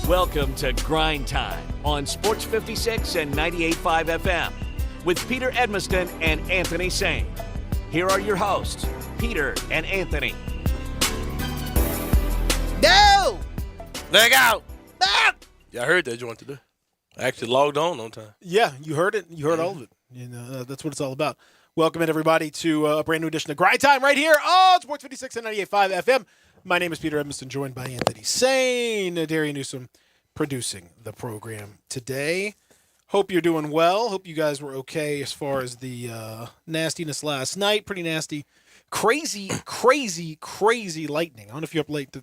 Welcome to Grind Time on Sports 56 and 98.5 FM with Peter Edmiston and Anthony Sane. Here are your hosts, Peter and Anthony. No! Leg out! Ah! Yeah, I heard that joint today. I actually logged on time. Yeah, you heard it. You heard all of it. You know, that's what it's all about. Welcome in, everybody, to a brand new edition of Grind Time right here on Sports 56 and 98.5 FM. My name is Peter Edmiston, joined by Anthony Sane, Darian Newsom, producing the program today. Hope you're doing well. Hope you guys were okay as far as the nastiness last night. Pretty nasty. Crazy lightning. I don't know if you're up late.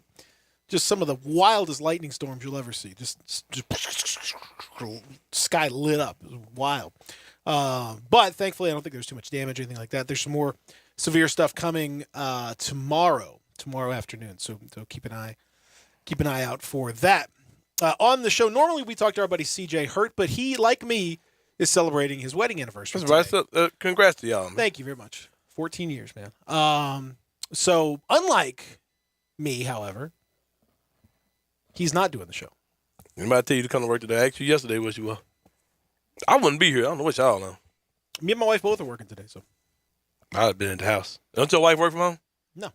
Just some of the wildest lightning storms you'll ever see. Just sky lit up. It was wild. But thankfully, I don't think there's too much damage or anything like that. There's some more severe stuff coming tomorrow afternoon. So keep an eye out for that. On the show, normally we talk to our buddy CJ Hurt, but he, like me, is celebrating his wedding anniversary. That's right. Congrats to y'all, man. Thank you very much. 14 years, man. So unlike me, however, he's not doing the show. Anybody tell you to come to work today? I asked you yesterday what you were. I wouldn't be here. I don't know what y'all know. Me and my wife both are working today, so. I'd have been at the house. Don't your wife work from home? No.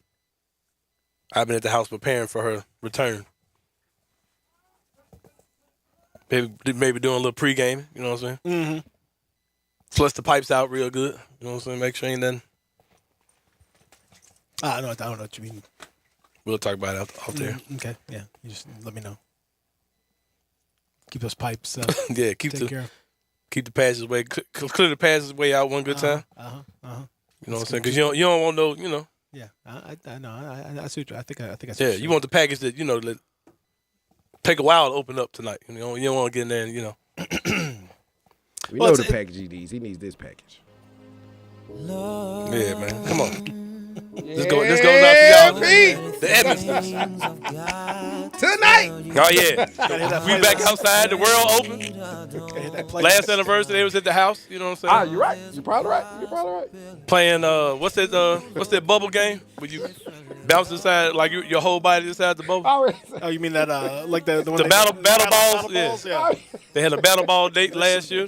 I've been at the house preparing for her return. Maybe doing a little pregame, you know what I'm saying? Mm-hmm. Flush the pipes out real good, you know what I'm saying? Make sure ain't nothing. I don't know what you mean. We'll talk about it out there. Okay, yeah. You just let me know. Keep those pipes Yeah, keep the passageway, clear the passageway out one good time. You know what I'm saying? Because you don't want no, you know. Yeah, I know. I see what you, I think I Yeah, you want the package that, you know, take a while to open up tonight. You know, you don't want to get in there and, you know. We know the package he needs. He needs this package. Yeah, man. Come on. This goes out to y'all. The Edmonds. Tonight. Oh, yeah. We back outside. The world open. Last anniversary, they was at the house. You know what I'm saying? You're right. You're probably right. Playing, what's that bubble game? Where you bounce inside, like your whole body inside the bubble? Oh, you mean that, like the one battle balls? Yeah. They had a battle ball date last year.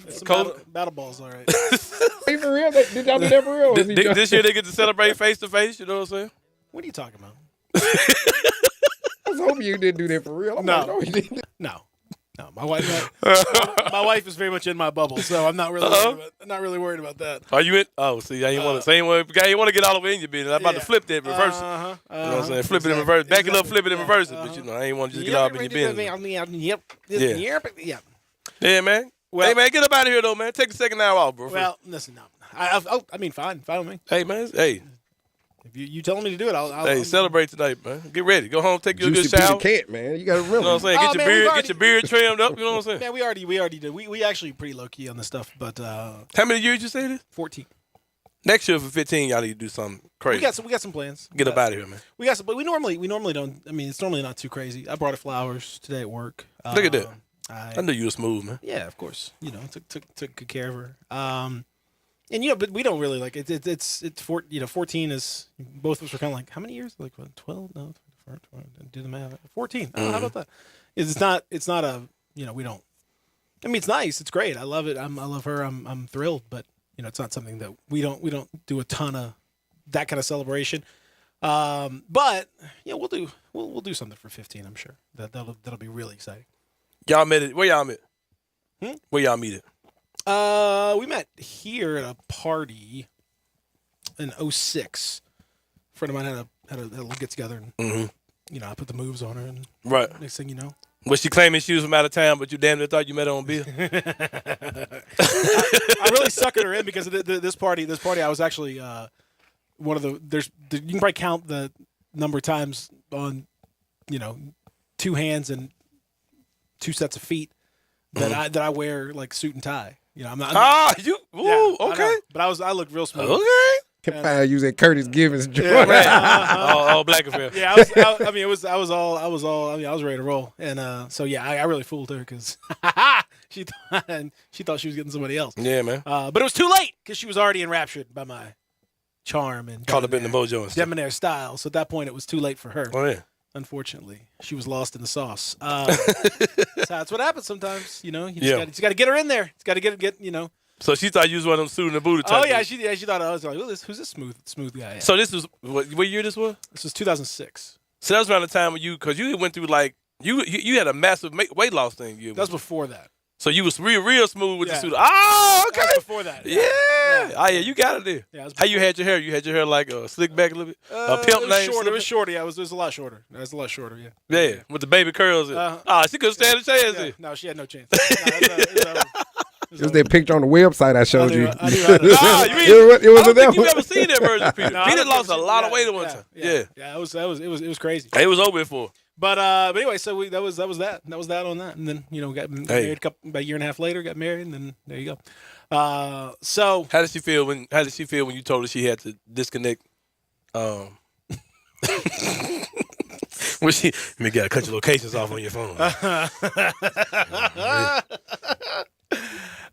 Battle balls, all right. For real? Did y'all do that for real? This year they get to celebrate face to face. You know what I'm saying? What are you talking about? I was hoping you didn't do that for real. No, he didn't. No. My wife is very much in my bubble, so I'm not really worried about that. Are you in? Oh, see, I ain't want to get all the way in your business. I'm about to flip that, reverse it. You know what I'm saying? Flip it in reverse, back it up, flip it in reverse it. But you know, I ain't want to just get all up in your business. Yep. Yeah, man. Well, hey, man, get up out of here though, man. Take the second hour off, bro. Well, listen, no. I mean, fine with me. Hey, man. Hey. If you telling me to do it, I'll celebrate tonight, man. Get ready. Go home, take your good Juicy shower. Peter can't, man. You got to remember. You know what I'm saying? Get your beard trimmed up. You know what I'm saying? Man, we already did. We actually pretty low key on this stuff, but how many years you say this? 14. Next year for 15, y'all need to do something crazy. We got some plans. Get up out of here, man. We got some, but we normally don't. I mean, it's normally not too crazy. I brought her flowers today at work. Look at that. I knew you were smooth, man. Yeah, of course. You know, took good care of her. And you know, but we don't really like it. It's 14 is, both of us are kind of like, how many years? Like what, 12? No, do the math. 14. How about that? It's not a, you know, we don't. I mean, it's nice. It's great. I love it. I love her. I'm thrilled. But you know, it's not something that we don't do a ton of that kind of celebration. But yeah, we'll do something for 15. I'm sure that'll be really exciting. Y'all met it. Where y'all met? Where y'all meet it? We met here at a party in 06. A friend of mine had a little get together, and you know, I put the moves on her, and next thing you know, was she claiming she was from out of town, but you damn near thought you met her on beer? I really suckered her in because this party. I was actually one of the. You can probably count the number of times on, you know, two hands and two sets of feet that I wear like suit and tie. You know, I'm not. Okay. But I looked real smooth. Okay. Can find using Curtis Givens. Yeah, right. all black affair. Yeah, I was ready to roll, and so yeah, I really fooled her because she thought she was getting somebody else. Yeah, man. But it was too late because she was already enraptured by my charm and caught up in the mojo and stuff. debonair style. So at that point, it was too late for her. Oh yeah. unfortunately. She was lost in the sauce. So that's what happens sometimes. You just got to get her in there. It's got to get. So she thought you was one of them suit in the booty type. Oh yeah, she thought I was like, who's this smooth guy? So this was what year this was? This was 2006. So that was around the time when because you went through like you had a massive weight loss thing. That was before that. So you was real smooth with the suit. Oh, okay. That was before that. Yeah. Oh yeah, you got it there. Yeah, how you had your hair? You had your hair like slick back a little bit. A pimp it was name. shorter. It was shorter. Yeah, it was a lot shorter. It was a lot shorter. Yeah. Yeah, with the baby curls. She couldn't stand a chance. Yeah. No, she had no chance. It was that picture on the website I showed you. It wasn't that. You never seen that version of Peter. Peter lost a lot of weight at one time. Yeah. It was crazy. It was over for. But anyway, so that was that. That was that on that, and then got married about a year and a half later. Got married, and then there you go. So how did she feel when you told her she had to disconnect? When you gotta cut your locations off on your phone.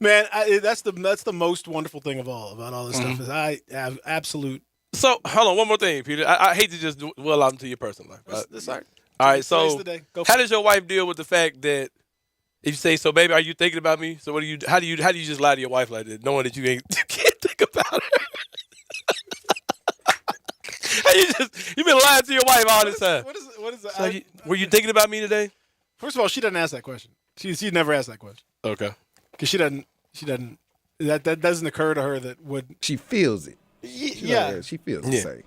Man, that's the most wonderful thing of all about all this stuff is I have absolute. So hold on, one more thing, Peter. I hate to just dwell out into your personal life. That's all right. All right, so how does your wife deal with the fact that if you say, "So, baby, are you thinking about me?" So, how do you just lie to your wife like that, knowing that you can't think about her? You've been lying to your wife all this time. What is that? So were you thinking about me today? First of all, she doesn't ask that question. She never asked that question. Okay. Because she doesn't. That doesn't occur to her that would. She feels it. She feels the same.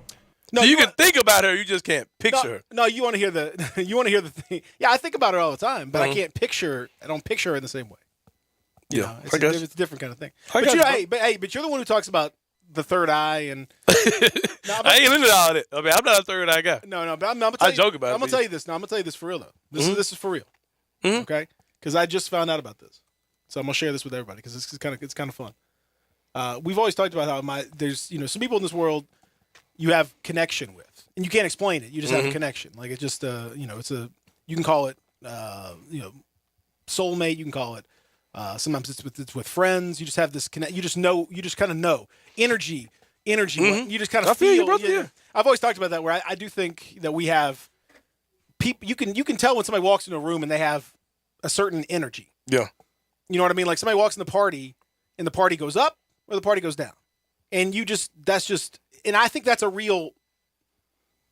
No, so you can think about her, you just can't picture her. No, you want to hear the thing. Yeah, I think about her all the time, but I can't picture. I don't picture her in the same way. It's a different kind of thing. But you're the one who talks about the third eye and. I ain't into all that. I mean, I'm not a third eye guy. No, but I'm gonna tell you. I joke about it. I'm gonna tell you this. Now I'm gonna tell you this for real though. This is for real. Mm-hmm. Okay, because I just found out about this, so I'm gonna share this with everybody because it's kind of fun. We've always talked about how there's some people in this world you have connection with, and you can't explain it. You just have a connection. Like it just you can call it soulmate. You can call it sometimes it's with friends. You just have this connect. You just know. You just kind of know energy. Mm-hmm. You just kind of feel. You, brother, yeah. I've always talked about that. Where I do think that we have people. You can tell when somebody walks into a room and they have a certain energy. Yeah. You know what I mean? Like somebody walks in the party and the party goes up or the party goes down, and and I think that's a real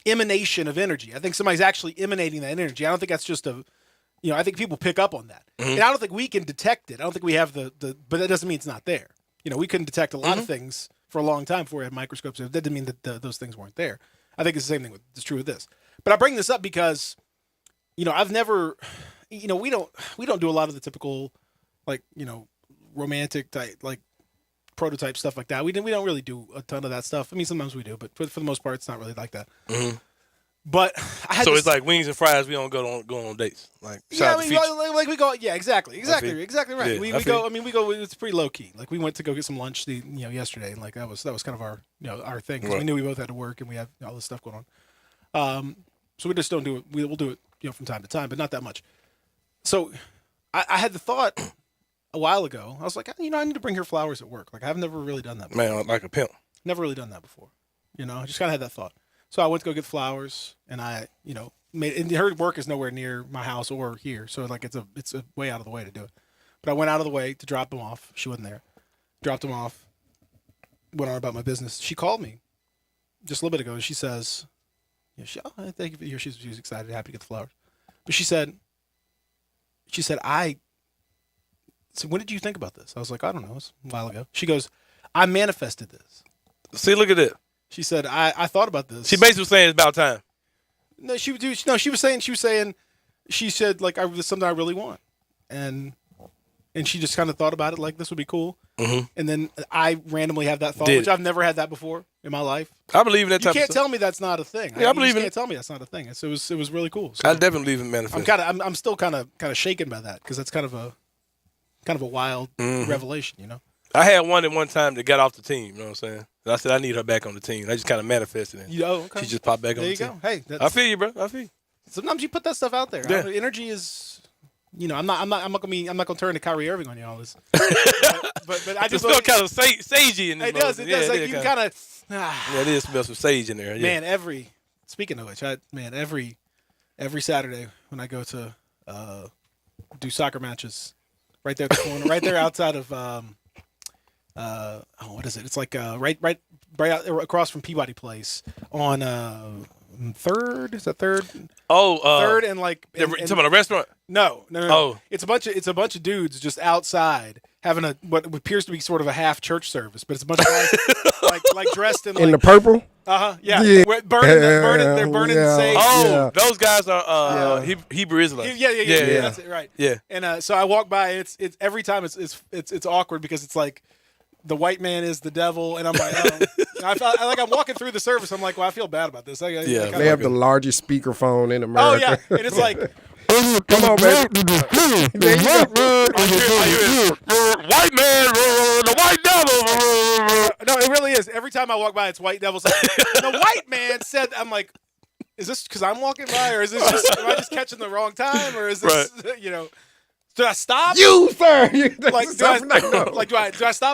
emanation of energy. I think somebody's actually emanating that energy. I don't think that's just I think people pick up on that. Mm-hmm. And I don't think we can detect it. I don't think we have but that doesn't mean it's not there. We couldn't detect a lot of things for a long time before we had microscopes. That didn't mean that those things weren't there. I think it's the same thing it's true with this. But I bring this up because, I've never, we don't do a lot of the typical, romantic type, prototype stuff like that. We don't really do a ton of that stuff. I mean, sometimes we do, but for the most part, it's not really like that. Mm-hmm. But it's like wings and fries. We don't go on dates. Like we go. Yeah, exactly right. Yeah, we go. I mean, we go. It's pretty low key. Like we went to go get some lunch yesterday, and that was kind of our our thing because we knew we both had to work and we have all this stuff going on. So we just don't do it. We'll do it from time to time, but not that much. So I had the thought a while ago. I was like, I need to bring her flowers at work. Like I've never really done that before. Man, like a pimp. Never really done that before. I just kind of had that thought. So I went to go get flowers, and I, and her work is nowhere near my house or here, so it's a way out of the way to do it. But I went out of the way to drop them off. She wasn't there. Dropped them off. Went on about my business. She called me just a little bit ago, and she says, "Thank you for here." She was excited, happy to get the flowers. But she said, so when did you think about this? I was like, I don't know. It was a while ago. She goes, I manifested this. See, look at that. She said, I thought about this. She basically was saying it's about time. No, she was saying, she said, like, this is something I really want. And she just kind of thought about it, like, this would be cool. Mm-hmm. And then I randomly have that thought, which I've never had that before in my life. I believe in that type of stuff. You can't tell me that's not a thing. Yeah, I believe in it. You can't tell me that's not a thing. So it was really cool. So I definitely believe in manifesting. I'm still kind of shaken by that because that's kind of a wild revelation, I had one at one time that got off the team, you know what I'm saying? And I said, I need her back on the team. I just kind of manifested it. Okay. She just popped back on the team. There you go. Hey, I feel you, bro. I feel you. Sometimes you put that stuff out there. Yeah. Energy is, I'm not gonna turn to Kyrie Irving on you all this. but I just feel kind of sagey in this. It does. It does. Like you kind of. Yeah, it is smells some sage in there. Yeah. Man, speaking of which, every Saturday when I go to do soccer matches, right there at the corner, right there outside of what is it? It's like right out, across from Peabody Place on Third. Is that Third? Third and like you talking about a restaurant? No. Oh. It's a bunch of dudes just outside having what appears to be sort of a half church service, but it's a bunch of guys like dressed in the purple. Yeah. Yeah. They're burning sage. Oh, those guys are Hebrew Israelites. Yeah. That's it, right. Yeah. And so I walk by. It's every time it's awkward because it's like the white man is the devil, and I'm like, I'm walking through the service. I'm like, well, I feel bad about this. They have the largest speakerphone in America. Oh yeah, and it's like, come on, baby. There you go. White man, the white devil. No, it really is. Every time I walk by, it's white devils. The white man said, I'm like, is this because I'm walking by, or is this just am I just catching the wrong time, or is this do I stop? You, sir. Do I stop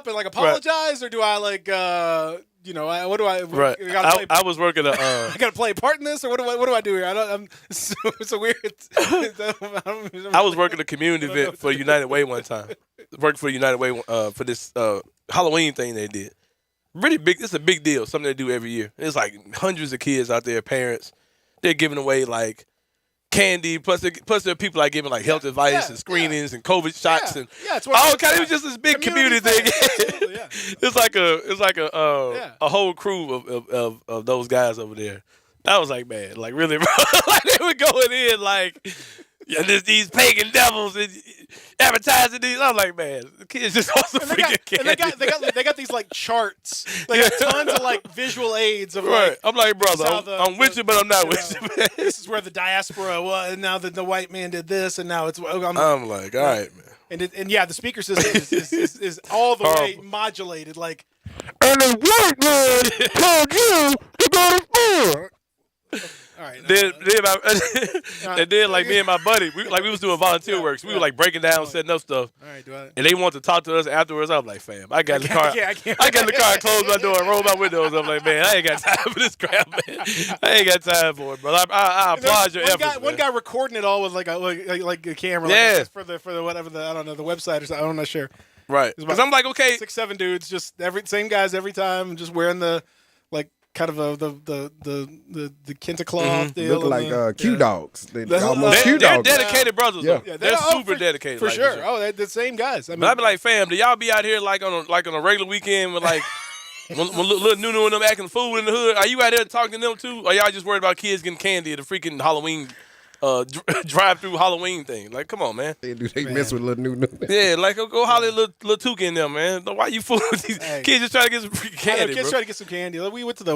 and like apologize, or do I like what do I? Right. I was working I gotta play a part in this, or what do I do here? It's a weird. I was working a community event for United Way one time. Working for United Way for this Halloween thing they did. Really big. It's a big deal. Something they do every year. It's like hundreds of kids out there, parents. They're giving away like candy, plus there are people like giving like health advice and screenings and COVID shots and all kind. It was just this big community thing. Yeah. It's like a whole crew of those guys over there. I was like, man, like really, bro, like they were going in like, there's these pagan devils and advertising these. I'm like, man, the kids just want some freaking candy. And they got these like charts. They got tons of like visual aids of right. Like, I'm like, brother, I'm with you, but I'm not with you, man. This is where the diaspora was, and now that the white man did this, and now it's. I'm like, all right, man. And the speaker system is all the way modulated, like. And the white man told you to go to school. All right. Then like me and my buddy, we was doing volunteer work. So we were like breaking down, setting up stuff. All right, and they wanted to talk to us afterwards. I was like, fam, I got in the car. I got in the car, closed my door, and rolled my windows. I'm like, man, I ain't got time for this crap, man. I ain't got time for it, bro. I applaud your efforts. One guy recording it all with like a camera. Yeah. Like for the whatever I don't know, the website or something. I'm not sure. Right. Because I'm like, okay, 6-7 dudes, just same guys every time, just wearing the like. Kind of the Kenta cloth deal. Look like Q dogs. They're dedicated brothers. Yeah. They're super dedicated. For sure. Oh, they're the same guys. I mean, but I'd be like, fam, do y'all be out here like on a regular weekend with like when little Nunu and them acting fool in the hood? Are you out there talking to them too? Or y'all just worried about kids getting candy at the freaking Halloween drive-through Halloween thing? Like, come on, man. They mess with little Nunu. Yeah, like go holler at little Tuka in there, man. Why you fooling with these kids just trying to get some freaking candy? Kids trying to get some candy. We went to there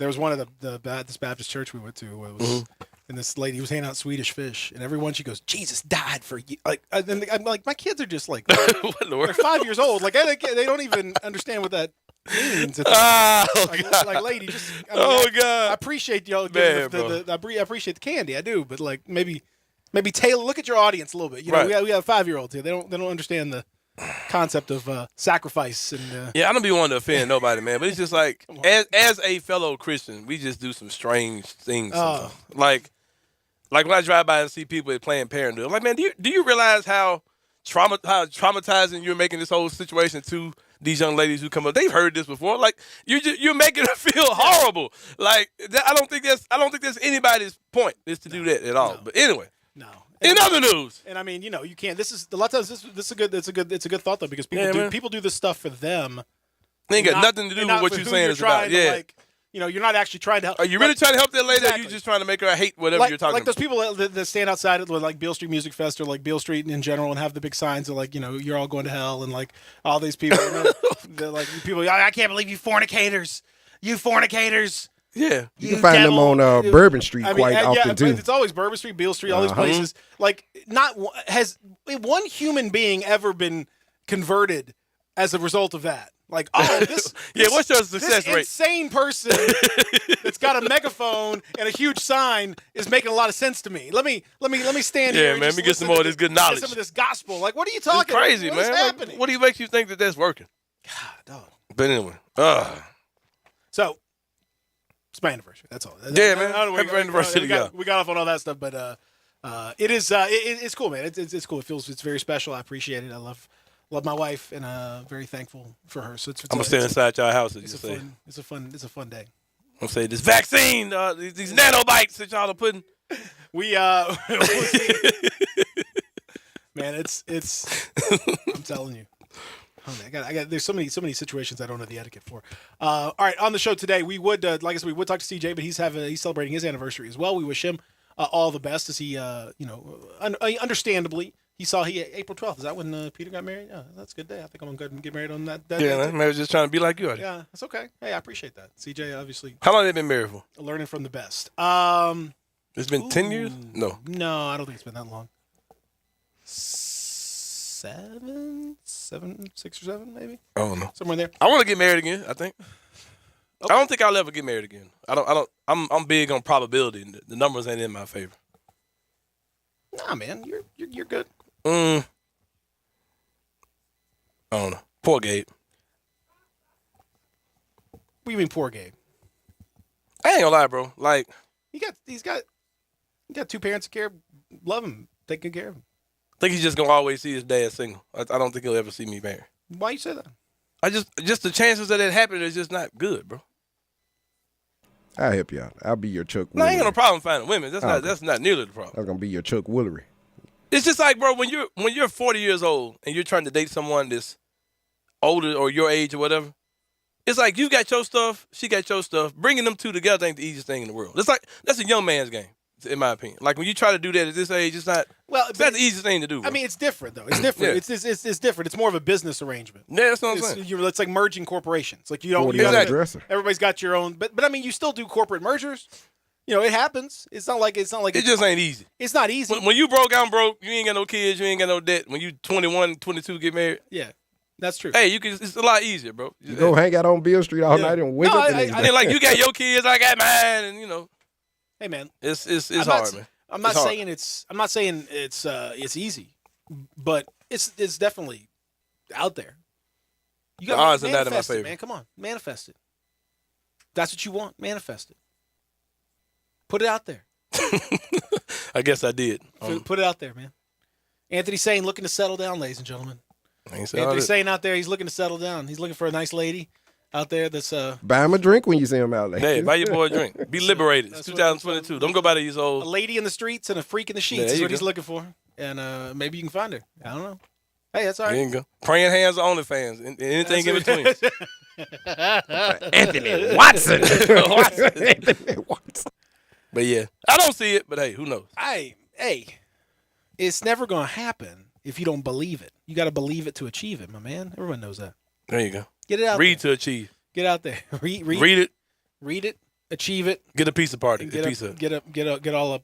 was one of this Baptist church we went to. And this lady was handing out Swedish fish, and everyone she goes, Jesus died for you. Like, and I'm like, my kids are just like, they're 5 years old. Like, they don't even understand what that means. Like, lady, just. God! I appreciate y'all. I appreciate the candy. I do, but like maybe tailor. Look at your audience a little bit. You know, we have 5-year-olds here. They don't understand the concept of sacrifice and. Yeah, I don't be wanting to offend nobody, man. But it's just like, as a fellow Christian, we just do some strange things. Like when I drive by and see people at Planned Parenthood, I'm like, man, do you realize how traumatizing you're making this whole situation to these young ladies who come up? They've heard this before. Like you're making them feel horrible. Like I don't think that's anybody's point is to do that at all. But anyway, no. In other news, and I mean, you can't. This is a lot of times. This is a good thought though, because people do this stuff for them. They ain't got nothing to do with what you're saying is about. Yeah. Like, you're not actually trying to help. Are you really trying to help that lady? Exactly. Or are you just trying to make her hate whatever you're talking about? Like those people that stand outside of like Beale Street Music Fest or like Beale Street in general and have the big signs of like, you're all going to hell, and like all these people, like people, I can't believe you fornicators. You fornicators. Yeah. You can find them on Bourbon Street quite often too. It's always Bourbon Street, Beale Street, all these places. Like has one human being ever been converted as a result of that? Like, this what's your success rate? This insane person that's got a megaphone and a huge sign is making a lot of sense to me. Let me stand here. Yeah, man. Let me get some more of this good knowledge. Some of this gospel. Like, what are you talking? It's crazy, about? man. What's happening? What do you make you think that that's working? God, dog. But anyway, So, It's my anniversary. That's all. Yeah, man. I don't know, Happy anniversary, we got off on all that stuff, but it is it's cool, man. It's cool. It's very special. I appreciate it. I love my wife, and very thankful for her. So it's I'm gonna stay inside y'all house. It's a fun day. I'm gonna say this vaccine, these nanobites that y'all are putting. We man, it's I'm telling you. Oh, man, I got. There's so many situations I don't know the etiquette for. All right, on the show today, we would like I said, we would talk to CJ, but he's celebrating his anniversary as well. We wish him all the best as he, understandably, April 12th. Is that when Peter got married? Yeah, that's a good day. I think I'm gonna go ahead and get married on that day. Yeah, man. Maybe just trying to be like you. Yeah, that's okay. Hey, I appreciate that. CJ, obviously. How long have they been married for? Learning from the best. It's been 10 years? No, I don't think it's been that long. 7, 6 or 7, maybe. I don't know. Somewhere in there. I want to get married again. I think. Okay. I don't think I'll ever get married again. I'm big on probability. The numbers ain't in my favor. Nah, man, you're good. I don't know. Poor Gabe. What do you mean, poor Gabe? I ain't gonna lie, bro. Like He's got 2 parents that care, love him, take good care of him. I think he's just gonna always see his dad single. I don't think he'll ever see me married. Why you say that? I just the chances that it happening is just not good, bro. I'll help you out. I'll be your Chuck No, I Woolery. ain't got no problem finding women. That's Okay. that's not nearly the problem. I'm gonna be your Chuck Woolery. It's just like, bro, when you're 40 years old and you're trying to date someone that's older or your age or whatever, it's like you got your stuff, she got your stuff. Bringing them two together ain't the easiest thing in the world. It's like that's a young man's game, in my opinion. Like when you try to do that at this age, it's not the easiest thing to do. Bro. I mean, it's different though. It's different. Yeah. It's different. It's more of a business arrangement. Yeah, that's what I'm saying. It's like merging corporations. Like you don't. 40 Exactly. dresser. Everybody's got your own, but I mean, you still do corporate mergers. It happens. It's not like It just ain't easy. It's not easy. When you broke, I'm broke. You ain't got no kids. You ain't got no debt. When you 21, 22, get married. Yeah, that's true. Hey, it's a lot easier, bro. You go hang out on Beale Street all night and wake No, up. I the next I day. mean, like you got your kids, I got mine, and Hey, man, it's I'm hard, man. I'm not It's hard. saying it's easy, but it's definitely out there. You The odds are not in my manifest it, favor. man. Come on, manifest it. That's what you want. Manifest it. Put it out there. I guess I did. Put it out there, man. Anthony Sane looking to settle down, ladies and gentlemen. I ain't say all Anthony that. Sane out there, he's looking to settle down. He's looking for a nice lady out there that's Buy him a drink when you see him out there. Hey, buy your boy a drink. Be liberated. It's That's what- 2022. Don't go by the years a old. lady in the streets and a freak in the sheets There is you what he's go. looking for. And maybe you can find her. I don't know. Hey, that's all There right. you go. Praying hands on OnlyFans. Anything in between. Anthony Watson. Anthony Watson. But yeah, I don't see it. But hey, who knows? It's never going to happen if you don't believe it. You got to believe it to achieve it, my man. Everyone knows that. There you go. Get it out Read there. to achieve. Get out there. Read it. achieve it. Get a pizza party. And A pizza. get all up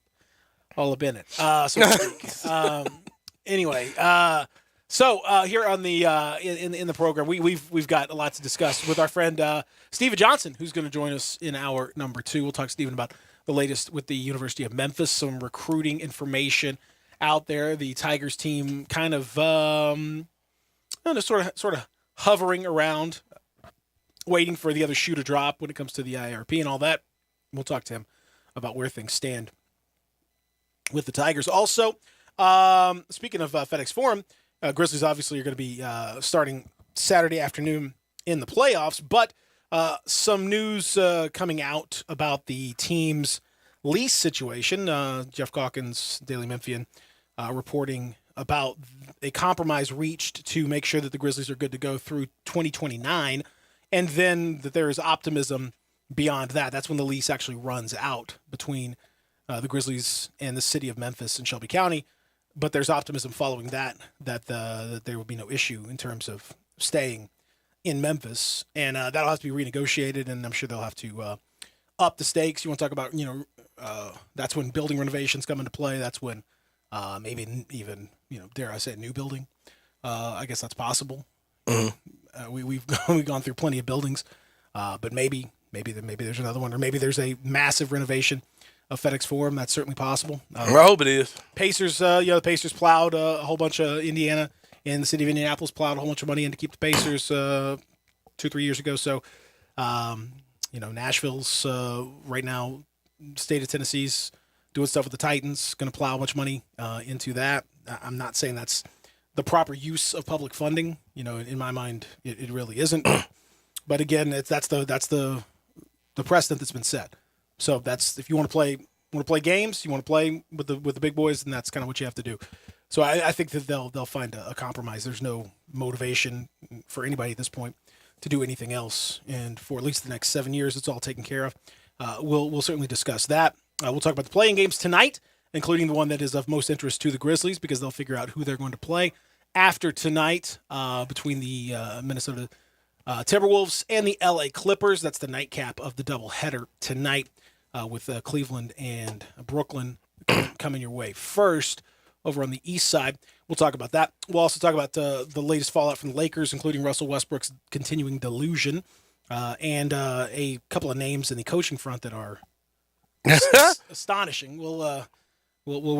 in it. So to speak. Anyway, so here on the in the program, we've got a lot to discuss with our friend Steven Johnson, who's going to join us in hour number 2. We'll talk to Steven about the latest with the University of Memphis, some recruiting information out there. The Tigers team kind of sort of hovering around, waiting for the other shoe to drop when it comes to the IRP and all that. We'll talk to him about where things stand with the Tigers. Also, speaking of FedEx Forum, Grizzlies obviously are going to be starting Saturday afternoon in the playoffs, but some news coming out about the team's lease situation. Jeff Calkins, Daily Memphian, reporting about a compromise reached to make sure that the Grizzlies are good to go through 2029, and then that there is optimism beyond that. That's when the lease actually runs out between the Grizzlies and the city of Memphis and Shelby County. But there's optimism following that there will be no issue in terms of staying in Memphis, and that'll have to be renegotiated, and I'm sure they'll have to up the stakes. You want to talk about, that's when building renovations come into play. That's when maybe even, dare I say, a new building. I guess that's possible. Mm-hmm. We've gone through plenty of buildings, but maybe there's another one, or maybe there's a massive renovation of FedEx Forum. That's certainly possible. I hope it is. Pacers, the Pacers plowed a whole bunch of Indiana, and the city of Indianapolis plowed a whole bunch of money in to keep the Pacers 2-3 years ago. So, Nashville's right now, state of Tennessee's doing stuff with the Titans, going to plow much money into that. I'm not saying that's the proper use of public funding. In my mind, it really isn't. But again, that's the precedent that's been set. So that's, if you want to play games, you want to play with the big boys, then that's kind of what you have to do. So I think that they'll find a compromise. There's no motivation for anybody at this point to do anything else, and for at least the next 7 years, it's all taken care of. We'll certainly discuss that. We'll talk about the playing games tonight, including the one that is of most interest to the Grizzlies, because they'll figure out who they're going to play after tonight between the Minnesota Timberwolves and the LA Clippers. That's the nightcap of the doubleheader tonight with Cleveland and Brooklyn coming your way first over on the east side. We'll talk about that. We'll also talk about the latest fallout from the Lakers, including Russell Westbrook's continuing delusion and a couple of names in the coaching front that are astonishing. We'll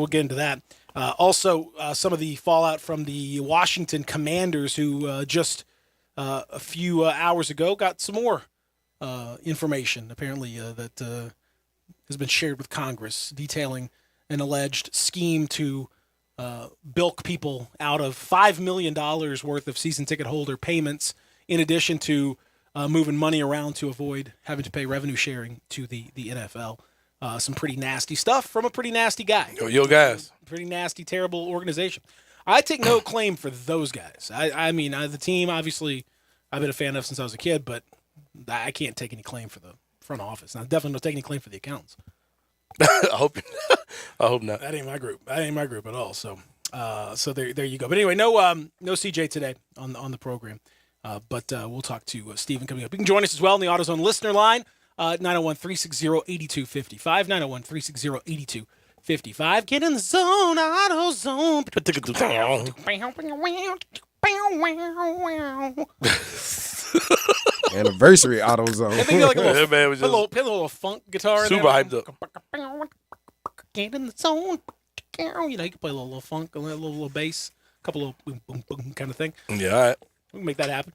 get into that. Also, some of the fallout from the Washington Commanders, who just a few hours ago got some more information, apparently, that has been shared with Congress, detailing an alleged scheme to bilk people out of $5 million worth of season ticket holder payments, in addition to moving money around to avoid having to pay revenue sharing to the NFL. Some pretty nasty stuff from a pretty nasty guy. Yo, guys. Pretty nasty, terrible organization. I take no claim for those guys. I mean, the team, obviously, I've been a fan of since I was a kid, but I can't take any claim for the front office. And I definitely don't take any claim for the accountants. I hope not. That ain't my group. That ain't my group at all. So there you go. But anyway, no CJ today on the program. But we'll talk to Steven coming up. You can join us as well in the AutoZone listener line, 901-360-8255, 901-360-8255. Get in the zone, AutoZone. Anniversary AutoZone. I think like a little, That man was put a just little funk guitar in super there. hyped up. Get in the zone. You can play a little funk, a little bass, a couple of boom, boom, boom kind of thing. Yeah, all right. We can make that happen.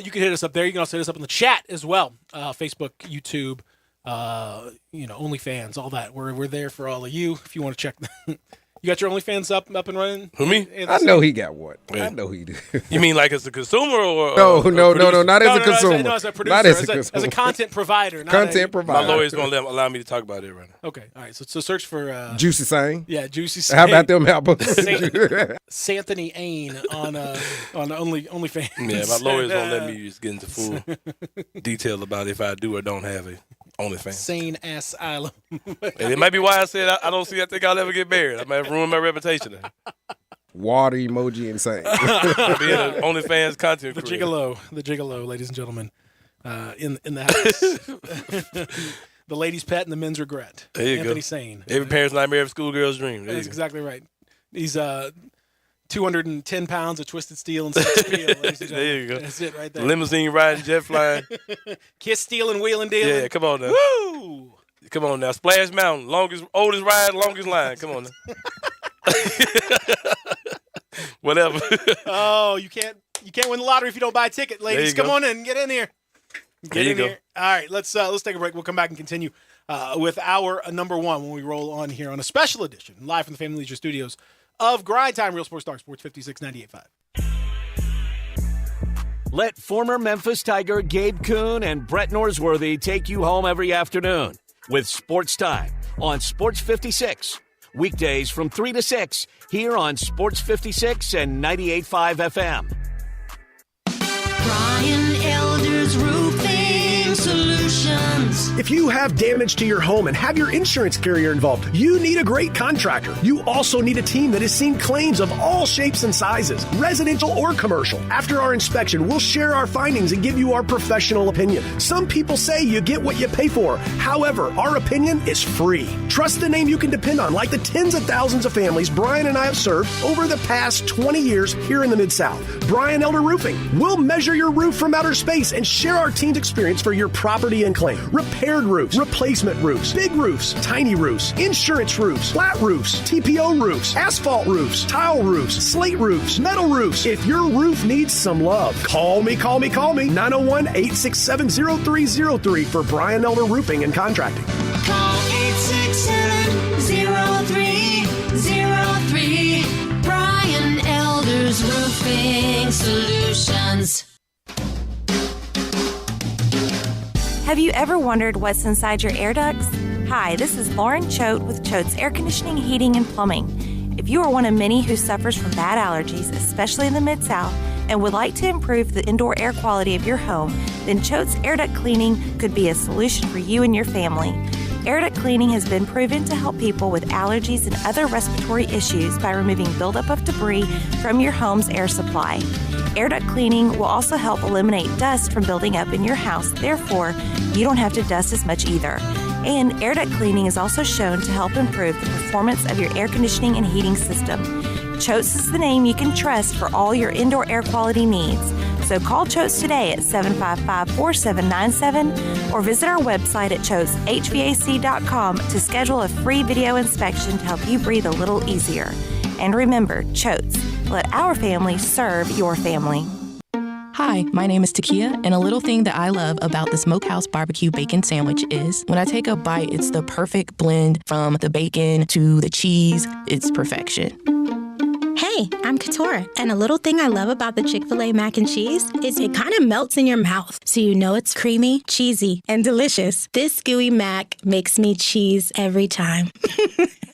You can hit us up there. You can also hit us up in the chat as well. Facebook, YouTube, OnlyFans, all that. We're there for all of you if you want to check. You got your OnlyFans up and running? Who, me? I know he got one. Yeah. I know he do. You mean like as a consumer or No, not as a No, consumer. as a producer, Not as a content provider. Content My provider. lawyer's gonna allow me to talk about it right now. Okay, all right. So search for Juicy Sang. yeah, Juicy. How about them albums? Santhony Ain on OnlyFans. Yeah, my lawyers won't let me just get into full detail about if I do or don't have a OnlyFans. Sane asylum. And it might be why I said I don't think I'll ever get married. I might have ruined my reputation. Water emoji insane. Being an OnlyFans content The creator. gigolo, ladies and gentlemen, in the house. The ladies' pet and the men's regret. There you Anthony go. Sane. Every parent's nightmare of schoolgirl's dream. There That's you go. exactly right. He's 210 pounds of twisted steel and sex appeal. Ladies and gentlemen. There you go. That's it right there. Limousine riding, jet flying. Kiss stealing, wheeling, dealing. Yeah, come on now. Woo! Come on now. Splash Mountain, oldest ride, longest line. Come on now. Whatever. Oh, you can't win the lottery if you don't buy a ticket, ladies. you Come go. on in, get in here. There you go. Here. All right, let's take a break. We'll come back and continue with our number one when we roll on here on a special edition, live from the Family Leisure Studios of Grind Time, Real Sports Talk, Sports 56.98.5. Let former Memphis Tiger Gabe Kuhn and Brett Norsworthy take you home every afternoon with Sports Time on Sports 56. Weekdays from 3 to 6 here on Sports 56 and 98.5 FM. Brian Elder's Roofing Solutions. If you have damage to your home and have your insurance carrier involved, you need a great contractor. You also need a team that has seen claims of all shapes and sizes, residential or commercial. After our inspection, we'll share our findings and give you our professional opinion. Some people say you get what you pay for. However, our opinion is free. Trust the name you can depend on, like the tens of thousands of families Brian and I have served over the past 20 years here in the Mid-South. Brian Elder Roofing. We'll measure your roof from outer space and share our team's experience for your property and claim. Repair repaired roofs, replacement roofs, big roofs, tiny roofs, insurance roofs, flat roofs, TPO roofs, asphalt roofs, tile roofs, slate roofs, metal roofs. If your roof needs some love, call me. 901-867-0303 for Brian Elder Roofing and Contracting. Call 867-0303. Brian Elder's Roofing Solutions. Have you ever wondered what's inside your air ducts? Hi, this is Lauren Choate with Choate's Air Conditioning, Heating, and Plumbing. If you are one of many who suffers from bad allergies, especially in the Mid-South, and would like to improve the indoor air quality of your home, then Choate's Air Duct Cleaning could be a solution for you and your family. Air duct cleaning has been proven to help people with allergies and other respiratory issues by removing buildup of debris from your home's air supply. Air duct cleaning will also help eliminate dust from building up in your house. Therefore, you don't have to dust as much either. And air duct cleaning is also shown to help improve the performance of your air conditioning and heating system. Choate's is the name you can trust for all your indoor air quality needs. So call Choate's today at 755-4797 or visit our website at choateshvac.com to schedule a free video inspection to help you breathe a little easier. And remember, Choate's, let our family serve your family. Hi, my name is Takia, and a little thing that I love about the Smokehouse Barbecue Bacon Sandwich is when I take a bite, it's the perfect blend from the bacon to the cheese. It's perfection. Hey, I'm Katora, and a little thing I love about the Chick-fil-A mac and cheese is it kind of melts in your mouth, so you know it's creamy, cheesy, and delicious. This gooey mac makes me cheese every time.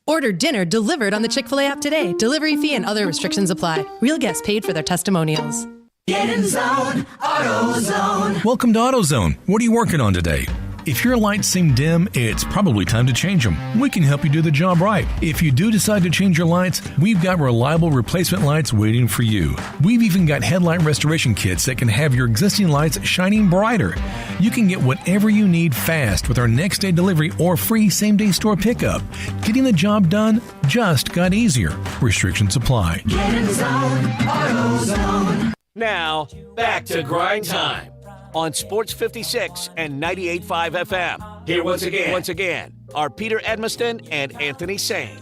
Order dinner delivered on the Chick-fil-A app today. Delivery fee and other restrictions apply. Real guests paid for their testimonials. Get in zone, AutoZone. Welcome to AutoZone. What are you working on today? If your lights seem dim, it's probably time to change them. We can help you do the job right. If you do decide to change your lights, we've got reliable replacement lights waiting for you. We've even got headlight restoration kits that can have your existing lights shining brighter. You can get whatever you need fast with our next day delivery or free same-day store pickup. Getting the job done just got easier. Restrictions apply. Get in zone, AutoZone. Now, back to Grind Time on Sports 56 and 98.5 FM. Here once again, are Peter Edmiston and Anthony Sane.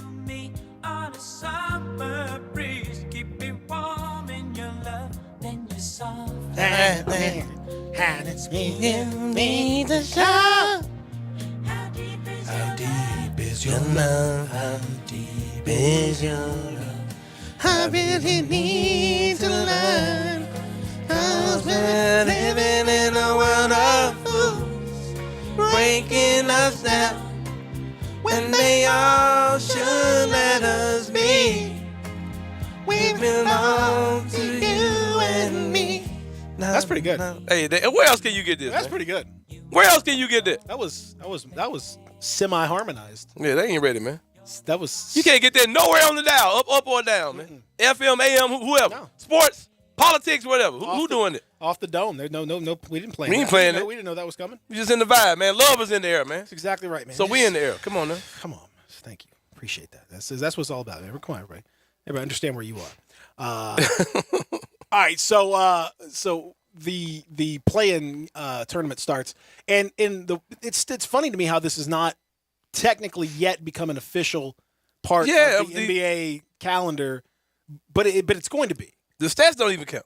How deep is your love? How deep is your love? I really need to learn. Cause we're living in a world of fools, breaking us down when they all should let us be. We belong to you and me. That's pretty good. Hey, where else can you get this? That's man? pretty good. Where else can you get this? That was semi-harmonized. Yeah, they ain't ready, man. That was. You can't get that nowhere on the dial, up or down, man. FM, AM, whoever, No. Sports, politics, whatever. Who doing it? Off the dome. There's no. We didn't play. We ain't playing it. We didn't know that was coming. We just in the vibe, man. Love is in the air, man. That's exactly right, man. So we in the air. Come on, now. Come on. Thank you. Appreciate that. That's what it's all about. Man. Come on, everybody. Everybody understand where you are. All right. So the play-in tournament starts, and it's funny to me how this is not technically yet become an official part of the NBA calendar, but it's going to be. The stats don't even count.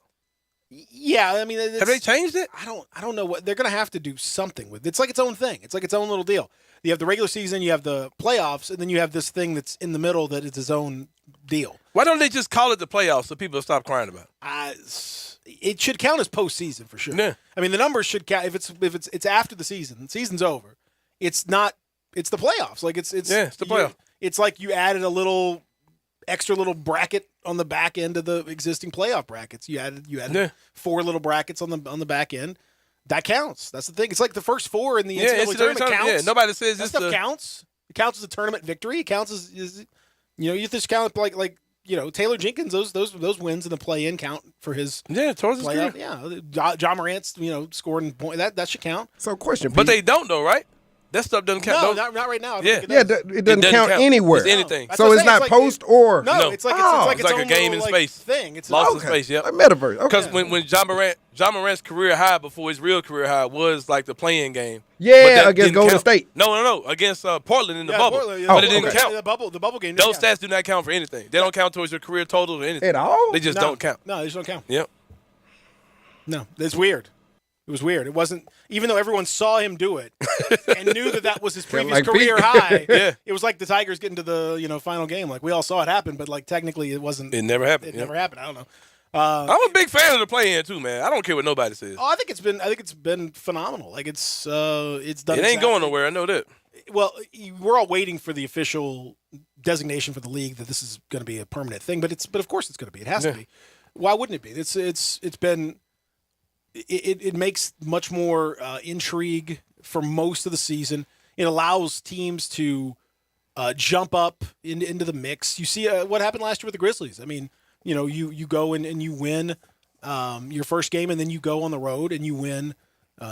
Yeah, I mean, have they changed it? I don't know what they're going to have to do something with. It's like its own thing. It's like its own little deal. You have the regular season, you have the playoffs, and then you have this thing that's in the middle that is its own deal. Why don't they just call it the playoffs so people stop crying about it? It should count as postseason for sure. Yeah. I mean, the numbers should count if it's after the season's over. It's not. It's the playoffs. Like it's the playoff. It's like you added a little extra little bracket on the back end of the existing playoff brackets. You added 4 little brackets on the back end. That counts. That's the thing. It's like the first 4 in the NCAA tournament counts. Yeah, nobody says that this stuff counts. It counts as a tournament victory. It counts as you just count like Taylor Jenkins. Those wins in the play-in count for his towards his playoff. Yeah, John Morant's scoring point that should count. So question, but they don't though, right? That stuff doesn't count. No, not right now. I don't Yeah. think it does. it doesn't count anywhere. It's anything. That's So what I'm it's saying. not post or No, it's like it's like own a game little, in like, space. thing. It's Lost in Okay. space, yep. Like metaverse. Okay. Because when John Morant's career high before his real career high was like the playing game. Yeah, But that against didn't Golden count. State. No, against Portland in the bubble. Portland, But it didn't okay. count. The bubble game. Those stats do not count for anything. They don't count towards your career total or anything. At all? They just No. don't count. No, they just don't count. Yep. No, it's weird. It was weird. It wasn't, even though everyone saw him do it and knew that was his previous like career Pete. high. Yeah. It was like the Tigers getting to the final game. Like we all saw it happen, but like technically it wasn't. It never happened. It Yep. never happened. I don't know. I'm a big fan of the play-in too, man. I don't care what nobody says. I think it's been phenomenal. Like it's done. It ain't going nowhere. I know that. Well, we're all waiting for the official designation for the league that this is going to be a permanent thing, but of course it's going to be. It has to be. Why wouldn't it be? It's been. It makes much more intrigue for most of the season. It allows teams to jump up into the mix. You see what happened last year with the Grizzlies. I mean, you go and you win your first game, and then you go on the road and you win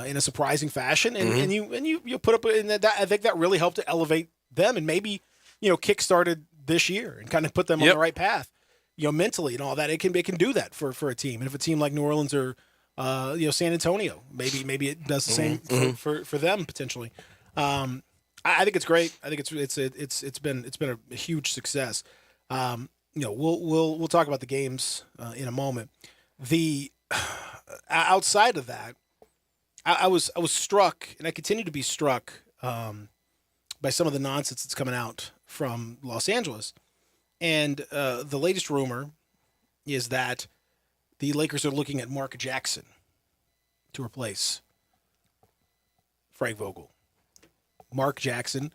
in a surprising fashion, and you put up in that. I think that really helped to elevate them, and maybe kickstarted this year and kind of put them on the right path, mentally and all that. It can do that for a team, and if a team like New Orleans or San Antonio, maybe it does the same for them potentially. I think it's great. I think it's been a huge success. We'll talk about the games in a moment. The outside of that, I was struck, and I continue to be struck by some of the nonsense that's coming out from Los Angeles. And the latest rumor is that the Lakers are looking at Mark Jackson to replace Frank Vogel. Mark Jackson,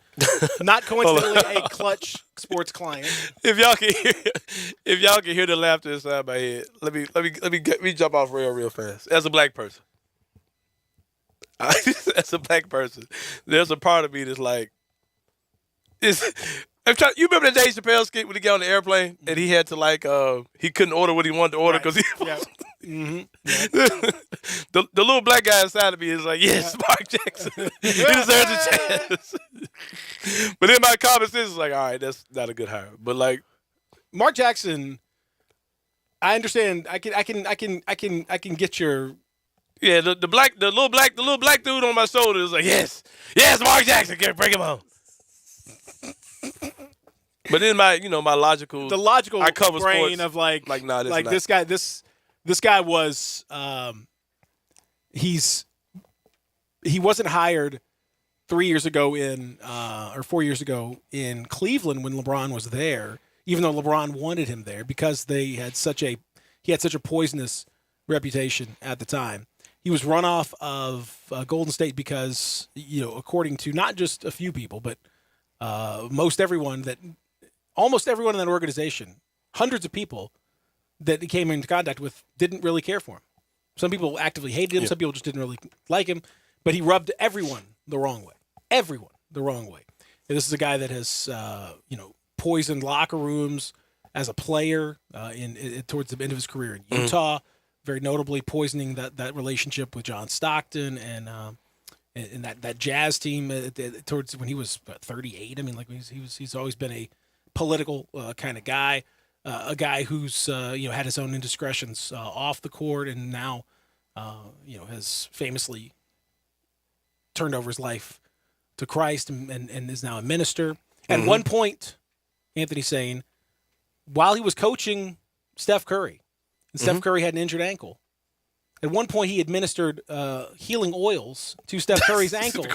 not coincidentally a Clutch Sports client. If y'all can hear the laughter inside my head, let me jump off real fast. As a black person, there's a part of me that's like, you remember the Dave Chappelle skit when he got on the airplane and he had to he couldn't order what he wanted to order because the little black guy inside of me is like, yes, Mark Jackson, he deserves a chance. But in my common sense, it's like, all right, that's not a good hire. But like, Mark Jackson, I understand. I can get your. Yeah, the little black dude on my shoulder is like, yes, Mark Jackson, bring him on. But in my logical I cover brain sports, of like nah, this guy this guy was he wasn't hired 3 years ago or 4 years ago in Cleveland when LeBron was there, even though LeBron wanted him there because he had such a poisonous reputation at the time. He was run off of Golden State because according to not just a few people but almost everyone in that organization, hundreds of people that he came into contact with didn't really care for him. Some people actively hated him. Yeah. Some people just didn't really like him. But he rubbed everyone the wrong way. Everyone the wrong way. And this is a guy that has, poisoned locker rooms as a player towards the end of his career in Utah. Very notably poisoning that relationship with John Stockton and that Jazz team towards when he was 38. I mean, like he's always been a political kind of guy, a guy who's had his own indiscretions off the court, and now has famously turned over his life to Christ and is now a minister. At one point, Anthony saying, while he was coaching Steph Curry, and Steph Curry had an injured ankle. At one point, he administered healing oils to Steph Curry's ankle.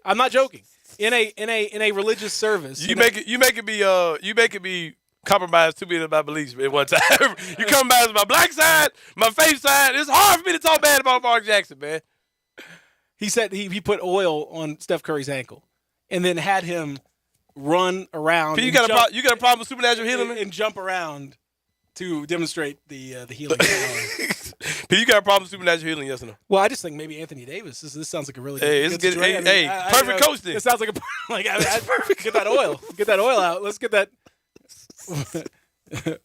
I'm not joking. In a religious service, you make it be compromised to me in my beliefs at one time. You compromise my black side, my faith side. It's hard for me to talk bad about Mark Jackson, man. He said he put oil on Steph Curry's ankle, and then had him run around. You got a problem with supernatural healing and jump around to demonstrate the healing power. But you got a problem with supernatural healing, yes or no? Well, I just think maybe Anthony Davis. This sounds like a really good perfect coach then. It sounds like perfect. Get that oil. Get that oil out. Let's get that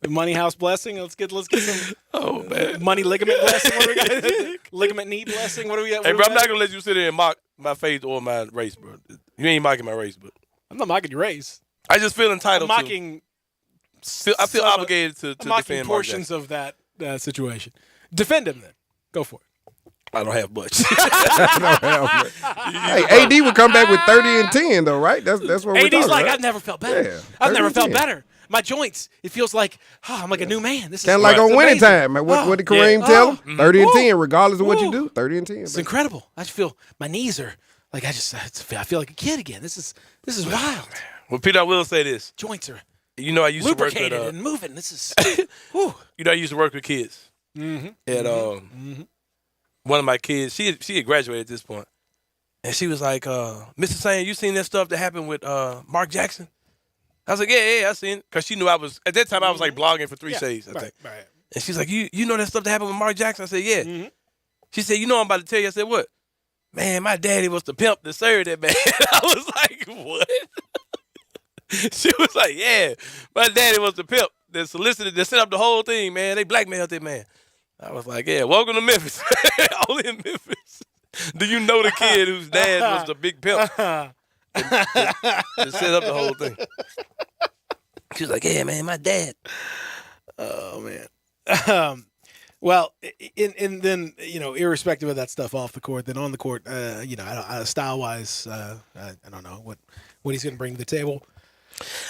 money house blessing. Let's get some money ligament blessing. What do we got? Ligament knee blessing. What do we got? Hey, bro, I'm not gonna let you sit there and mock my faith or my race, bro. You ain't mocking my race, but I'm not mocking your race. I just feel entitled I'm mocking. I feel obligated to I'm mocking defend Mark portions Jackson. of that situation. Defend him then. Go for it. I don't have much. Hey, AD would come back with 30 and 10 though, right? That's what we're talking AD's like, about. I've never felt better. Yeah, I've 30 never and felt 10. better. My joints, it feels like, I'm like a new man. This is Kind of like on it's winning amazing. time. Man. What did Yeah. Kareem tell him? Oh. 30 and Woo. 10, regardless of what you Woo. do. 30 and 10. It's baby. incredible. I just feel my knees are like I feel like a kid again. This is wild. Well, Peter, I will say this. Joints are You know, I used to work lubricated with and moving. This is you know, I used to work with kids. Mm-hmm. And one of my kids, she had graduated at this point, and she was like, "Mr. Sane, you seen that stuff that happened with Mark Jackson?" I was like, "Yeah, I seen it," because she knew I was at that time. I was like blogging for 3 Shades, I think. Right. And she's like, "You know that stuff that happened with Mark Jackson?" I said, "Yeah." She said, "You know I'm about to tell you." I said, "What?" "Man, my daddy was the pimp that served that man." I was like, "What?" She was like, "Yeah, my daddy was the pimp that solicited, that set up the whole thing, man. They blackmailed that man." I was like, "Yeah, welcome to Memphis." Only in Memphis. Do you know the kid whose dad was the big pimp that set up the whole thing? She was like, "Yeah, man, my dad." Oh man. Well, and then irrespective of that stuff off the court, then on the court, style wise, I don't know what he's going to bring to the table.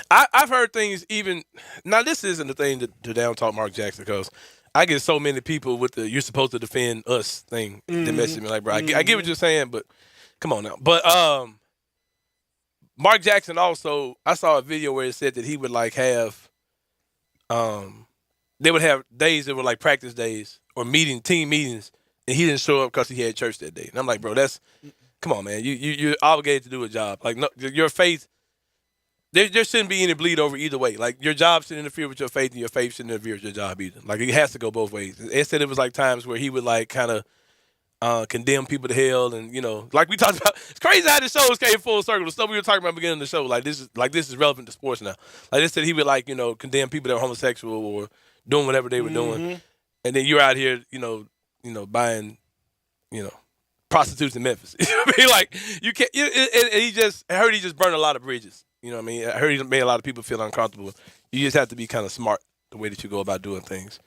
I've heard things even now. This isn't the thing to down talk Mark Jackson, because I get so many people with the "you're supposed to defend us" thing that message me like, bro, I get what you're saying, but come on now. But Mark Jackson also, I saw a video where it said that he would like have they would have days that were like practice days or team meetings, and he didn't show up because he had church that day. And I'm like, bro, come on, man. You're obligated to do a job. Like, no, your faith. There shouldn't be any bleed over either way. Like, your job shouldn't interfere with your faith, and your faith shouldn't interfere with your job either. Like, it has to go both ways. It said it was like times where he would like kind of condemn people to hell, and like we talked about. It's crazy how the shows came full circle. The stuff we were talking about at the beginning of the show, like this is relevant to sports now. Like they said, he would like condemn people that were homosexual or doing whatever they were doing, and then you're out here buying prostitutes in Memphis. You know what I mean? Like, you can't. I heard he just burned a lot of bridges. You know what I mean? I heard he made a lot of people feel uncomfortable. You just have to be kind of smart the way that you go about doing things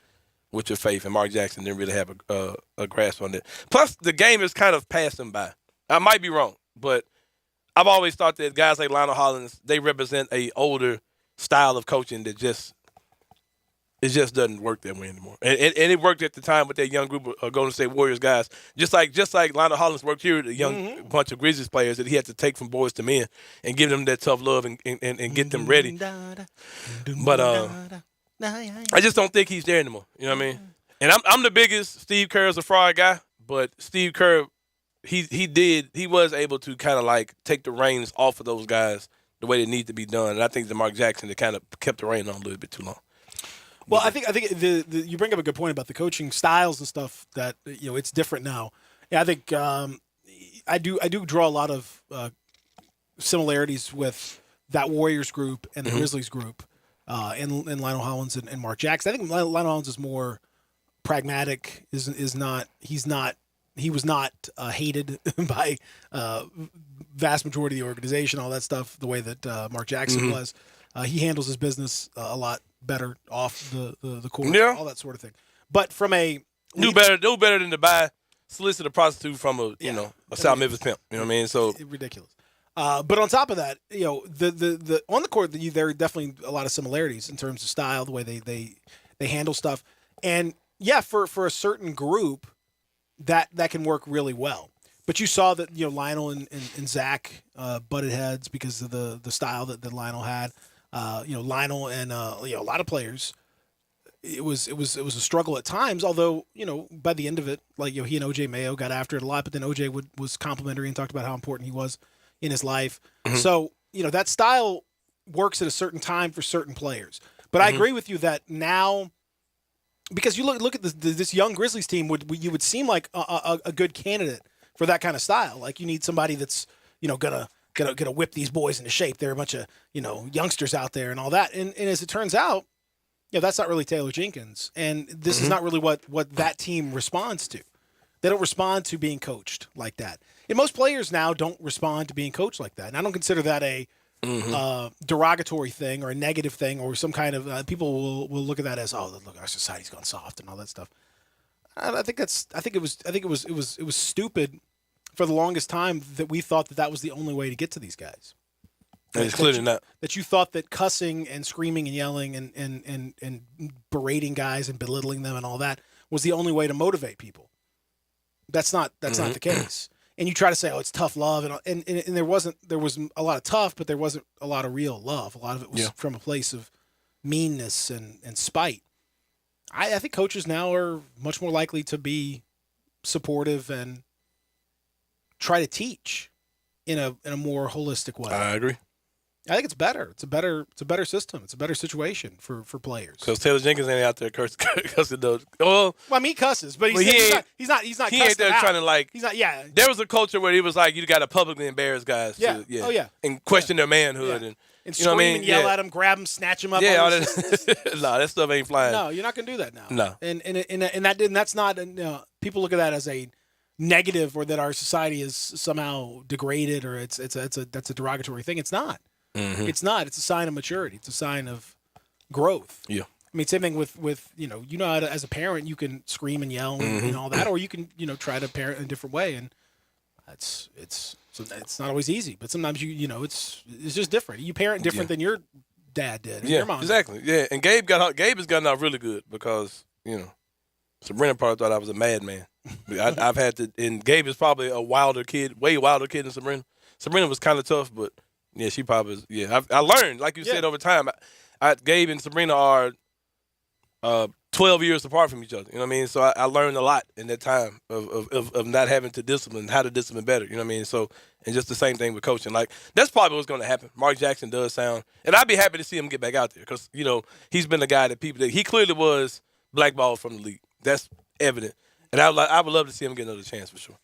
with your faith. And Mark Jackson didn't really have a grasp on it. Plus, the game has kind of passed him by. I might be wrong, but I've always thought that guys like Lionel Hollins, they represent a older style of coaching that just doesn't work that way anymore. And it worked at the time with that young group of Golden State Warriors guys. Just like Lionel Hollins worked here with a young bunch of Grizzlies players that he had to take from boys to men and give them that tough love and get them ready. But I just don't think he's there anymore. You know what I mean? And I'm the biggest Steve Kerr's a fraud guy, but Steve Kerr, he was able to kind of like take the reins off of those guys the way they need to be done. And I think that Mark Jackson, they kind of kept the rein on a little bit too long. Well, I think you bring up a good point about the coaching styles and stuff that it's different now. Yeah, I think I do draw a lot of similarities with that Warriors group and the Grizzlies group, and Lionel Hollins and Mark Jackson. I think Lionel Hollins is more pragmatic. He was not hated by vast majority of the organization, all that stuff. The way that Mark Jackson was, he handles his business a lot better off the court, all that sort of thing. But from a do better than to buy solicit a prostitute from a South Memphis pimp. You know what I mean? So ridiculous. But on top of that, the on the court, there are definitely a lot of similarities in terms of style, the way they handle stuff, and for a certain group that can work really well. But you saw that Lionel and Zach butted heads because of the style that Lionel had. Lionel and a lot of players, it was a struggle at times. Although by the end of it, like he and OJ Mayo got after it a lot. But then OJ was complimentary and talked about how important he was in his life. So that style works at a certain time for certain players. But I agree with you that now, because you look at this young Grizzlies team, you would seem like a good candidate for that kind of style. Like you need somebody that's gonna whip these boys into shape. There are a bunch of youngsters out there and all that. And as it turns out, that's not really Taylor Jenkins. And this is not really what that team responds to. They don't respond to being coached like that. And most players now don't respond to being coached like that. And I don't consider that a derogatory thing or a negative thing or some kind of people will look at that as, oh, look, our society's gone soft and all that stuff. I think it was stupid for the longest time that we thought that was the only way to get to these guys. And it's clearly not. That you thought that cussing and screaming and yelling and berating guys and belittling them and all that was the only way to motivate people. That's not the case. And you try to say, oh, it's tough love, and there was a lot of tough, but there wasn't a lot of real love. A lot of it was from a place of meanness and spite. I think coaches now are much more likely to be supportive and try to teach in a more holistic way. I agree. I think it's better. It's a better system. It's a better situation for players. Because Taylor Jenkins ain't out there cussing those. Well, I mean, he cusses, but he's not. He ain't there trying to like. He's not. Yeah. There was a culture where he was like, you got to publicly embarrass guys. Yeah. Oh yeah. And question their manhood and you know what I mean? And yell at him, grab him, snatch him up. Yeah. All that, that stuff ain't flying. No, you're not gonna do that now. No. And that's not. People look at that as a negative or that our society is somehow degraded or that's a derogatory thing. It's not. Mm-hmm. It's not. It's a sign of maturity. It's a sign of growth. Yeah. I mean, same thing with how to, as a parent, you can scream and yell and all that, or you can try to parent in a different way, and it's not always easy. But sometimes it's just different. You parent different than your dad did. And your mom exactly. did. Yeah, and Gabe has gotten out really good because Sabrina probably thought I was a madman. I've had to, and Gabe is probably a wilder kid, way wilder kid than Sabrina. Sabrina was kind of tough, but. Yeah, she probably is. Yeah, I learned, like you said, over time. Gabe and Sabrina are 12 years apart from each other. You know what I mean? So I learned a lot in that time of not having to discipline, how to discipline better. You know what I mean? So, and just the same thing with coaching. Like, that's probably what's going to happen. Mark Jackson does sound, and I'd be happy to see him get back out there because, he's been the guy that he clearly was blackballed from the league. That's evident. And I would love to see him get another chance for sure.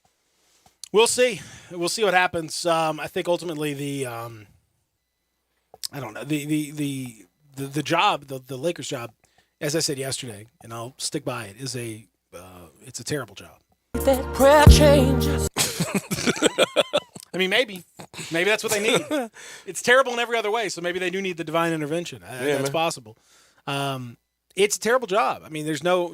We'll see. We'll see what happens. I think ultimately I don't know, the job, the Lakers job, as I said yesterday, and I'll stick by it, is it's a terrible job. That prayer changes. I mean, maybe that's what they need. It's terrible in every other way, so maybe they do need the divine intervention. That's possible. It's a terrible job. I mean,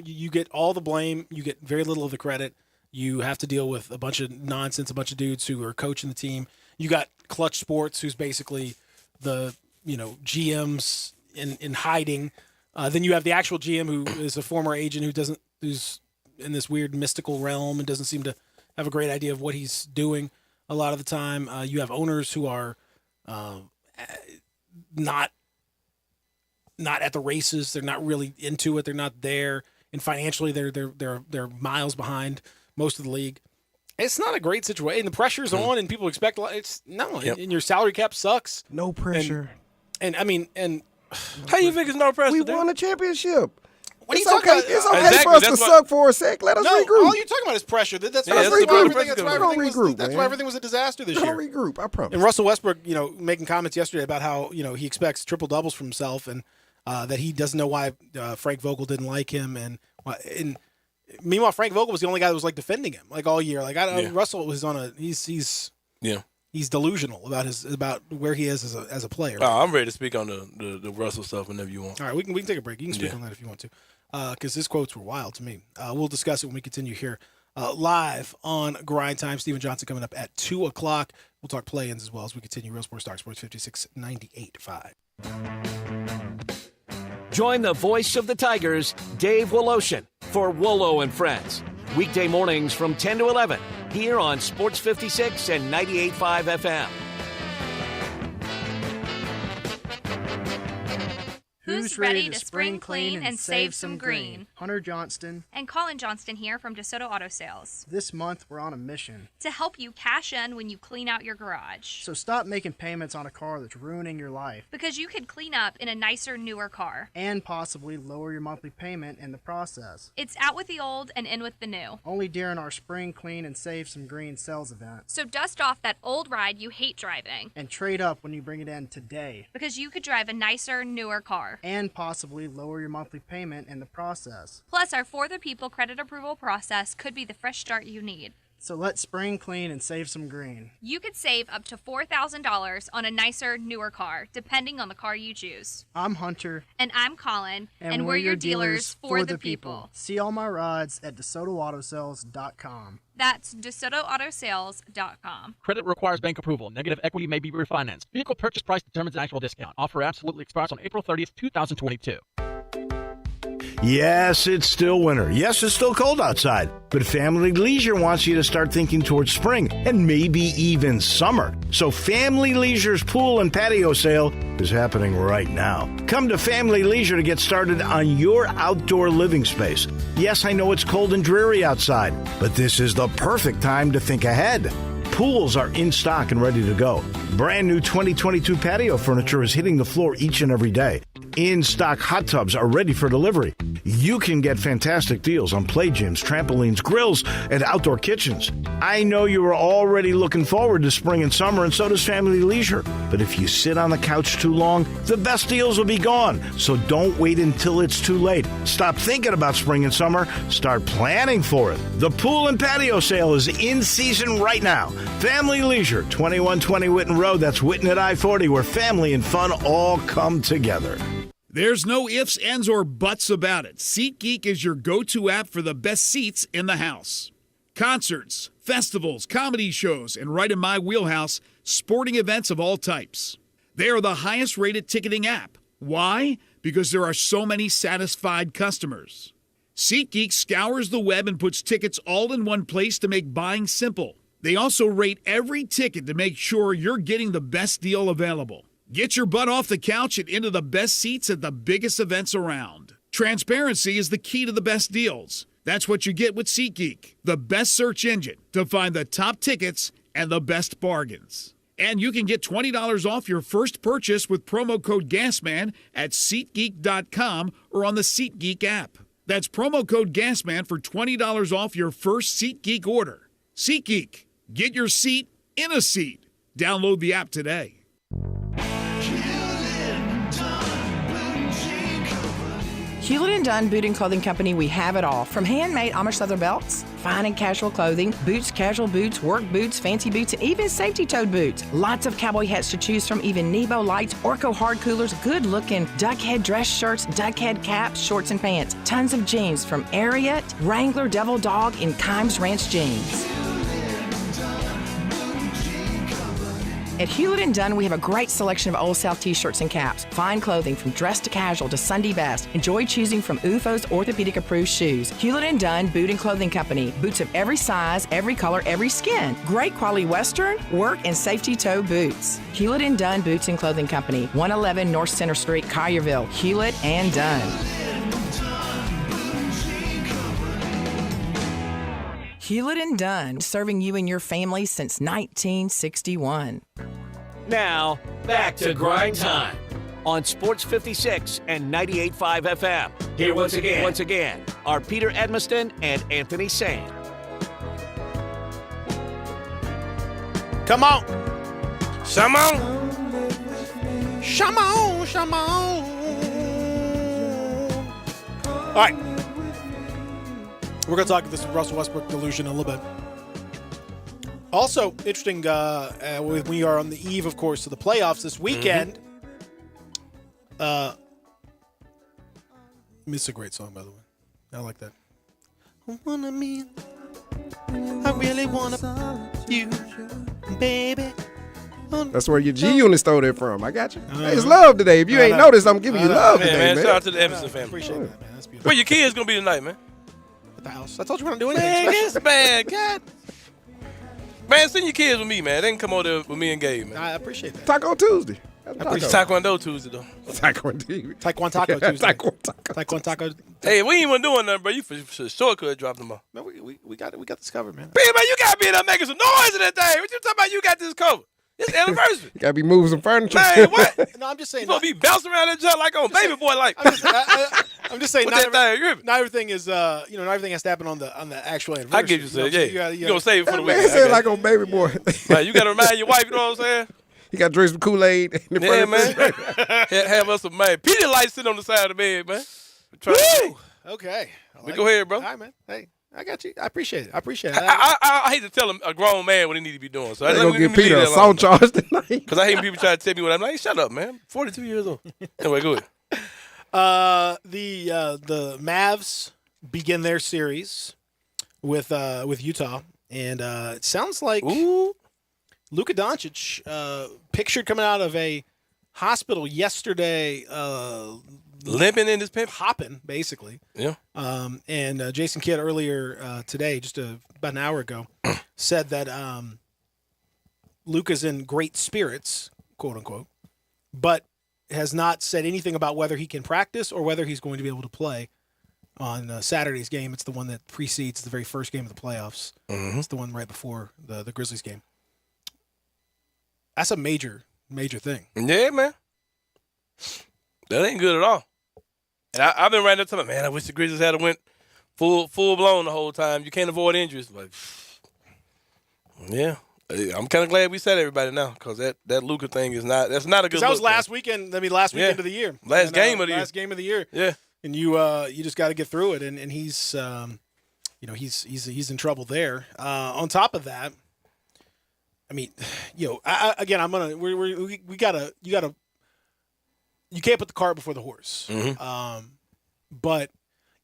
you get all the blame, you get very little of the credit. You have to deal with a bunch of nonsense, a bunch of dudes who are coaching the team. You got Clutch Sports, who's basically the GMs in hiding. Then you have the actual GM, who is a former agent who's in this weird mystical realm and doesn't seem to have a great idea of what he's doing a lot of the time. You have owners who are not at the races. They're not really into it. They're not there, and financially they're miles behind most of the league. It's not a great situation. The pressure's on, and people expect a lot. And your salary cap sucks. No pressure. And I mean, how you think it's no pressure? We won a championship. What are you talking about? It's okay for us to suck for a sec. Let us regroup. All you're talking about is pressure. That's why everything was a disaster this year. Regroup, I promise. And Russell Westbrook, making comments yesterday about how he expects triple doubles from himself, and that he doesn't know why Frank Vogel didn't like him, and meanwhile Frank Vogel was the only guy that was defending him all year. Russell was on he's delusional about where he is as a player. Oh, I'm ready to speak on the Russell stuff whenever you want. All right, we can take a break. You can speak on that if you want to, because his quotes were wild to me. We'll discuss it when we continue here live on Grind Time. Steven Johnson coming up at 2:00. We'll talk play-ins as well as we continue. Real Sports Talk, Sports 56 98.5. Join the voice of the Tigers, Dave Woloshin, for Wolo and Friends. Weekday mornings from 10 to 11 here on Sports 56 and 98.5 FM. Who's ready to spring clean and save some green? Hunter Johnston and Colin Johnston here from DeSoto Auto Sales. This month, we're on a mission to help you cash in when you clean out your garage. So stop making payments on a car that's ruining your life. Because you could clean up in a nicer, newer car. And possibly lower your monthly payment in the process. It's out with the old and in with the new. Only during our Spring Clean and Save Some Green sales event. So dust off that old ride you hate driving. And trade up when you bring it in today. Because you could drive a nicer, newer car. And possibly lower your monthly payment in the process. Plus, our For the People credit approval process could be the fresh start you need. So let spring clean and save some green. You could save up to $4,000 on a nicer, newer car, depending on the car you choose. I'm Hunter. And I'm Colin. And we're your dealers for the people. See all my rides at DeSotoAutoSales.com. That's DeSotoAutoSales.com. Credit requires bank approval. Negative equity may be refinanced. Vehicle purchase price determines actual discount. Offer absolutely expires on April 30th, 2022. Yes, it's still winter. Yes, it's still cold outside. But Family Leisure wants you to start thinking towards spring and maybe even summer. So Family Leisure's pool and patio sale is happening right now. Come to Family Leisure to get started on your outdoor living space. Yes, I know it's cold and dreary outside, but this is the perfect time to think ahead. Pools are in stock and ready to go. Brand new 2022 patio furniture is hitting the floor each and every day. In-stock hot tubs are ready for delivery. You can get fantastic deals on play gyms, trampolines, grills, and outdoor kitchens. I know you are already looking forward to spring and summer, and so does Family Leisure. But if you sit on the couch too long, the best deals will be gone. So don't wait until it's too late. Stop thinking about spring and summer. Start planning for it. The pool and patio sale is in season right now. Family Leisure, 2120 Whitten Road. That's Whitten at I-40, where family and fun all come together. There's no ifs, ands, or buts about it. SeatGeek is your go-to app for the best seats in the house. Concerts, festivals, comedy shows, and right in my wheelhouse, sporting events of all types. They are the highest-rated ticketing app. Why? Because there are so many satisfied customers. SeatGeek scours the web and puts tickets all in one place to make buying simple. They also rate every ticket to make sure you're getting the best deal available. Get your butt off the couch and into the best seats at the biggest events around. Transparency is the key to the best deals. That's what you get with SeatGeek, the best search engine to find the top tickets and the best bargains. And you can get $20 off your first purchase with promo code GASMAN at SeatGeek.com or on the SeatGeek app. That's promo code GASMAN for $20 off your first SeatGeek order. SeatGeek, get your seat in a seat. Download the app today. Hewlett & Dunn Boot and Clothing Company, we have it all. From handmade Amish leather belts, fine and casual clothing, boots, casual boots, work boots, fancy boots, and even safety-toed boots. Lots of cowboy hats to choose from, even Nebo lights, Orco hard coolers, good-looking duck head dress shirts, duck head caps, shorts, and pants. Tons of jeans from Ariat, Wrangler, Devil Dog, and Kimes Ranch jeans. At Hewlett & Dunn, we have a great selection of Old South t-shirts and caps, fine clothing from dress to casual to Sunday best. Enjoy choosing from UFO's orthopedic-approved shoes. Hewlett & Dunn Boot and Clothing Company. Boots of every size, every color, every skin. Great quality Western, work, and safety toe boots. Hewlett & Dunn Boots and Clothing Company. 111 North Center Street, Collierville. Hewlett & Dunn. Hewlett & Dunn, serving you and your family since 1961. Now, back to Grind Time on Sports 56 and 98.5 FM. Here once again, are Peter Edmiston and Anthony Sane. Come on. Come on. Come on, come on. All right. We're going to talk this Russell Westbrook delusion in a little bit. Also, interesting, we are on the eve, of course, of the playoffs this weekend. It's a great song, by the way. I like that. I really want you, baby. That's where your G Unit stole that from. I got you. Hey, it's love today. If you ain't noticed, I'm giving you love today, man. Shout out to the Emerson family. Appreciate that, man. That's beautiful. Where your kids going to be tonight, man? At the house. I told you we're not doing anything Man, special. it's bad. God. Man, send your kids with me, man. They can come over there with me and Gabe, man. I appreciate that. Taco Tuesday. It's Taekwondo Tuesday, though. Taekwondo Taco Tuesday. Taekwondo Taco. Hey, we ain't even doing nothing, bro. You for sure could drop them off. Man, we got this covered, man. Man, you got to be in there making some noise in that thing. What you talking about? You got this covered. It's anniversary. You got to be moving some furniture. Man, what? No, I'm just saying. You supposed to be bouncing around that junk like on Baby Boy, like. I'm just saying. Not everything is, not everything has to happen on the actual anniversary. I get you, sir. Yeah. You gonna save it for the Man, weekend. said like on Baby Boy. Man, you got to remind your wife. You know what I'm saying? You got to drink some Kool-Aid in the Yeah, front man. Have us some man. Peter lights sitting on the side of the bed, man. Okay. Go ahead, bro. All right, man. Hey. I got you. I appreciate it. I hate to tell a grown man what he need to be doing. So I gonna give Peter a assault charge tonight. Because I hate when people try to tell me what I'm like. Shut up, man. 42 years old. Anyway, go ahead. The Mavs begin their series with Utah, and it sounds like Luka Doncic, pictured coming out of a hospital yesterday, limping in his pimp, hopping basically. Yeah. And Jason Kidd earlier today, just about an hour ago, said that Luka's in great spirits, quote unquote, but has not said anything about whether he can practice or whether he's going to be able to play on Saturday's game. It's the one that precedes the very first game of the playoffs. Mm-hmm. It's the one right before the Grizzlies game. That's a major thing. Yeah, man. That ain't good at all. And I've been right up to my man. I wish the Grizzlies had went full blown the whole time. You can't avoid injuries. Like, yeah, I'm kind of glad we said everybody now because that Luka thing is not. That's not a good. That was look, last weekend. I mean, last weekend of the year. Last game of the year. Yeah. And you just got to get through it. And he's he's in trouble there. On top of that, I mean, you can't put the cart before the horse. Mm-hmm. But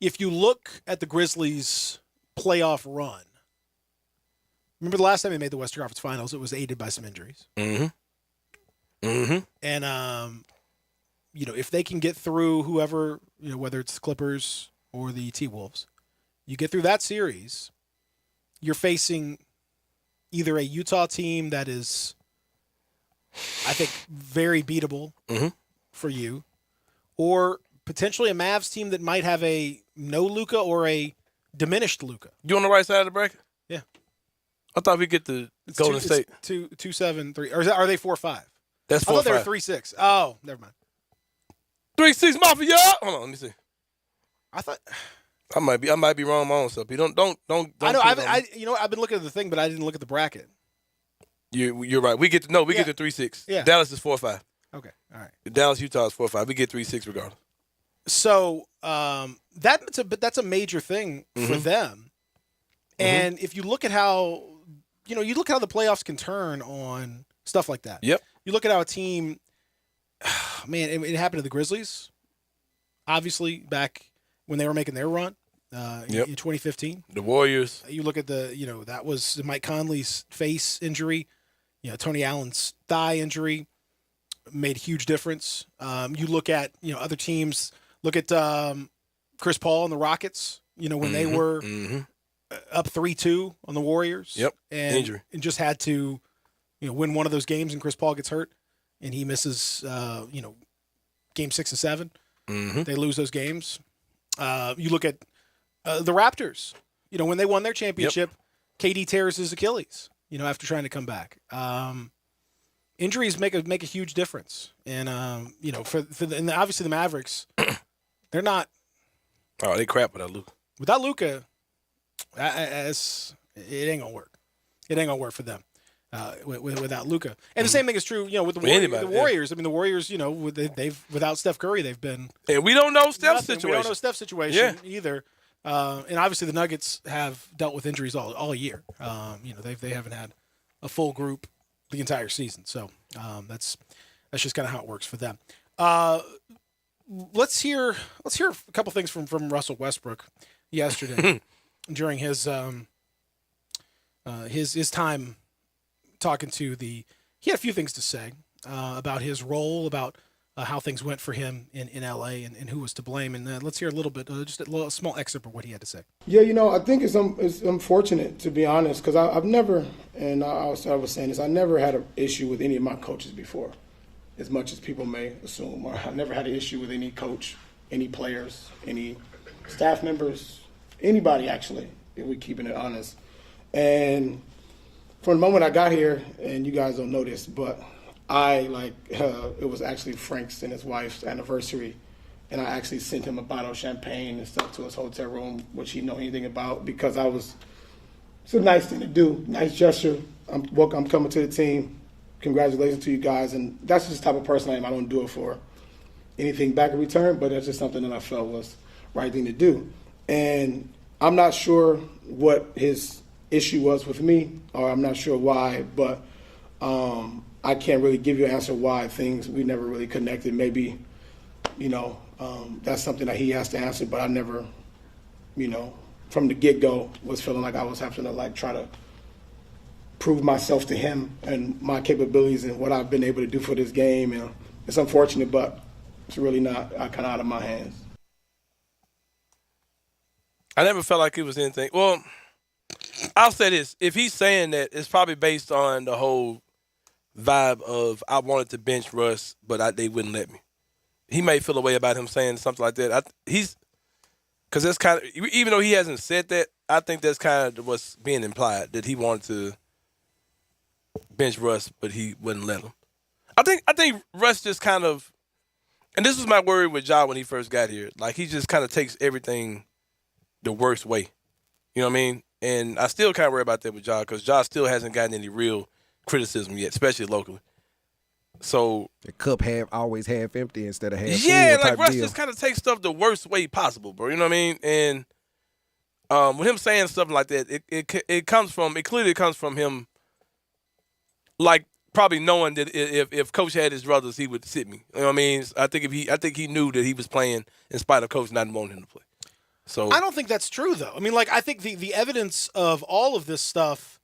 if you look at the Grizzlies' playoff run, remember the last time they made the Western Conference Finals, it was aided by some injuries. Mm-hmm. Mm-hmm. And, if they can get through whoever, whether it's the Clippers or the T-Wolves, you get through that series, you're facing either a Utah team that is, I think, very beatable for you, or potentially a Mavs team that might have a no Luka or a diminished Luka. You on the right side of the bracket? Yeah. I thought we get the Golden State. 2-7-3. Or are they 4-5? That's 4-5. I thought they were 3-6. Oh, never mind. 3-6 Mafia. Hold on, let me see. I thought I might be wrong my own self. Don't. I know. I've been looking at the thing, but I didn't look at the bracket. You're right. We get to 3-6. Yeah. Dallas is 4-5. Okay. All right. Dallas, Utah is 4-5. We get 3-6 regardless. So that's a major thing for them. And if you look at how the playoffs can turn on stuff like that. Yep. You look at how a team, man, it happened to the Grizzlies. Obviously, back when they were making their run in 2015. The Warriors. You look at that was Mike Conley's face injury. Tony Allen's thigh injury made a huge difference. You look at other teams. Look at Chris Paul and the Rockets. When they were up 3-2 on the Warriors. Yep. And just had to win one of those games, and Chris Paul gets hurt, and he misses game 6 and 7. They lose those games. You look at the Raptors. When they won their championship, KD tears his Achilles. After trying to come back. Injuries make a huge difference, and and obviously the Mavericks, they're not. Oh, they crap without Luka. Without Luka, it ain't gonna work. It ain't gonna work for them without Luka. And the same thing is true, with the Warriors. I mean, the Warriors, they've without Steph Curry, they've been. And we don't know Steph's situation. We don't know Steph's situation either. And obviously the Nuggets have dealt with injuries all year. They haven't had a full group the entire season. So that's just kind of how it works for them. Let's hear a couple things from Russell Westbrook yesterday during his time talking to he had a few things to say about his role, about how things went for him in L.A. and who was to blame. And let's hear a little bit, just a small excerpt of what he had to say. Yeah, I think it's unfortunate, to be honest, because I've never, and I was saying this, I never had an issue with any of my coaches before, as much as people may assume. Or I never had an issue with any coach, any players, any staff members, anybody actually, if we're keeping it honest. And from the moment I got here, and you guys don't know this, but it was actually Frank's and his wife's anniversary, and I actually sent him a bottle of champagne and stuff to his hotel room, which he didn't know anything about, because it's a nice thing to do, nice gesture. I'm coming to the team. Congratulations to you guys, and that's just the type of person I am. I don't do it for anything back in return, but that's just something that I felt was the right thing to do. And I'm not sure what his issue was with me, or I'm not sure why, but I can't really give you an answer why we never really connected. Maybe, that's something that he has to answer, but I never, from the get-go was feeling like I was having to try to prove myself to him and my capabilities and what I've been able to do for this game. And it's unfortunate, but it's really not kind of out of my hands. I never felt like it was anything. Well, I'll say this. If he's saying that, it's probably based on the whole vibe of I wanted to bench Russ, but they wouldn't let me. He may feel a way about him saying something like that. Because that's kind of, even though he hasn't said that, I think that's kind of what's being implied, that he wanted to bench Russ, but he wouldn't let him. I think Russ just kind of, and this was my worry with Ja when he first got here, he just kind of takes everything the worst way. You know what I mean? And I still kind of worry about that with Ja because Ja still hasn't gotten any real criticism yet, especially locally. So the cup always half empty instead of half full. Yeah, Russ just kind of takes stuff the worst way possible, bro. You know what I mean? And with him saying something like that, it clearly comes from him, probably knowing that if Coach had his brothers, he would sit me. You know what I mean? I think he knew that he was playing in spite of Coach not wanting him to play. So I don't think that's true, though. I mean, I think the evidence of all of this stuff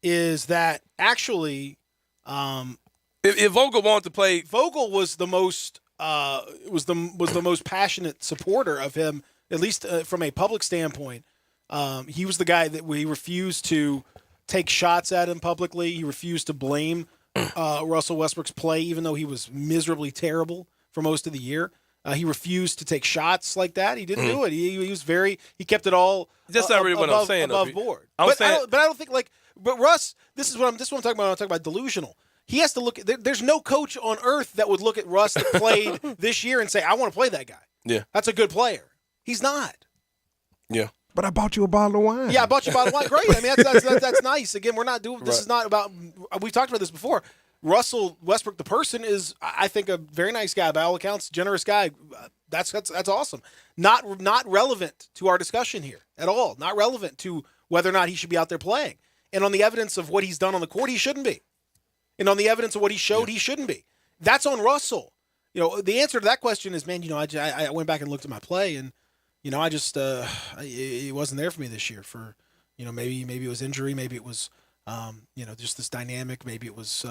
is that actually, if Vogel wanted to play, Vogel was the most was the most passionate supporter of him, at least from a public standpoint. He was the guy that he refused to take shots at him publicly. He refused to blame Russell Westbrook's play, even though he was miserably terrible for most of the year. He refused to take shots like that. He didn't do it. He was he kept it all. That's not really what I'm saying. Above board. But I don't think But Russ, this is what I'm talking about. When I'm talking about delusional. He has to look at. There's no coach on earth that would look at Russ that played this year and say, "I want to play that guy." Yeah, that's a good player. He's not. Yeah. But I bought you a bottle of wine. Yeah, I bought you a bottle of wine. Great. I mean, that's nice. Again, we're not doing. This is not about. We've talked about this before. Russell Westbrook, the person, is, I think, a very nice guy. By all accounts, generous guy. That's awesome. Not relevant to our discussion here at all. Not relevant to whether or not he should be out there playing. And on the evidence of what he's done on the court, he shouldn't be. And on the evidence of what he showed, he shouldn't be. That's on Russell. The answer to that question is, man, I went back and looked at my play, and I just it wasn't there for me this year. For maybe it was injury, maybe it was just this dynamic, maybe it was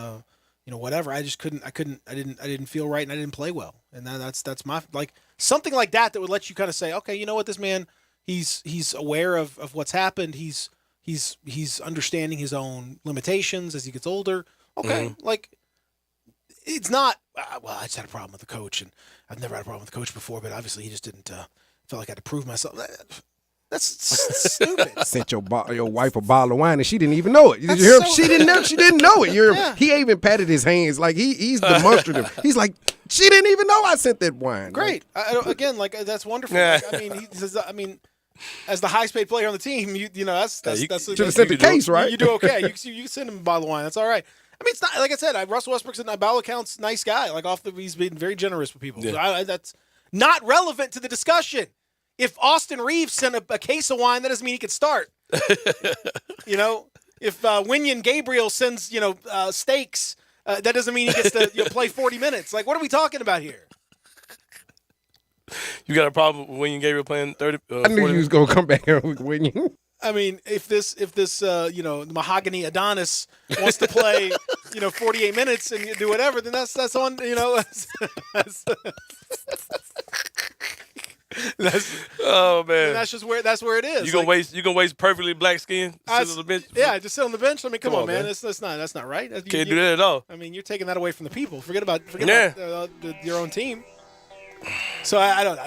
whatever. I just couldn't. I didn't feel right, and I didn't play well. And that's my something like that would let you kind of say, okay, you know what, this man, he's aware of what's happened. He's understanding his own limitations as he gets older. Okay, it's not. Well, I just had a problem with the coach, and I've never had a problem with the coach before, but obviously he just didn't feel like I had to prove myself. That's stupid. Sent your wife a bottle of wine and she didn't even know it. Did you hear him? She didn't know it. He even patted his hands like he's demonstrative. He's like, she didn't even know I sent that wine. Great. Again, that's wonderful. I mean, as the highest paid player on the team, that's the case, right? You do okay. You send him a bottle of wine. That's all right. I mean, it's not like I said. Russell Westbrook's by all accounts nice guy. He's been very generous with people. Yeah. So that's not relevant to the discussion. If Austin Reeves sent a case of wine, that doesn't mean he could start. If Wenyen Gabriel sends steaks, that doesn't mean he gets to play 40 minutes. What are we talking about here? You got a problem with Wenyen Gabriel playing 30? I knew you was gonna come back here with Wenyen. I mean, if this Mahogany Adonis wants to play 48 minutes and do whatever, then that's on oh man, that's where it is. You gonna waste perfectly black skin sit on the bench? Yeah, just sit on the bench. I mean, come on, man. That's not right. Can't do that at all. I mean, you're taking that away from the people. Forget about your own team. So I don't know.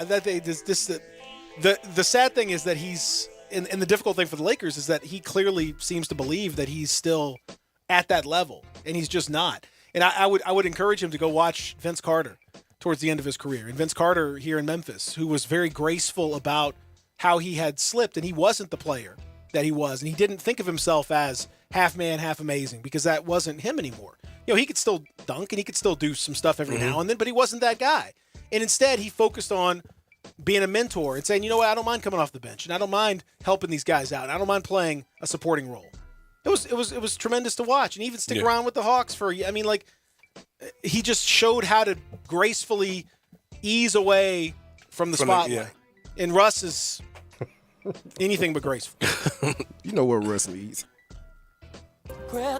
The sad thing is that he's and the difficult thing for the Lakers is that he clearly seems to believe that he's still at that level, and he's just not. And I would encourage him to go watch Vince Carter towards the end of his career. And Vince Carter here in Memphis, who was very graceful about how he had slipped, and he wasn't the player that he was, and he didn't think of himself as half man, half amazing, because that wasn't him anymore. He could still dunk and he could still do some stuff every now and then, but he wasn't that guy. And instead, he focused on being a mentor and saying, you know what, I don't mind coming off the bench, and I don't mind helping these guys out, and I don't mind playing a supporting role. It was tremendous to watch, and even stick around with the Hawks for. I mean, like, he just showed how to gracefully ease away from the spotlight. And Russ is anything but graceful. You know what Russ needs. Well,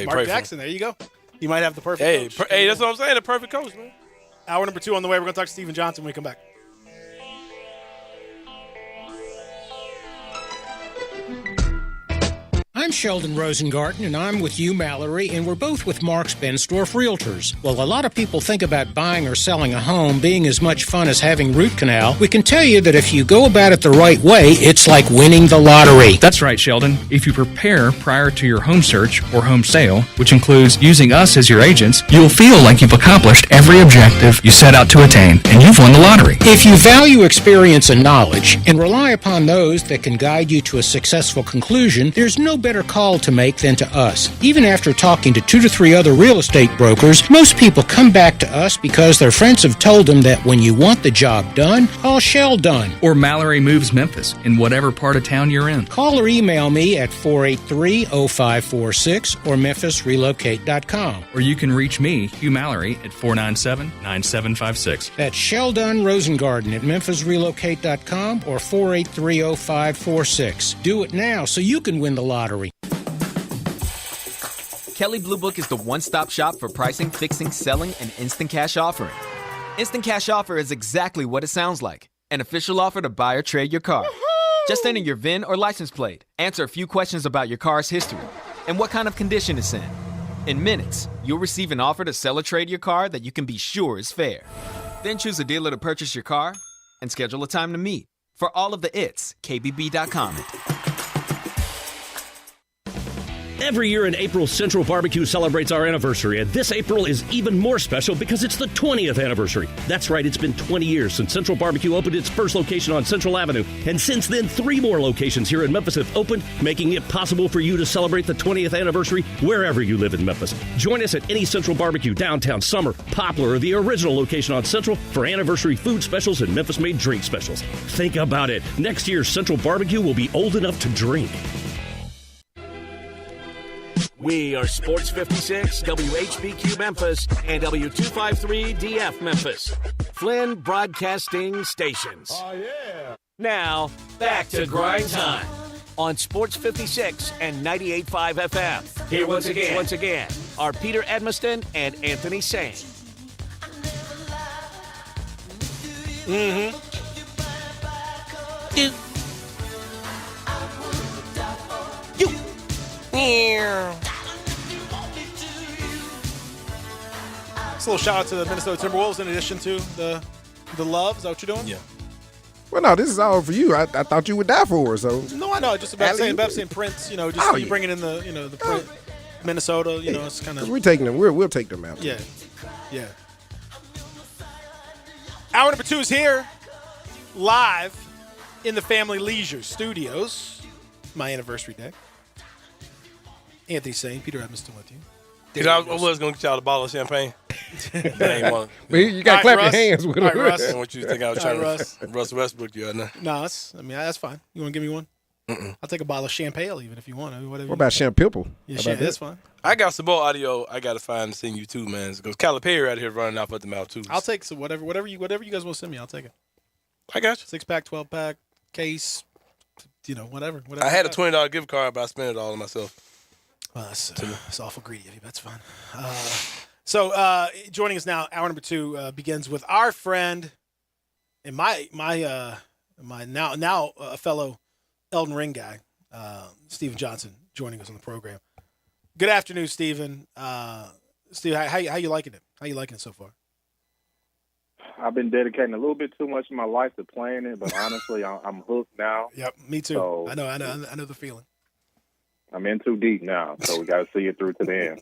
Mark Jackson, there you go. You might have the perfect coach. Hey, that's what I'm saying. The perfect coach, man. Hour number 2 on the way. We're going to talk to Steven Johnson when we come back. I'm Sheldon Rosengarten, and I'm with you, Mallory, and we're both with Mark's Bensdorf Realtors. Well, a lot of people think about buying or selling a home being as much fun as having root canal. We can tell you that if you go about it the right way, it's like winning the lottery. That's right, Sheldon. If you prepare prior to your home search or home sale, which includes using us as your agents, you'll feel like you've accomplished every objective you set out to attain, and you've won the lottery. If you value experience and knowledge and rely upon those that can guide you to a successful conclusion, there's no better call to make than to us. Even after talking to 2 to 3 other real estate brokers, most people come back to us because their friends have told them that when you want the job done, call Shell Done. Or Mallory Moves Memphis in whatever part of town you're in. Call or email me at 483-0546 or memphisrelocate.com. Or you can reach me, Hugh Mallory, at 497-9756. That's Shell Done Rosengarten at memphisrelocate.com or 483-0546. Do it now so you can win the lottery. Kelley Blue Book is the one-stop shop for pricing, fixing, selling, and instant cash offering. Instant Cash Offer is exactly what it sounds like. An official offer to buy or trade your car. Just enter your VIN or license plate, answer a few questions about your car's history, and what kind of condition it's in. In minutes, you'll receive an offer to sell or trade your car that you can be sure is fair. Then choose a dealer to purchase your car and schedule a time to meet. For all of the its, KBB.com. Every year in April, Central Barbecue celebrates our anniversary, and this April is even more special because it's the 20th anniversary. That's right, it's been 20 years since Central Barbecue opened its first location on Central Avenue, and since then, 3 more locations here in Memphis have opened, making it possible for you to celebrate the 20th anniversary wherever you live in Memphis. Join us at any Central Barbecue, downtown, Summer, Poplar, or the original location on Central for anniversary food specials and Memphis-made drink specials. Think about it. Next year, Central Barbecue will be old enough to drink. We are Sports 56, WHBQ Memphis, and W253DF Memphis. Flynn Broadcasting Stations. Oh, yeah. Now, back to grind time on Sports 56 and 98.5 FM. Here once again, are Peter Edmiston and Anthony Sane. Mm-hmm. It's a little shout out to the Minnesota Timberwolves in addition to the love. Is that what you're doing? Yeah. Well, no, this is all for you. I thought you would die for her. So no, I know. Just about saying Prince. You know, just you bringing in the the Prince, Minnesota. You know, it's kind of we're taking them. We'll take them out. Yeah, yeah. Hour number 2 is here, live in the Family Leisure Studios. My anniversary day. Anthony Sane, Peter Edmiston with you. I was going to get y'all a bottle of champagne. Well, you got to clap your hands with it. All right, Russ. I want you to think I was trying to Russ Westbrook you. No, that's fine. You want to give me one? I'll take a bottle of champagne even if you want. Whatever. What about Champipple? Yeah, that's fine. I got some more audio I got to find to send you too, man. Because Calipari out here running off at the mouth too. I'll take some whatever you guys want to send me. I'll take it. I got you. 6-pack, 12-pack, case, whatever. I had a $20 gift card, but I spent it all on myself. Well, that's awful greedy of you. That's fine. So joining us now, hour number 2 begins with our friend and my now fellow Elden Ring guy, Steven Johnson, joining us on the program. Good afternoon, Steven. Steve, how you liking it? How you liking it so far? I've been dedicating a little bit too much of my life to playing it, but honestly, I'm hooked now. Yep, me too. So, I know the feeling. I'm in too deep now, so we got to see it through to the end.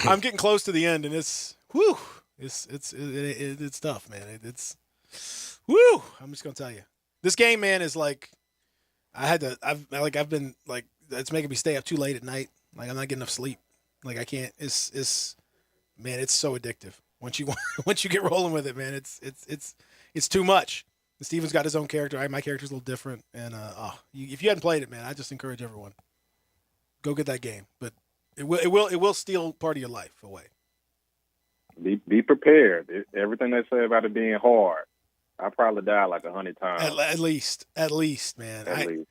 I'm getting close to the end, and it's tough, man. It's I'm just gonna tell you, this game, man, is like I've been like it's making me stay up too late at night. Like I'm not getting enough sleep. Like I can't. It's so addictive. Once you get rolling with it, man, it's too much. And Steven's got his own character. My character's a little different, and if you hadn't played it, man, I just encourage everyone, go get that game. But it will steal part of your life away. Be prepared. Everything they say about it being hard, I probably died like 100 times. At least, man. At least.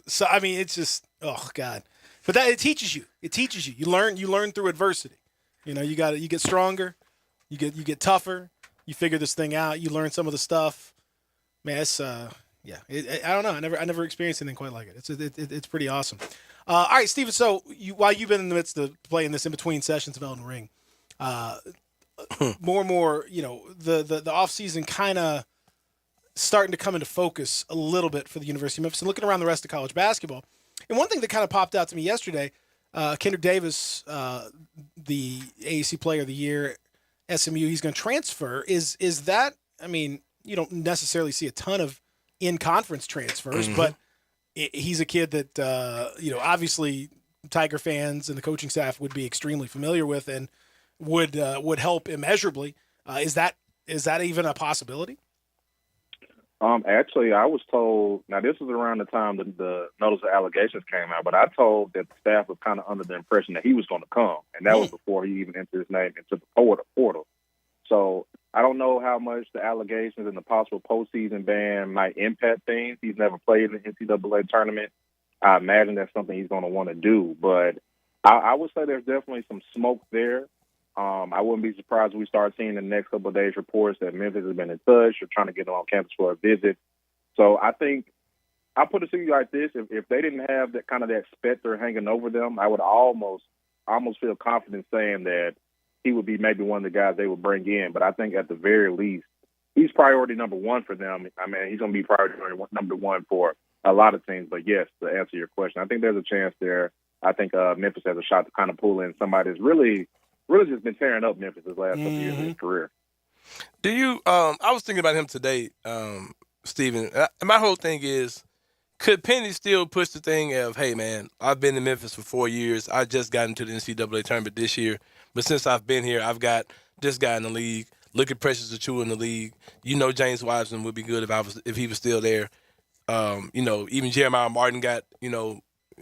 So I mean, it's just, God. But that it teaches you. You learn through adversity. You get stronger. You get tougher. You figure this thing out. You learn some of the stuff. Man, it's I don't know. I never experienced anything quite like it. It's pretty awesome. All right, Steven. So while you've been in the midst of playing this in between sessions of Elden Ring, more and more, the off season kind of starting to come into focus a little bit for the University of Memphis, and looking around the rest of college basketball. And one thing that kind of popped out to me yesterday, Kendrick Davis, the AAC Player of the Year, SMU, he's going to transfer. Is that? I mean, you don't necessarily see a ton of in-conference transfers, but he's a kid that obviously Tiger fans and the coaching staff would be extremely familiar with, and would help immeasurably. Is that even a possibility? Actually, I was told. Now, this was around the time that the notice of allegations came out, but I told that the staff was kind of under the impression that he was going to come, and that was before he even entered his name into the portal. So I don't know how much the allegations and the possible postseason ban might impact things. He's never played in the NCAA tournament. I imagine that's something he's going to want to do, but I would say there's definitely some smoke there. I wouldn't be surprised if we start seeing in the next couple of days reports that Memphis has been in touch or trying to get him on campus for a visit. So I think I'll put it to you like this: if they didn't have that specter hanging over them, I would almost feel confident saying that he would be maybe one of the guys they would bring in. But I think at the very least, he's priority number one for them. I mean, he's going to be priority number one for a lot of teams. But yes, to answer your question, I think there's a chance there. I think Memphis has a shot to kind of pull in somebody that's really just been tearing up Memphis this last couple years of his career. Do you? I was thinking about him today, Steven. My whole thing is, could Penny still push the thing of, hey, man, I've been in Memphis for 4 years. I just got into the NCAA tournament this year. But since I've been here, I've got this guy in the league. Look at Precious Achiuwa in the league. James Wiseman would be good if he was still there. Even Jeremiah Martin got,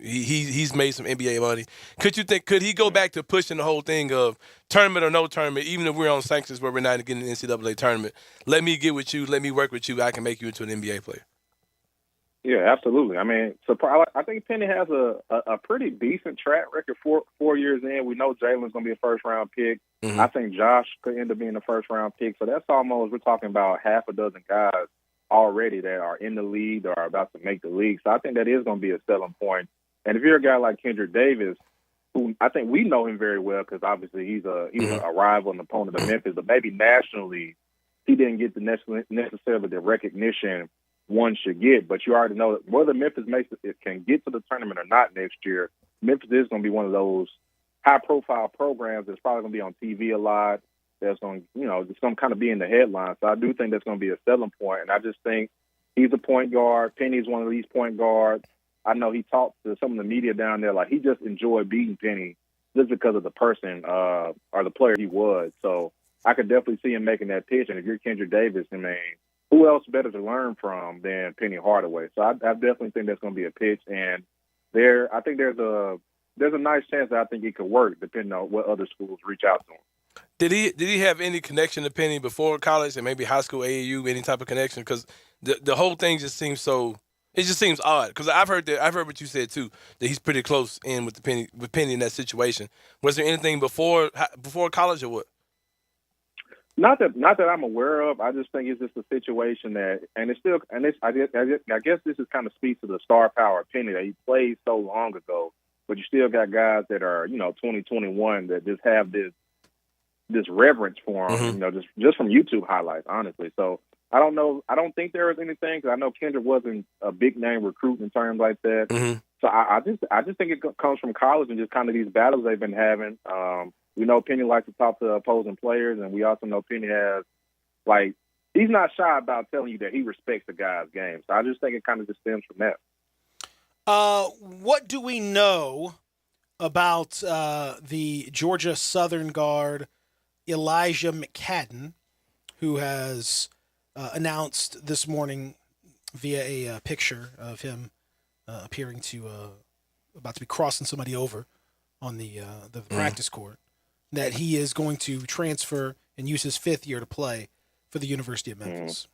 he's made some NBA money. Could he go back to pushing the whole thing of tournament or no tournament, even if we're on sanctions where we're not getting the NCAA tournament? Let me get with you. Let me work with you. I can make you into an NBA player. Yeah, absolutely. I mean, I think Penny has a pretty decent track record. 4 years in, we know Jalen's going to be a first-round pick. Mm-hmm. I think Josh could end up being a first-round pick. So that's almost, we're talking about half a dozen guys already that are in the league or are about to make the league. So I think that is going to be a selling point. And if you're a guy like Kendrick Davis, who I think we know him very well because obviously he's a rival and opponent of Memphis, but maybe nationally he didn't get necessarily the recognition one should get. But you already know that whether Memphis can get to the tournament or not next year, Memphis is going to be one of those high-profile programs that's probably going to be on TV a lot. That's going to, just going to kind of be in the headlines. So I do think that's going to be a selling point. And I just think he's a point guard. Penny's one of these point guards. I know he talked to some of the media down there, like he just enjoyed beating Penny just because of the person or the player he was. So I could definitely see him making that pitch. And if you're Kendrick Davis, I mean, who else better to learn from than Penny Hardaway? So I definitely think that's going to be a pitch. And I think there's a nice chance that I think it could work depending on what other schools reach out to him. Did he have any connection to Penny before college and maybe high school, AAU, any type of connection? Because the whole thing just seems it just seems odd. Because I've heard what you said too, that he's pretty close in with Penny in that situation. Was there anything before college or what? Not that I'm aware of. I just think it's just a situation that, I guess this is kind of speaks to the star power of Penny that he played so long ago, but you still got guys that are 20, 21 that just have this reverence for him, just from YouTube highlights, honestly. So I don't know. I don't think there was anything because I know Kendrick wasn't a big name recruit in terms like that. Mm-hmm. So I just think it comes from college and just kind of these battles they've been having. We know Penny likes to talk to opposing players, and we also know Penny has, he's not shy about telling you that he respects the guy's game. So I just think it kind of just stems from that. What do we know about the Georgia Southern guard Elijah McCadden, who has announced this morning via a picture of him appearing to about to be crossing somebody over on the practice court, that he is going to transfer and use his 5th year to play for the University of Memphis.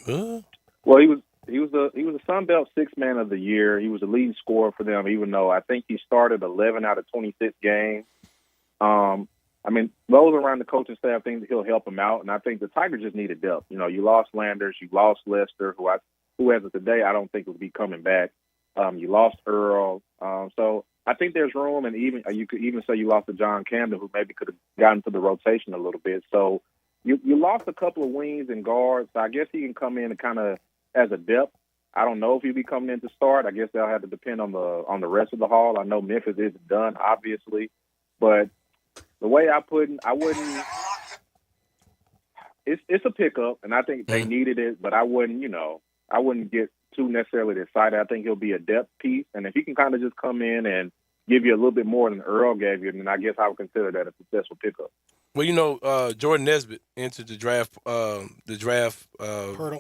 Well, he was a Sun Belt 6th Man of the Year. He was the leading scorer for them, even though I think he started 11 out of 26 games. I mean, those around the coaching staff think that he'll help him out, and I think the Tigers just needed depth. You know, you lost Landers, you lost Lester, who as of today I don't think will be coming back. You lost Earl, so I think there's room, and even you could even say you lost to John Camden, who maybe could have gotten to the rotation a little bit. So you lost a couple of wings and guards. So I guess he can come in and kind of as a depth. I don't know if he'll be coming in to start. I guess they'll have to depend on the rest of the haul. I know Memphis isn't done, obviously, but the way I wouldn't. It's a pickup, and I think they needed it, but I wouldn't get too necessarily excited. I think he'll be a depth piece, and if he can kind of just come in and give you a little bit more than Earl gave you, then I guess I would consider that a successful pickup. Well, you know, Jordan Nesbitt entered the draft. Pirtle.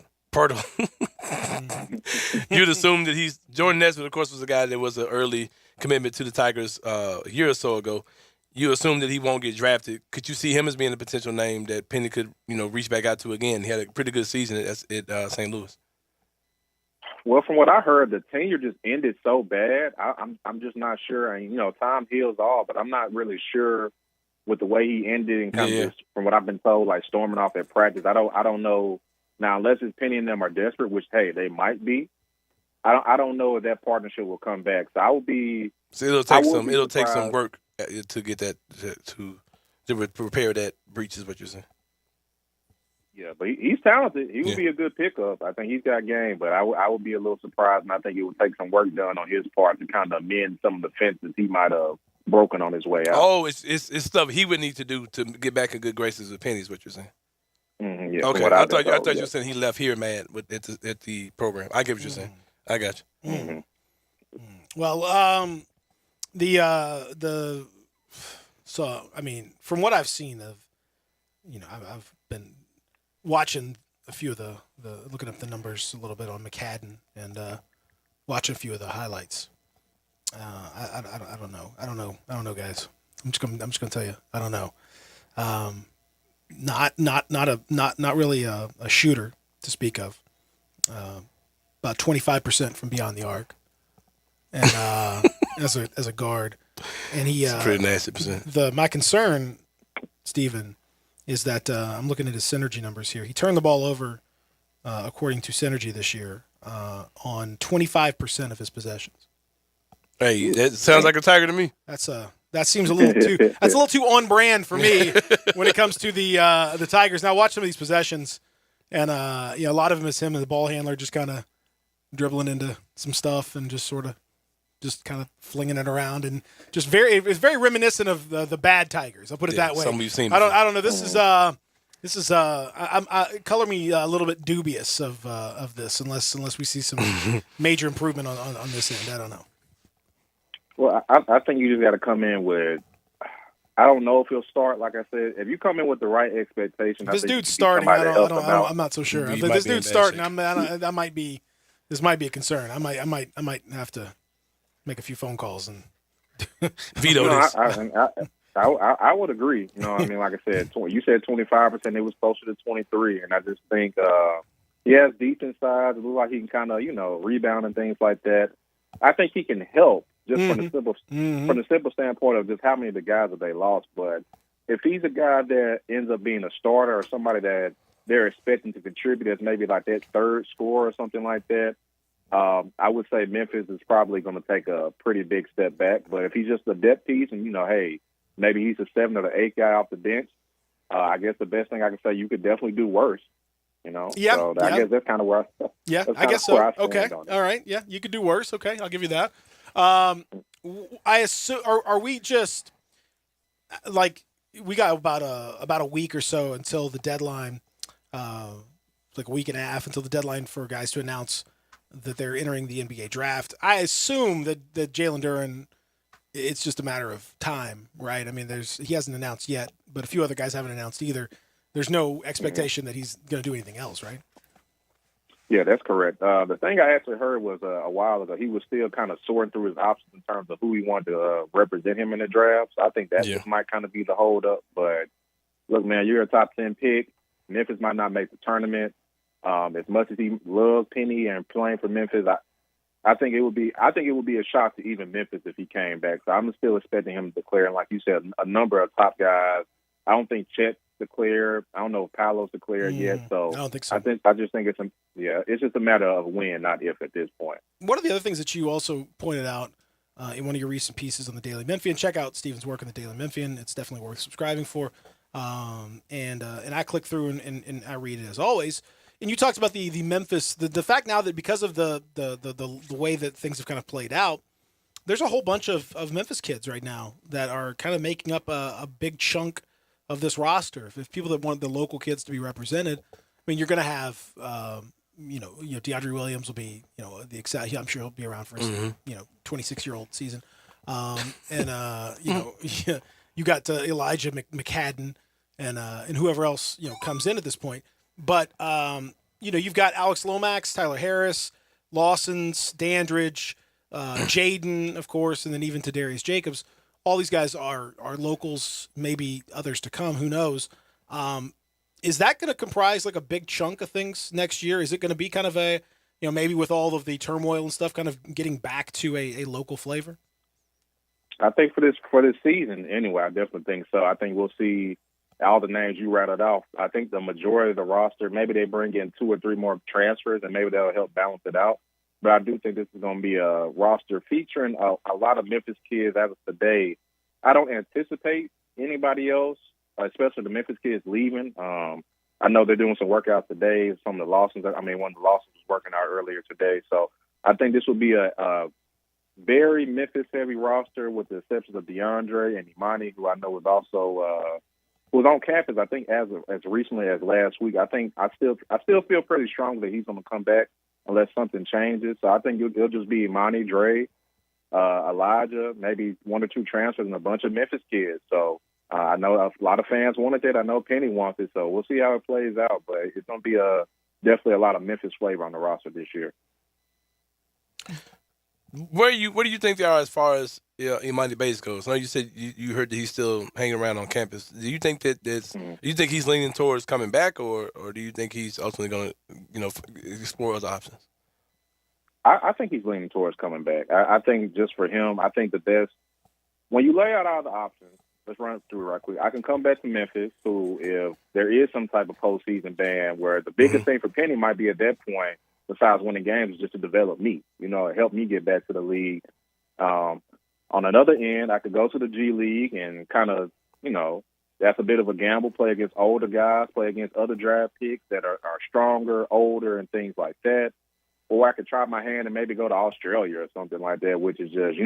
You'd assume that Jordan Nesbitt, of course, was a guy that was an early commitment to the Tigers a year or so ago. You assume that he won't get drafted. Could you see him as being a potential name that Penny could, reach back out to again? He had a pretty good season at St. Louis. Well, from what I heard, the tenure just ended so bad. I'm just not sure. And time heals all, but I'm not really sure with the way he ended and kind of just from what I've been told, like storming off at practice. I don't know now unless it's Penny and them are desperate, which hey they might be. I don't know if that partnership will come back. So I will be. So it'll take some work to get that to repair that breach is what you're saying. Yeah, but he's talented. He would be a good pickup. I think he's got game, but I would be a little surprised, and I think it would take some work done on his part to kind of amend some of the fences he might have broken on his way out. Oh, it's stuff he would need to do to get back in good graces with Penny is what you're saying. Mm-hmm, yeah, okay, I thought you were saying he left here mad at the program. I get what you're saying. I got you. Mm-hmm. Well, so I mean, from what I've seen of, I've been watching a few of the looking up the numbers a little bit on McCadden and watching a few of the highlights. I don't know. I don't know, guys. I'm just gonna tell you. I don't know. Not really a shooter to speak of. About 25% from beyond the arc, and as a guard, and he pretty nasty percent. My concern, Stephen, is that I'm looking at his synergy numbers here. He turned the ball over, according to Synergy this year, on 25% of his possessions. Hey, that sounds like a Tiger to me. That seems a little too on brand for me when it comes to the Tigers. Now watch some of these possessions, and a lot of them is him and the ball handler just kind of dribbling into some stuff and just kind of flinging it around and just it's very reminiscent of the bad Tigers. I'll put it that way. Some we've seen. I don't know. This is color me a little bit dubious of this unless we see some major improvement on this end. I don't know. Well, I think you just got to come in with. I don't know if he'll start. Like I said, if you come in with the right expectations, this dude's starting. I'm not so sure. If this dude's starting, this might be a concern. I might have to make a few phone calls and veto this. I would agree. I mean, like I said, you said 25%. It was closer to 23%, and I just think he has decent size. It looks like he can kind of rebound and things like that. I think he can help just from the simple standpoint of just how many of the guys that they lost. But if he's a guy that ends up being a starter or somebody that they're expecting to contribute as maybe like that third scorer or something like that, I would say Memphis is probably going to take a pretty big step back. But if he's just a depth piece and, hey, maybe he's a 7 or the 8 guy off the bench, I guess the best thing I can say, you could definitely do worse. Yeah. So I guess that's kind of where I guess so. Okay. All right. Yeah, you could do worse. Okay, I'll give you that. I assume are we just like we got about a week or so until the deadline, like a week and a half until the deadline for guys to announce that they're entering the NBA draft. I assume that Jalen Duren it's just a matter of time, right? I mean, he hasn't announced yet, but a few other guys haven't announced either. There's no expectation that he's going to do anything else, right? Yeah, that's correct. The thing I actually heard was a while ago, he was still kind of sorting through his options in terms of who he wanted to represent him in the draft. So I think that just might kind of be the holdup. But look, man, you're a top 10 pick. Memphis might not make the tournament. As much as he loves Penny and playing for Memphis, I think it would be a shock to even Memphis if he came back. So I'm still expecting him to declare. And like you said, a number of top guys. I don't think Chet declared. I don't know if Paolo's declared yet. So I don't think so. I just think it's just a matter of when, not if, at this point. One of the other things that you also pointed out in one of your recent pieces on the Daily Memphian, check out Steven's work on the Daily Memphian. It's definitely worth subscribing for. And I click through and I read it as always. And you talked about the Memphis, the fact now that because of the way that things have kind of played out, there's a whole bunch of Memphis kids right now that are kind of making up a big chunk of this roster. If people that want the local kids to be represented, I mean, you're going to have, DeAndre Williams will be, I'm sure he'll be around for his, 26-year-old season. You got Elijah McCadden and whoever else, comes in at this point. But, you've got Alex Lomax, Tyler Harris, Lawson's, Dandridge, Jaden, of course, and then even to Darius Jacobs. All these guys are locals, maybe others to come, who knows. Is that going to comprise like a big chunk of things next year? Is it going to be kind of a, maybe with all of the turmoil and stuff, kind of getting back to a local flavor? I think for this season, anyway, I definitely think so. I think we'll see all the names you rattled off. I think the majority of the roster, maybe they bring in 2 or 3 more transfers, and maybe that'll help balance it out. But I do think this is going to be a roster featuring a lot of Memphis kids as of today. I don't anticipate anybody else, especially the Memphis kids, leaving. I know they're doing some workouts today. One of the Lawsons was working out earlier today. So I think this will be a very Memphis-heavy roster with the exceptions of DeAndre and Imani, who I know was also who was on campus, I think, as recently as last week. I still feel pretty strongly that he's going to come back unless something changes. So I think it'll just be Imani, Dre, Elijah, maybe 1 or 2 transfers, and a bunch of Memphis kids. So I know a lot of fans wanted it. I know Penny wants it. So we'll see how it plays out. But it's going to be definitely a lot of Memphis flavor on the roster this year. Where do you think they are as far as Imani Bates goes? I know you said you heard that he's still hanging around on campus. Do you think that do you think he's leaning towards coming back, or do you think he's ultimately going to explore other options? I think he's leaning towards coming back. I think just for him, I think the best when you lay out all the options. Let's run it through right quick. I can come back to Memphis, who if there is some type of postseason ban, where the biggest thing for Penny might be at that point, besides winning games, is just to develop me, help me get back to the league. On another end, I could go to the G League and kind of, that's a bit of a gamble, play against older guys, play against other draft picks that are stronger, older, and things like that. Or I could try my hand and maybe go to Australia or something like that, which is just,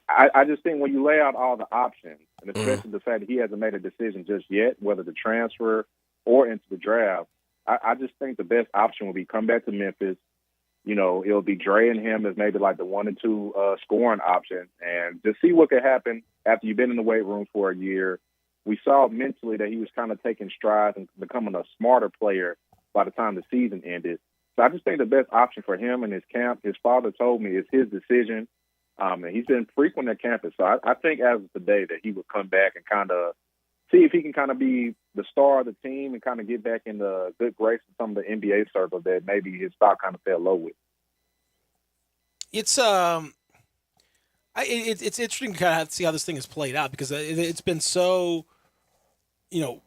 I just think when you lay out all the options, and especially the fact that he hasn't made a decision just yet, whether to transfer or into the draft, I just think the best option would be come back to Memphis. It'll be Dre and him as maybe like the 1 and 2 scoring option, and just see what could happen after you've been in the weight room for a year. We saw mentally that he was kind of taking strides and becoming a smarter player by the time the season ended. So I just think the best option for him and his camp, his father told me, is his decision. And he's been frequent at campus. So I think as of today that he would come back and kind of see if he can kind of be the star of the team and kind of get back in the good grace of some of the NBA circles that maybe his stock kind of fell low with. It's it's interesting to kind of see how this thing has played out because it's been so,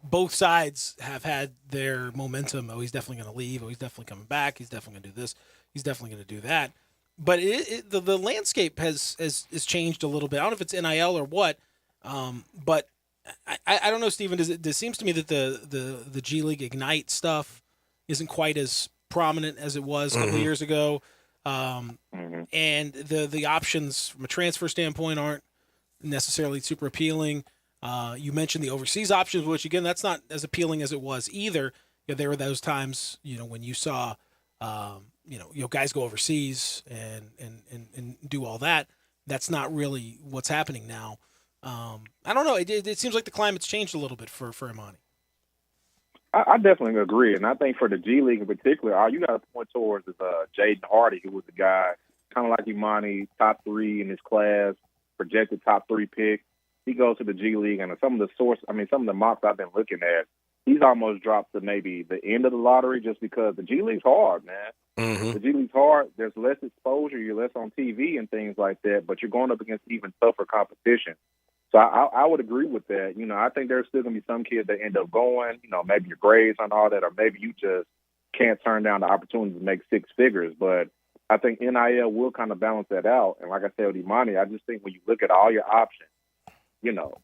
both sides have had their momentum. Oh, he's definitely going to leave. Oh, he's definitely coming back. He's definitely going to do this. He's definitely going to do that. But the landscape has changed a little bit. I don't know if it's NIL or what, but I don't know, Stephen. It seems to me that the G League Ignite stuff isn't quite as prominent as it was a couple of years ago, and the options from a transfer standpoint aren't necessarily super appealing. You mentioned the overseas options, which again, that's not as appealing as it was either. There were those times, when you saw. Guys go overseas and do all that. that's not really what's happening now. I don't know. It seems like the climate's changed a little bit for Imani. I definitely agree, and I think for the G League in particular, all you got to point towards is Jaden Hardy, who was the guy kind of like Imani, top 3 in his class, projected top 3 pick. He goes to the G League, and some of the mocks I've been looking at, he's almost dropped to maybe the end of the lottery just because the G League's hard, man. Mm-hmm. The G League's hard. There's less exposure. You're less on TV and things like that, but you're going up against even tougher competition. So I would agree with that. You know, I think there's still going to be some kids that end up going, you know, maybe your grades on all that, or maybe you just can't turn down the opportunity to make 6 figures. But I think NIL will kind of balance that out. And like I said with Imani, I just think when you look at all your options, you know,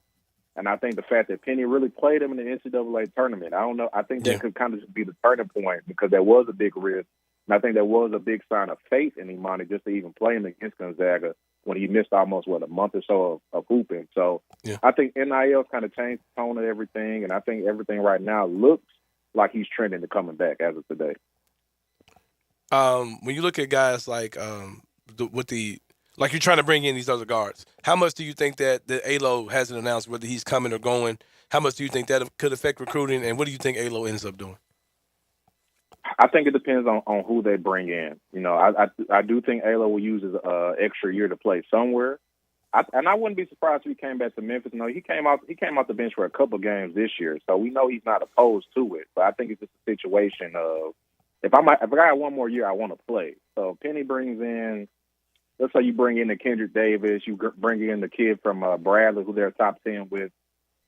and I think the fact that Penny really played him in the NCAA tournament, I don't know. I think that could kind of be the turning point because there was a big risk. And I think there was a big sign of faith in Imani just to even play him against Gonzaga when he missed almost, a month or so of hooping. So I think NIL's kind of changed the tone of everything, and I think everything right now looks like he's trending to coming back as of today. When you look at guys like like you're trying to bring in these other guards, how much do you think that the ALO hasn't announced whether he's coming or going? How much do you think that could affect recruiting, and what do you think ALO ends up doing? I think it depends on who they bring in. You know, I do think ALO will use his extra year to play somewhere. And I wouldn't be surprised if he came back to Memphis. No, he came out the bench for a couple games this year, so we know he's not opposed to it. But I think it's just a situation of if I got one more year, I want to play. So Penny brings in, let's say you bring in the Kendrick Davis, you bring in the kid from Bradley, who they're top 10 with,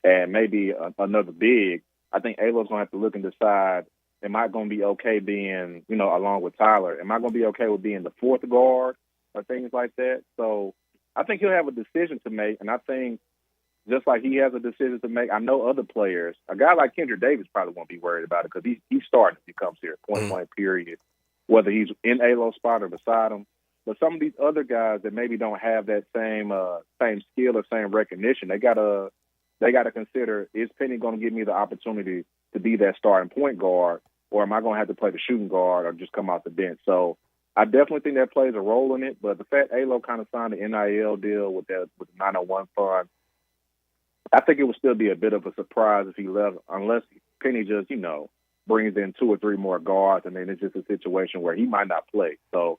and maybe another big. I think ALO's gonna have to look and decide. Am I going to be okay being, you know, along with Tyler? Am I going to be okay with being the 4th guard or things like that? So I think he'll have a decision to make, and I think just like he has a decision to make, I know other players, a guy like Kendrick Davis probably won't be worried about it because he's starting if he comes here, point-blank period, whether he's in ALO's spot or beside him. But some of these other guys that maybe don't have that same skill or same recognition, they gotta consider, is Penny going to give me the opportunity to be that starting point guard, or am I going to have to play the shooting guard or just come off the bench? So I definitely think that plays a role in it. But the fact ALO kind of signed the NIL deal with the 901 fund, I think it would still be a bit of a surprise if he left, unless Penny just, you know, brings in 2 or 3 more guards, and then it's just a situation where he might not play. So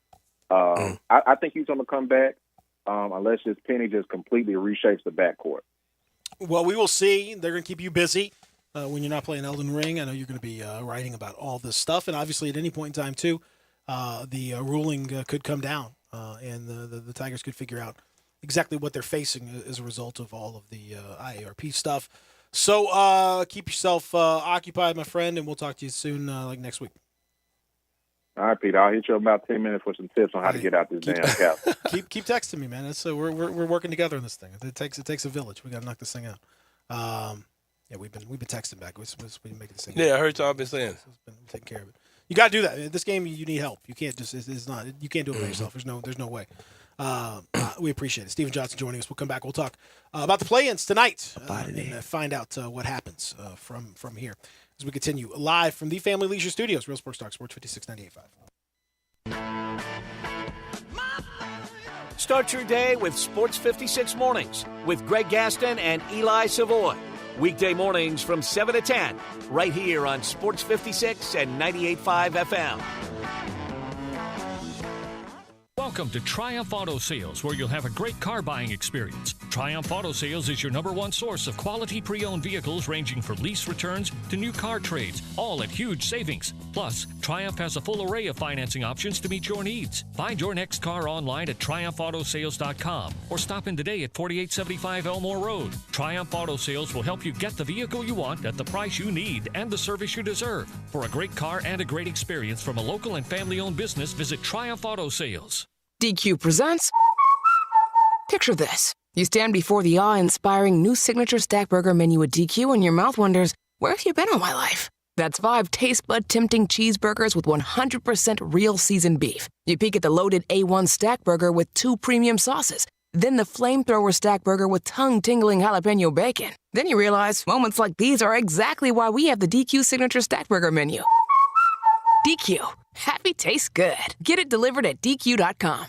I think he's going to come back unless just Penny just completely reshapes the backcourt. Well, we will see. They're going to keep you busy. When you're not playing Elden Ring, I know you're going to be writing about all this stuff, and obviously at any point in time too, the ruling could come down, and the Tigers could figure out exactly what they're facing as a result of all of the IARP stuff. So keep yourself occupied, my friend, and we'll talk to you soon, like next week. All right, Peter. I'll hit you in about 10 minutes for some tips on how to get out this damn couch. Keep texting me, man. We're working together on this thing. It takes a village. We got to knock this thing out. Yeah, we've been texting back. We've been making this thing. Yeah, I heard y'all been saying. Been taking care of it. You got to do that. This game, you need help. You can't just. It's not. You can't do it by yourself. There's no way. We appreciate it. Stephen Johnson joining us. We'll come back. We'll talk about the play-ins tonight and find out what happens from here as we continue live from the Family Leisure Studios. Real Sports Talk, Sports 56.98.5. Start your day with Sports 56 Mornings with Greg Gaston and Eli Savoy. Weekday mornings from 7 to 10, right here on Sports 56 and 98.5 FM. Welcome to Triumph Auto Sales, where you'll have a great car buying experience. Triumph Auto Sales is your #1 source of quality pre-owned vehicles ranging from lease returns to new car trades, all at huge savings. Plus, Triumph has a full array of financing options to meet your needs. Find your next car online at triumphautosales.com or stop in today at 4875 Elmore Road. Triumph Auto Sales will help you get the vehicle you want at the price you need and the service you deserve. For a great car and a great experience from a local and family-owned business, visit Triumph Auto Sales. DQ presents. Picture this. You stand before the awe-inspiring new signature stack burger menu at DQ and your mouth wonders, where have you been all my life? That's 5 taste bud tempting cheeseburgers with 100% real seasoned beef. You peek at the loaded A1 stack burger with 2 premium sauces. Then the flamethrower stack burger with tongue-tingling jalapeno bacon. Then you realize moments like these are exactly why we have the DQ signature stack burger menu. DQ. Happy tastes good. Get it delivered at DQ.com.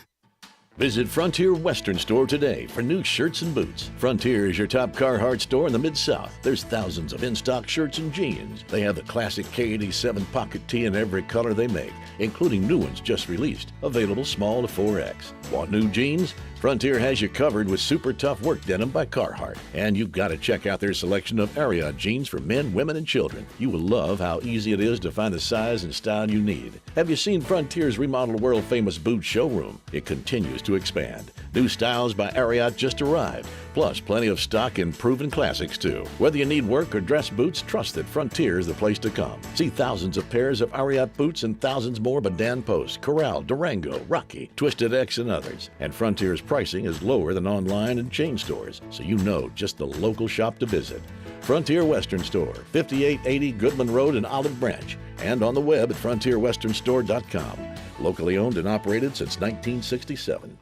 Visit Frontier Western Store today for new shirts and boots. Frontier is your top Carhartt store in the Mid-South. There's thousands of in-stock shirts and jeans. They have the classic K87 pocket tee in every color they make, including new ones just released, available small to 4X. Want new jeans? Frontier has you covered with super tough work denim by Carhartt. And you've got to check out their selection of Ariat jeans for men, women, and children. You will love how easy it is to find the size and style you need. Have you seen Frontier's remodeled world-famous boot showroom? It continues to expand. New styles by Ariat just arrived, plus plenty of stock in proven classics too. Whether you need work or dress boots, trust that Frontier is the place to come. See thousands of pairs of Ariat boots and thousands more by Dan Post, Corral, Durango, Rocky, Twisted X, and others. And Frontier's pricing is lower than online and chain stores, so you know just the local shop to visit. Frontier Western Store, 5880 Goodman Road in Olive Branch, and on the web at frontierwesternstore.com. Locally owned and operated since 1967.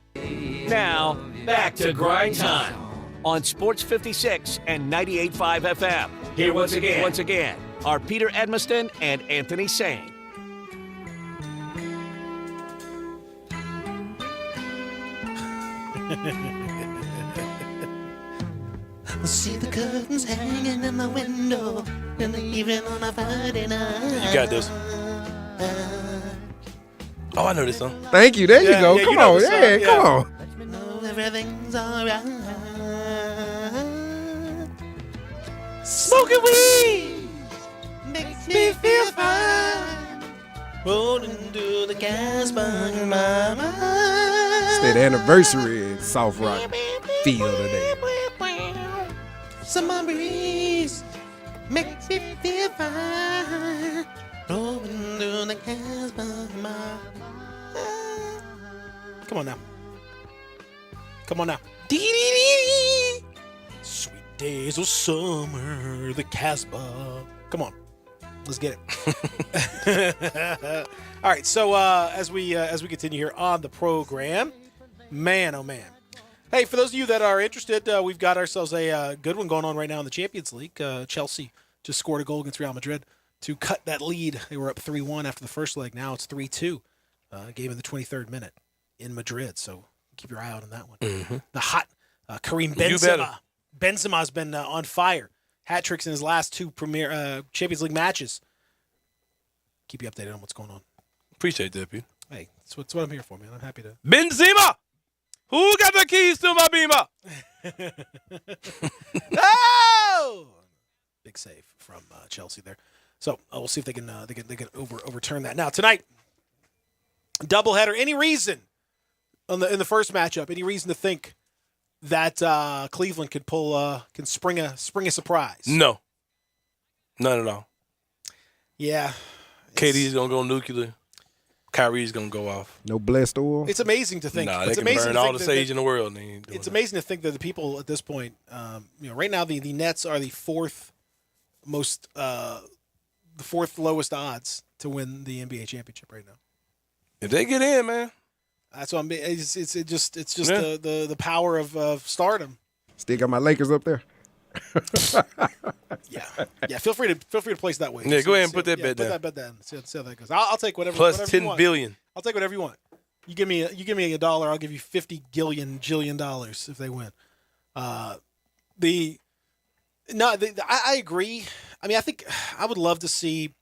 Now, back to Grind Time on Sports 56 and 98.5 FM. Here once again, are Peter Edmiston and Anthony Sane. See the curtains hanging in the window, and even on a Friday night. You got this. Oh, I know this song. Thank you. There you go. Come on. Yeah, come on. Know everything's alright. Smoking weed makes me feel fine. Rolling through the Casbah in my mind. It's that anniversary in South Rock Field today. Summer breeze makes me feel fine. Rolling through the Casbah in my mind. Come on now. Come on now. Sweet days of summer, the Casbah. Come on. Let's get it. All right, so as we continue here on the program, man, oh man. Hey, for those of you that are interested, we've got ourselves a good one going on right now in the Champions League. Chelsea just scored a goal against Real Madrid to cut that lead. They were up 3-1 after the first leg. Now it's 3-2. Game in the 23rd minute in Madrid. So keep your eye out on that one. Mm-hmm. The hot Karim Benzema. Benzema's been on fire. Hat tricks in his last two premier Champions League matches. Keep you updated on what's going on. Appreciate that, Pete. Hey, that's what I'm here for, man. I'm happy to. Benzema! Who got the keys to my Beamer? Oh! Big save from Chelsea there. So we'll see if they can overturn that. Now tonight, doubleheader. Any reason in the first matchup? Any reason to think that Cleveland could can spring a surprise? No, none at all. Yeah, KD's gonna go nuclear. Kyrie's gonna go off. No blessed oil. It's amazing to think. Nah, it's they can burn all the sage in the world. It's amazing to think that the people at this point, right now the Nets are the fourth lowest odds to win the NBA championship right now. If they get in, man, that's what I'm. It's just the power of stardom. Still got my Lakers up there. Yeah. Feel free to place that way. Yeah, go ahead and put that bet down. Put that bet down. See how that goes. I'll take whatever. Plus whatever 10 you want. billion. I'll take whatever you want. You give me $1, I'll give you $50 jillion if they win. I agree. I mean, I think I would love to see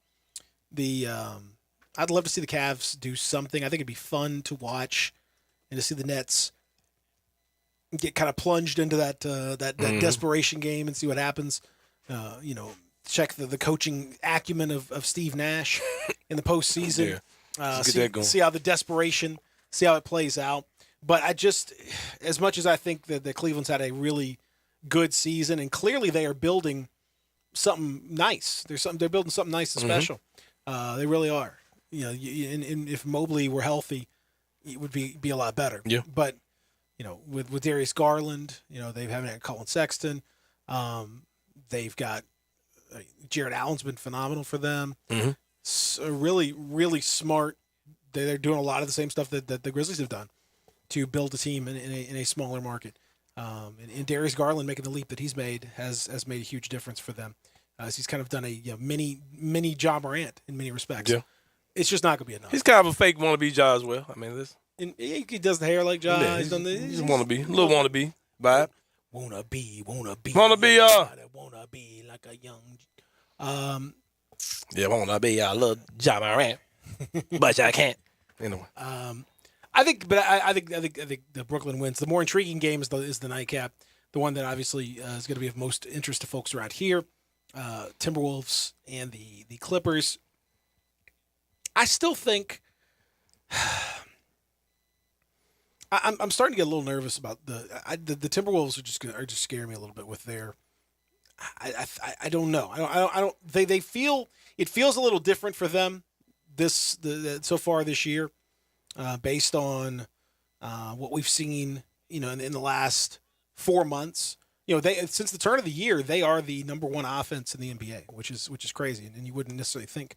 I'd love to see the Cavs do something. I think it'd be fun to watch and to see the Nets get kind of plunged into that desperation game and see what happens. Check the coaching acumen of Steve Nash in the postseason. See how the desperation, see how it plays out. But I just, as much as I think that the Cleveland's had a really good season, and clearly they are building something nice. They're building something nice and special. They really are. And if Mobley were healthy, it would be a lot better. Yeah. But with Darius Garland, they haven't Colin Sexton. They've got Jared Allen's been phenomenal for them. Mm-hmm. So really, really smart. They're doing a lot of the same stuff that the Grizzlies have done to build a team in a smaller market. And Darius Garland making the leap that he's made has made a huge difference for them. He's kind of done a mini Ja Morant in many respects. Yeah. It's just not going to be enough. He's kind of a fake wannabe Ja as well. I mean, And he does the hair like Josh. Yeah, he's done the. He's wanna be, little wanna be vibe. Wanna be. Wanna be Like a young. Yeah, wanna be a little John Morant, but I can't. Anyway. I think the Brooklyn wins. The more intriguing game is the nightcap, the one that obviously is going to be of most interest to folks around here. Timberwolves and the Clippers. I still think I'm starting to get a little nervous about the Timberwolves are just scaring me a little bit with their. I don't know. I don't. They feel it feels a little different for them so far this year. Based on what we've seen, in the last 4 months, since the turn of the year, they are the number one offense in the NBA, which is crazy, and you wouldn't necessarily think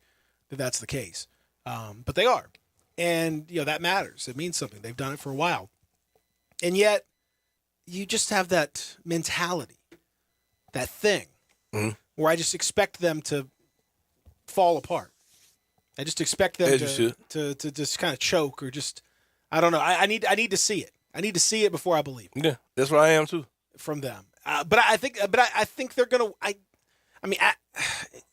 that that's the case, but they are, and that matters. It means something. They've done it for a while, and yet you just have that mentality, that thing, where I just expect them to fall apart. I just expect them to just kind of choke or just, I don't know. I need to see it. I need to see it before I believe it. Yeah, that's where I am too. From them, but I think they're gonna.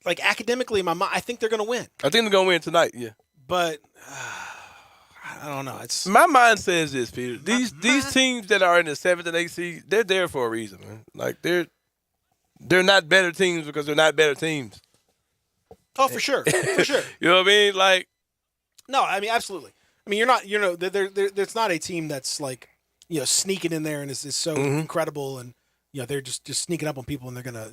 Like academically in my mind, I think they're gonna win. I think they're gonna win tonight. Yeah, but I don't know. It's my mind says this, Peter. These teams that are in the 7th and 8th seed, they're there for a reason, man. Like they're not better teams because they're not better teams. Oh, for sure, for sure. You know what I mean? Like, no, I mean absolutely. I mean, you're not. There's not a team that's like sneaking in there and is so incredible, and they're just sneaking up on people and they're gonna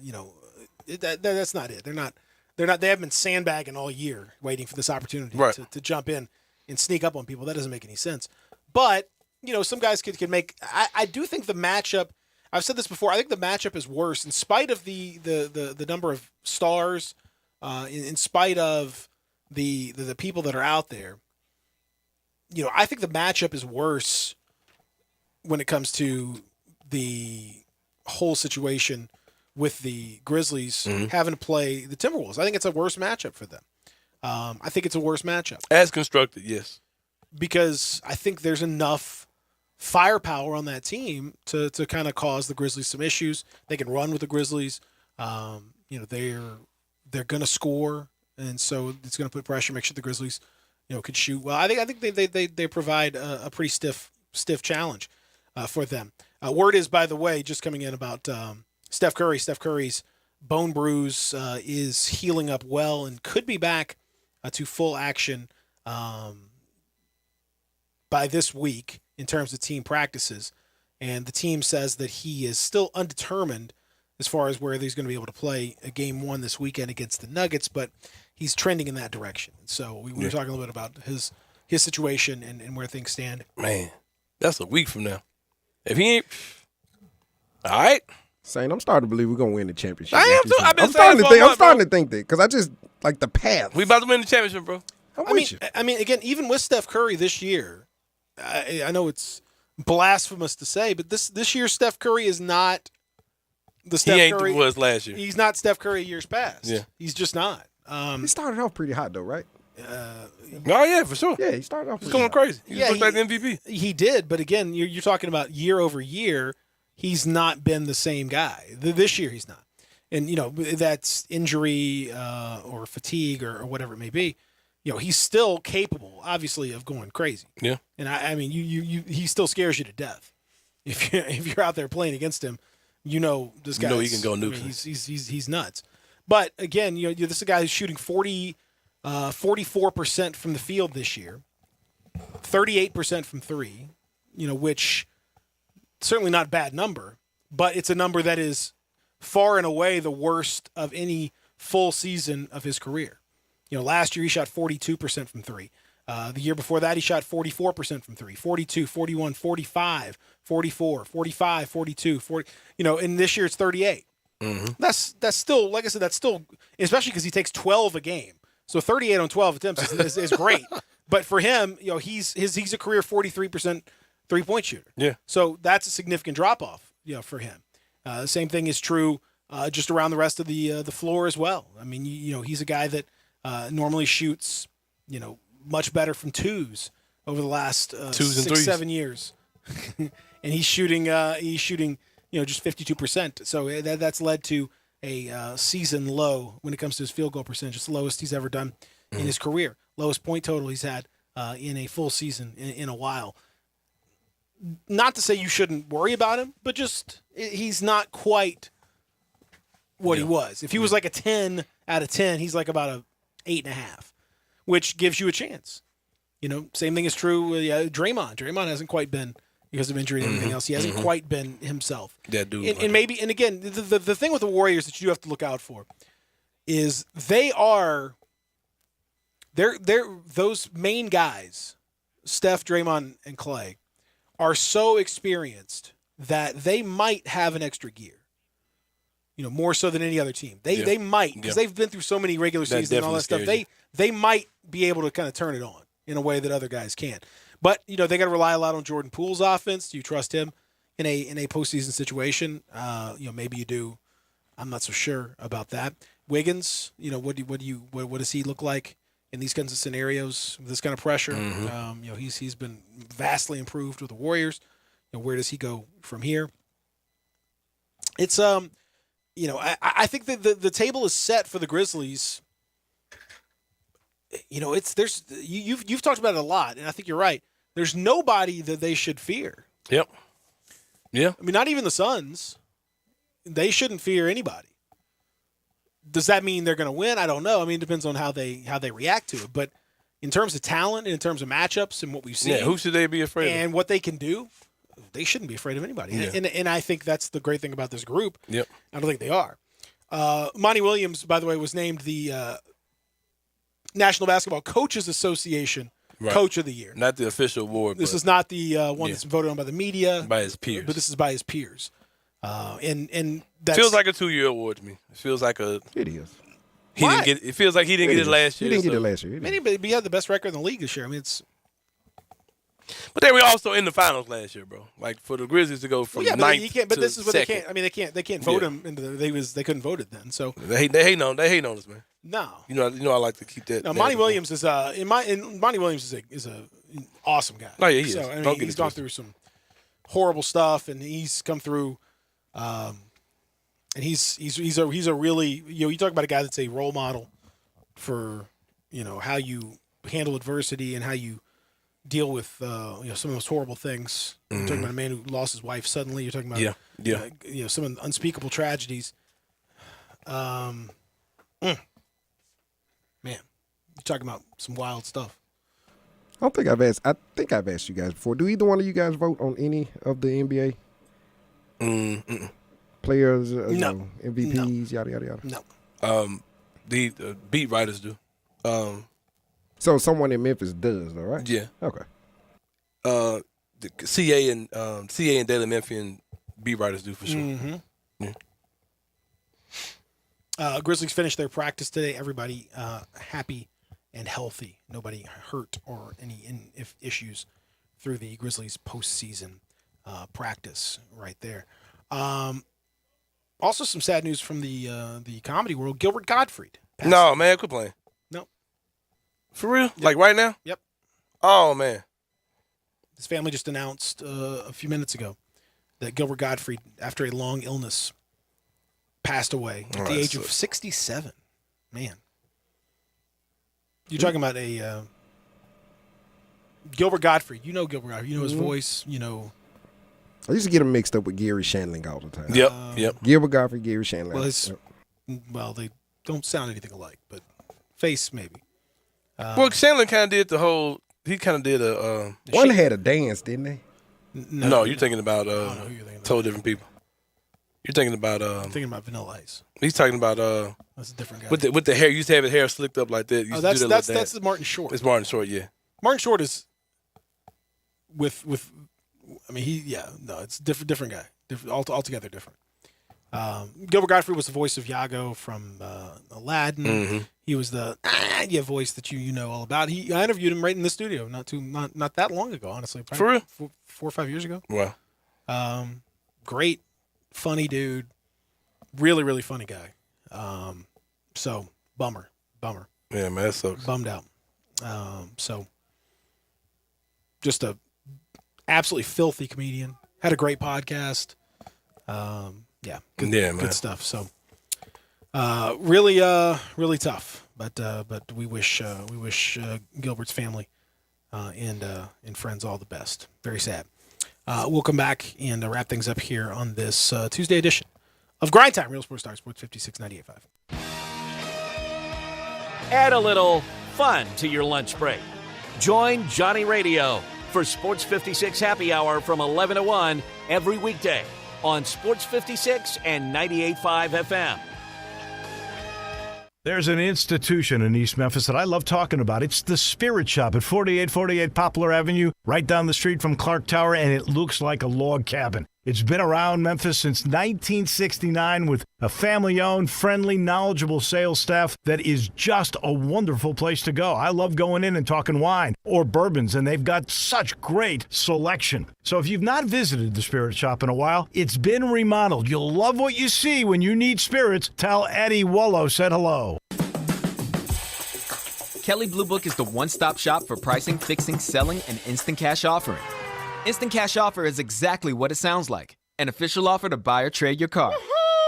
that's not it. They're not. They haven't been sandbagging all year waiting for this opportunity to jump in and sneak up on people. That doesn't make any sense. But some guys can make. I do think the matchup. I've said this before. I think the matchup is worse in spite of the number of stars. In spite of the people that are out there, I think the matchup is worse when it comes to the whole situation with the Grizzlies having to play the Timberwolves. I think it's a worse matchup for them. I think it's a worse matchup. As constructed, yes. Because I think there's enough firepower on that team to kind of cause the Grizzlies some issues. They can run with the Grizzlies. They're going to score, and so it's going to put pressure. Make sure the Grizzlies, can shoot well. I think they provide a pretty stiff challenge for them. Word is, by the way, just coming in about Steph Curry. Steph Curry's bone bruise is healing up well and could be back to full action by this week in terms of team practices. And the team says that he is still undetermined as far as where he's going to be able to play a game 1 this weekend against the Nuggets, but he's trending in that direction. So we were talking a little bit about his situation and where things stand. Man, that's a week from now. If he ain't all right, Saint, I'm starting to believe we're gonna win the championship. I am too. I'm starting to think that because I just like the path. We about to win the championship, bro. I mean, again, even with Steph Curry this year, I know it's blasphemous to say, but this year Steph Curry is not. He ain't Curry was last year. He's not Steph Curry years past. Yeah. He's just not. He started off pretty hot though, right? Oh yeah, for sure. Yeah, he started off. He's going crazy. He looked like the MVP. He did, but again, you're talking about year over year. He's not been the same guy. This year he's not, and that's injury or fatigue or whatever it may be. He's still capable, obviously, of going crazy. Yeah. And I mean, he still scares you to death if you're out there playing against him. This guy. He can go nuclear. I mean, he's nuts. But again, this is a guy who's shooting 44% from the field this year, 38% from three. Which certainly not a bad number, but it's a number that is far and away the worst of any full season of his career. Last year he shot 42% from three. The year before that, he shot 44% from three, 42, 41, 45, 44, 45, 42, 40. And this year it's 38. Mm-hmm. That's still, like I said, that's still, especially because he takes 12 a game. So 38 on 12 attempts is great. But for him, he's a career 43% three-point shooter. Yeah. So that's a significant drop-off, for him. The same thing is true just around the rest of the floor as well. I mean, he's a guy that normally shoots, much better from twos over the last Twos and 6-7 years, and he's shooting just 52%. So that's led to a season low when it comes to his field goal percentage. It's the lowest he's ever done in his career. Lowest point total he's had in a full season in a while. Not to say you shouldn't worry about him, but just he's not quite what he was. If he was like a 10 out of 10, he's like about a 8.5, which gives you a chance. Same thing is true with Draymond. Draymond hasn't quite been, because of injury and everything else, he hasn't quite been himself. That dude. And again, the thing with the Warriors that you have to look out for is they're those main guys, Steph, Draymond, and Clay, are so experienced that they might have an extra gear. More so than any other team. They might, because they've been through so many regular seasons and all that stuff. They might be able to kind of turn it on in a way that other guys can't. But they got to rely a lot on Jordan Poole's offense. Do you trust him in a postseason situation? Maybe you do. I'm not so sure about that. Wiggins, what does he look like in these kinds of scenarios, this kind of pressure? He's been vastly improved with the Warriors. Where does he go from here? It's I think that the table is set for the Grizzlies. You've talked about it a lot, and I think you're right. There's nobody that they should fear. Yep. Yeah. I mean, not even the Suns. They shouldn't fear anybody. Does that mean they're going to win? I don't know. I mean, it depends on how they react to it. But in terms of talent and in terms of matchups and what we've seen, who should they be afraid of? And what they can do, they shouldn't be afraid of anybody. Yeah. And I think that's the great thing about this group. Yep. I don't think they are. Monty Williams, by the way, was named the National Basketball Coaches Association Coach of the Year. Not the official award. This is not the one that's voted on by the media. By his peers. But this is by his peers. And that feels like a 2-year award to me. It feels like a. It is. It feels like he didn't get it last year. He didn't get it last year. But he had the best record in the league this year. I mean, it's. But they were also in the finals last year, bro. Like for the Grizzlies to go from ninth to But this is what second. they can't. I mean, they can't vote him into. They couldn't vote it then. So they hate on us, man. No. I like to keep that. No, Monty Williams is Monty Williams is an awesome guy. Oh yeah, he is. So, I mean, he's gone through some horrible stuff, and he's come through. And he's a really you talk about a guy that's a role model for how you handle adversity and how you deal with some of those horrible things. You're talking about a man who lost his wife suddenly. You're talking about some of the unspeakable tragedies. Man, you're talking about some wild stuff. I think I've asked you guys before. Do either one of you guys vote on any of the NBA players? No. MVPs, yada yada yada. No. The beat writers do. So someone in Memphis does, though, right? Yeah. Okay. The CA and Daily Memphian beat writers do for sure. Mm-hmm. Yeah. Grizzlies finished their practice today. Everybody happy and healthy. Nobody hurt or any issues through the Grizzlies postseason practice right there. Also, some sad news from the comedy world. Gilbert Gottfried. No, man, quit playing. No. For real? Yep. Like right now? Yep. Oh, man. His family just announced a few minutes ago that Gilbert Gottfried, after a long illness, passed away at the age of 67. Man. You're talking about a Gilbert Gottfried. You know Gilbert Gottfried. You know his voice. You know. I used to get him mixed up with Gary Shandling all the time. Yep. Gilbert Gottfried, Gary Shandling. Well, they don't sound anything alike, but face maybe. Well, Shandling kind of did the whole. He kind of did a. One had a dance, didn't they? No, you're thinking about totally different people. You're thinking about. I'm thinking about Vanilla Ice. He's talking about. That's a different guy. With the hair, you used to have his hair slicked up like that. That's Martin Short. It's Martin Short, yeah. Martin Short is with. I mean, it's different guy, altogether different. Gilbert Gottfried was the voice of Iago from Aladdin. Mm-hmm. He was the voice that you know all about. I interviewed him right in the studio not that long ago, honestly. For real? 4 or 5 years ago. Wow. Great, funny dude. Really, really funny guy. So bummer. Yeah, man, that sucks. Bummed out. So just a absolutely filthy comedian. Had a great podcast. Good stuff. So really tough. But we wish Gilbert's family and friends all the best. Very sad. We'll come back and wrap things up here on this Tuesday edition of Grind Time, Real Sports Talk, Sports 56 98.5. Add a little fun to your lunch break. Join Johnny Radio for Sports 56 Happy Hour from 11 to 1 every weekday on Sports 56 and 98.5 FM. There's an institution in East Memphis that I love talking about. It's the Spirit Shop at 4848 Poplar Avenue, right down the street from Clark Tower, and it looks like a log cabin. It's been around Memphis since 1969 with a family-owned, friendly, knowledgeable sales staff that is just a wonderful place to go. I love going in and talking wine or bourbons, and they've got such great selection. So if you've not visited the Spirit Shop in a while, it's been remodeled. You'll love what you see when you need spirits. Tell Eddie Wollo said hello. Kelley Blue Book is the one-stop shop for pricing, fixing, selling, and instant cash offering. Instant Cash Offer is exactly what it sounds like. An official offer to buy or trade your car.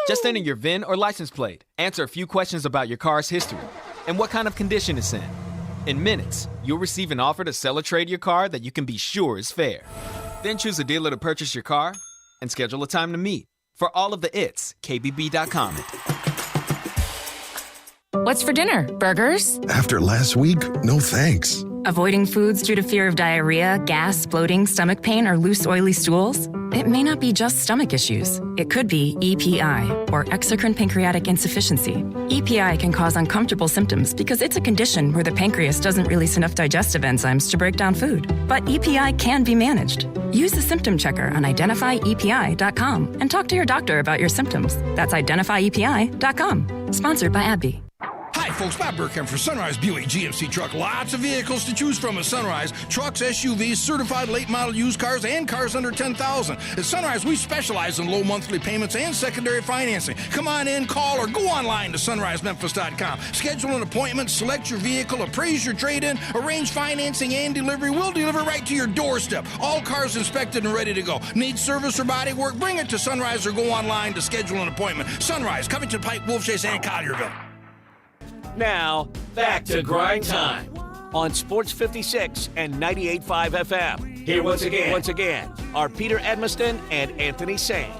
Just enter your VIN or license plate, answer a few questions about your car's history, and what kind of condition it's in. In minutes, you'll receive an offer to sell or trade your car that you can be sure is fair. Then choose a dealer to purchase your car and schedule a time to meet. For all of the its, KBB.com. What's for dinner? Burgers? After last week, no thanks. Avoiding foods due to fear of diarrhea, gas, bloating, stomach pain, or loose, oily stools? It may not be just stomach issues. It could be EPI, or exocrine pancreatic insufficiency. EPI can cause uncomfortable symptoms because it's a condition where the pancreas doesn't release enough digestive enzymes to break down food. But EPI can be managed. Use the symptom checker on identifyepi.com and talk to your doctor about your symptoms. That's identifyepi.com. Sponsored by AbbVie. Hi, folks. Bob Burkham for Sunrise Buick GMC Truck. Lots of vehicles to choose from at Sunrise. Trucks, SUVs, certified late model used cars, and cars under $10,000. At Sunrise, we specialize in low monthly payments and secondary financing. Come on in, call, or go online to sunrisememphis.com. Schedule an appointment, select your vehicle, appraise your trade-in, arrange financing and delivery. We'll deliver right to your doorstep. All cars inspected and ready to go. Need service or body work? Bring it to Sunrise or go online to schedule an appointment. Sunrise, Covington Pike, Wolfchase, and Collierville. Now, back to Grind Time on Sports 56 and 98.5 FM. Here once again, are Peter Edmiston and Anthony Sane.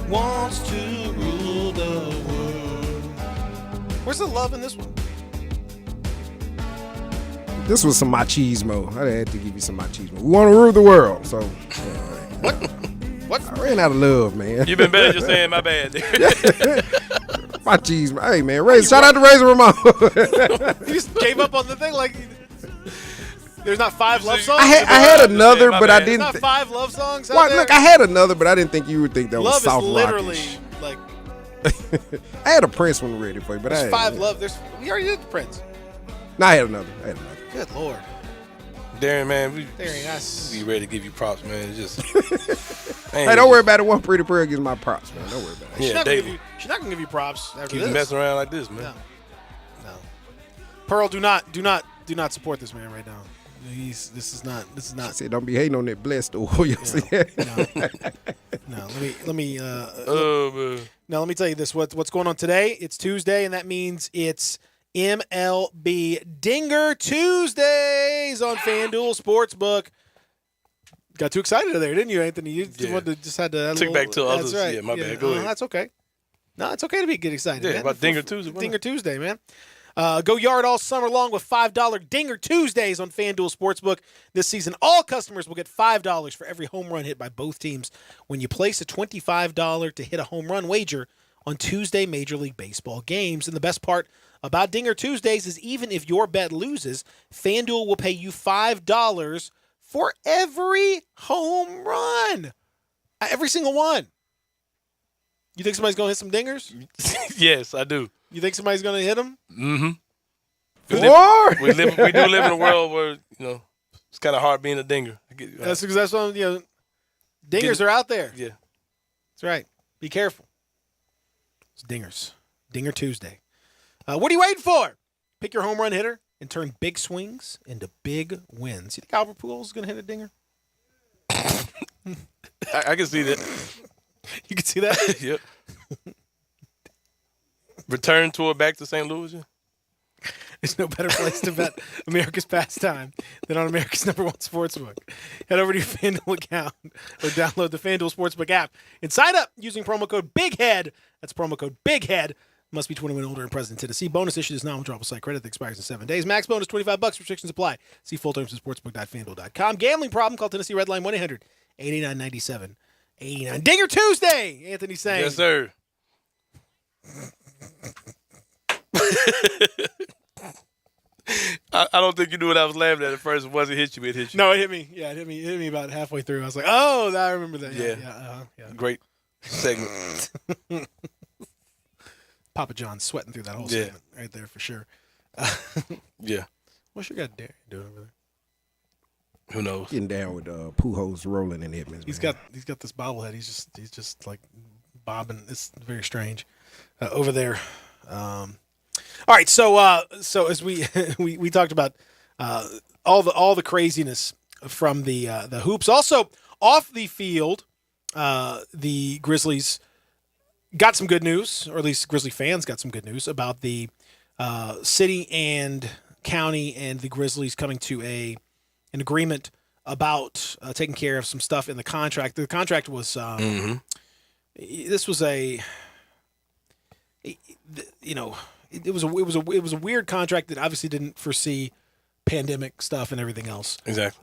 Wants to rule the world. Where's the love in this one? This was some machismo. I had to give you some machismo. We want to rule the world, so. What? I ran out of love, man. You've been better just saying my bad. Machismo. Hey, man. Shout out to Razor Ramon. You just gave up on the thing like there's not 5 love songs? I had another, but I didn't. There's not 5 love songs out Well, there? look, I had another, but I didn't think you would think that love was soft is literally rockish. like I had a Prince one ready for you, but there's I 5 love. We already did the Prince. No, I had another. Good Lord. Darren, man, we be ready to give you props, man. It's just hey, don't worry about it. One pretty prayer gets my props, man. Don't worry about it. Yeah, she's not gonna give you props after keep this. messing around like this, man. No. Pearl, do not support this man right now. This is not. I said, don't be hating on that blessed oil. No, let me. Man. Now let me tell you this. What's going on today? It's Tuesday, and that means it's MLB Dinger Tuesdays on FanDuel Sportsbook. Got too excited there, didn't you, Anthony? You just had to took back to others. Right. Yeah, my bad. Go ahead. That's okay. No, it's okay to get excited. Yeah, man. about Dinger Tuesday. Dinger Tuesday, man. Go yard all summer long with $5 Dinger Tuesdays on FanDuel Sportsbook. This season, all customers will get $5 for every home run hit by both teams when you place a $25 to hit a home run wager on Tuesday Major League Baseball games. And the best part about Dinger Tuesdays is even if your bet loses, FanDuel will pay you $5 for every home run. Every single one. You think somebody's going to hit some dingers? Yes, I do. You think somebody's going to hit them? Mm-hmm. We do live in a world where, it's kind of hard being a dinger. That's because what dingers are out there. Yeah. That's right. Be careful. It's dingers. Dinger Tuesday. What are you waiting for? Pick your home run hitter and turn big swings into big wins. You think Albert Pujols is going to hit a dinger? I can see that. You can see that? Yep. Return tour back to St. Louis? There's no better place to bet America's pastime than on America's #1 sportsbook. Head over to your FanDuel account or download the FanDuel Sportsbook app and sign up using promo code BIGHEAD. That's promo code BIGHEAD. Must be 21 and older and present in Tennessee. Bonus issued is non-withdrawable site credit that expires in 7 days. Max bonus $25. Restrictions apply. See full terms at sportsbook.fanduel.com. Gambling problem? Call Tennessee Red Line 1-800-889-9789. Dinger Tuesday, Anthony saying. Yes, sir. I don't think you knew what I was laughing at first. It wasn't hit you, it hit you. No, it hit me. Yeah, it hit me about halfway through. I was like, oh, I remember that. Yeah. Great segment. Papa John's sweating through that whole segment right there for sure. Yeah. What's your guy doing over there? Who knows? Getting down with Pujols rolling in Edmonds. He's got this bobblehead. He's just like bobbing. It's very strange over there. All right, so as we we talked about all the craziness from the hoops. Also off the field, the Grizzlies got some good news, or at least Grizzly fans got some good news about the city and county and the Grizzlies coming to an agreement about taking care of some stuff in the contract. The contract was this was it was a weird contract that obviously didn't foresee pandemic stuff and everything else. Exactly.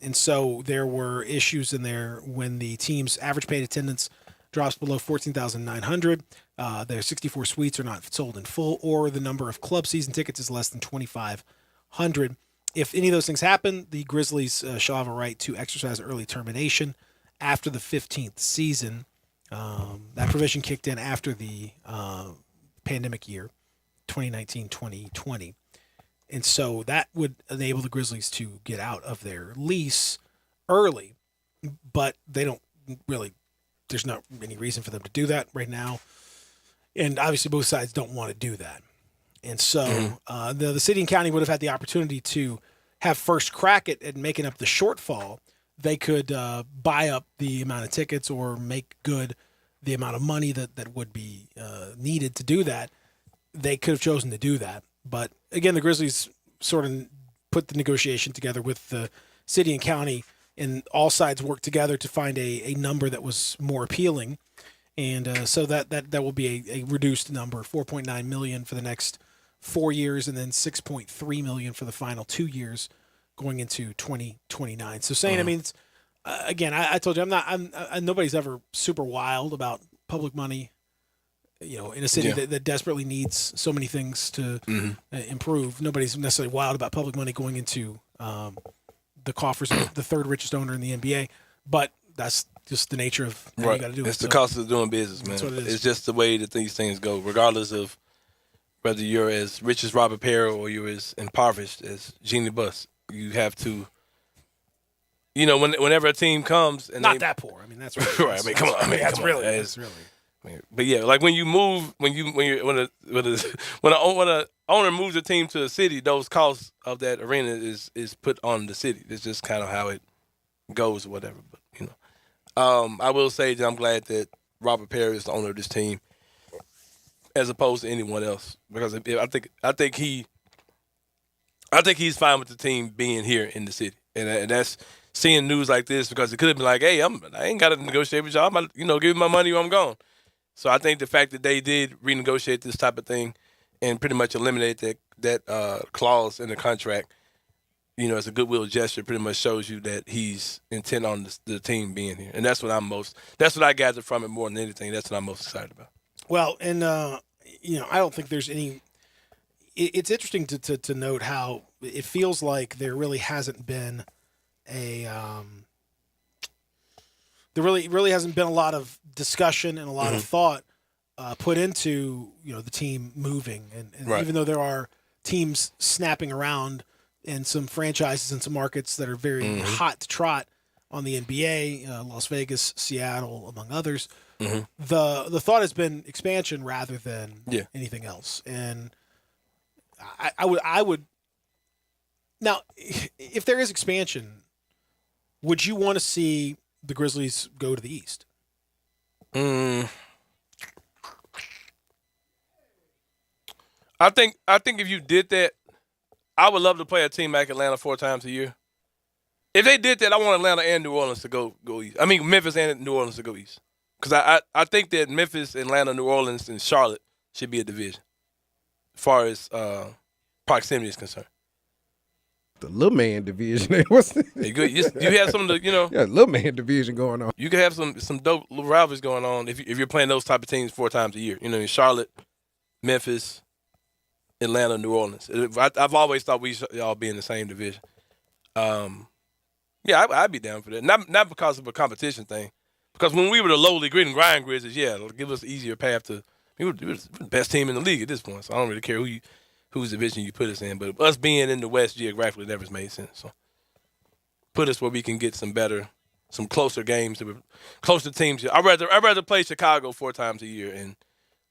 And so there were issues in there when the team's average paid attendance drops below 14,900. Their 64 suites are not sold in full, or the number of club season tickets is less than 2,500. If any of those things happen, the Grizzlies shall have a right to exercise early termination after the 15th season. That provision kicked in after the pandemic year, 2019-2020. And so that would enable the Grizzlies to get out of their lease early, but they don't really, there's not any reason for them to do that right now. And obviously both sides don't want to do that. And so the city and county would have had the opportunity to have first crack at making up the shortfall. They could buy up the amount of tickets or make good the amount of money that would be needed to do that. They could have chosen to do that. But again, the Grizzlies sort of put the negotiation together with the city and county, and all sides worked together to find a number that was more appealing. And so that will be a reduced number, $4.9 million for the next 4 years, and then $6.3 million for the final 2 years going into 2029. So saying, I mean, it's, again, I told you, I'm nobody's ever super wild about public money, in a city that desperately needs so many things to improve. Nobody's necessarily wild about public money going into the coffers of the third richest owner in the NBA, but that's just the nature of how you got to do it. It's the cost of doing business, man. That's what it is. It's just the way that these things go, regardless of whether you're as rich as Robert Perry or you're as impoverished as Jeannie Buss. You have to, whenever a team comes and not that poor. I mean, that's really, right. I mean, come on. I mean, that's come really. on. That's really. But yeah, like when you move, when an owner moves a team to a city, those costs of that arena is put on the city. It's just kind of how it goes or whatever. But I will say that I'm glad that Robert Perry is the owner of this team, as opposed to anyone else, because I think he's fine with the team being here in the city, and that's seeing news like this, because it could have been like, hey, I ain't got to negotiate with y'all. Give me my money or I'm gone. So I think the fact that they did renegotiate this type of thing and pretty much eliminate that clause in the contract, as a goodwill gesture, pretty much shows you that he's intent on the team being here, and that's what I gathered from it more than anything. That's what I'm most excited about. Well, and I don't think there's any. It's interesting to note how it feels like there really hasn't been there really hasn't been a lot of discussion and a lot of thought put into the team moving, and right. even though there are teams snapping around and some franchises in some markets that are very hot to trot on the NBA, Las Vegas, Seattle, among others, The thought has been expansion rather than Yeah. anything else. And I would now, if there is expansion, would you want to see the Grizzlies go to the East? I think if you did that, I would love to play a team like Atlanta 4 times a year. If they did that, I want Atlanta and New Orleans to go east. I mean, Memphis and New Orleans to go east. Because I think that Memphis, Atlanta, New Orleans, and Charlotte should be a division as far as proximity is concerned. The little man division. What's you have some of the, yeah, little man division going on. You can have some dope little rivalries going on if you're playing those type of teams 4 times a year. Charlotte, Memphis, Atlanta, New Orleans. I've always thought we should all be in the same division. Yeah, I'd be down for that. Not because of a competition thing. Because when we were the lowly grit and grind Grizzlies, it'll give us an easier path to. We were the best team in the league at this point, so I don't really care whose division you put us in. But us being in the West geographically never made sense. So put us where we can get some closer games, closer teams. I'd rather play Chicago 4 times a year and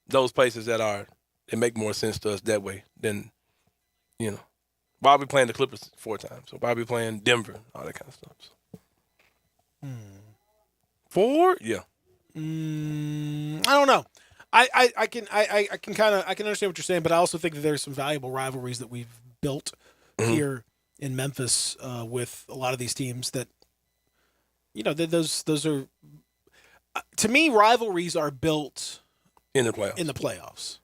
those places that make more sense to us that way than, why are we playing the Clippers 4 times? So why are we playing Denver? All that kind of stuff. So. 4? Yeah. I don't know. I can understand what you're saying, but I also think that there's some valuable rivalries that we've built here in Memphis with a lot of these teams that, those are, to me, rivalries are built in the playoffs.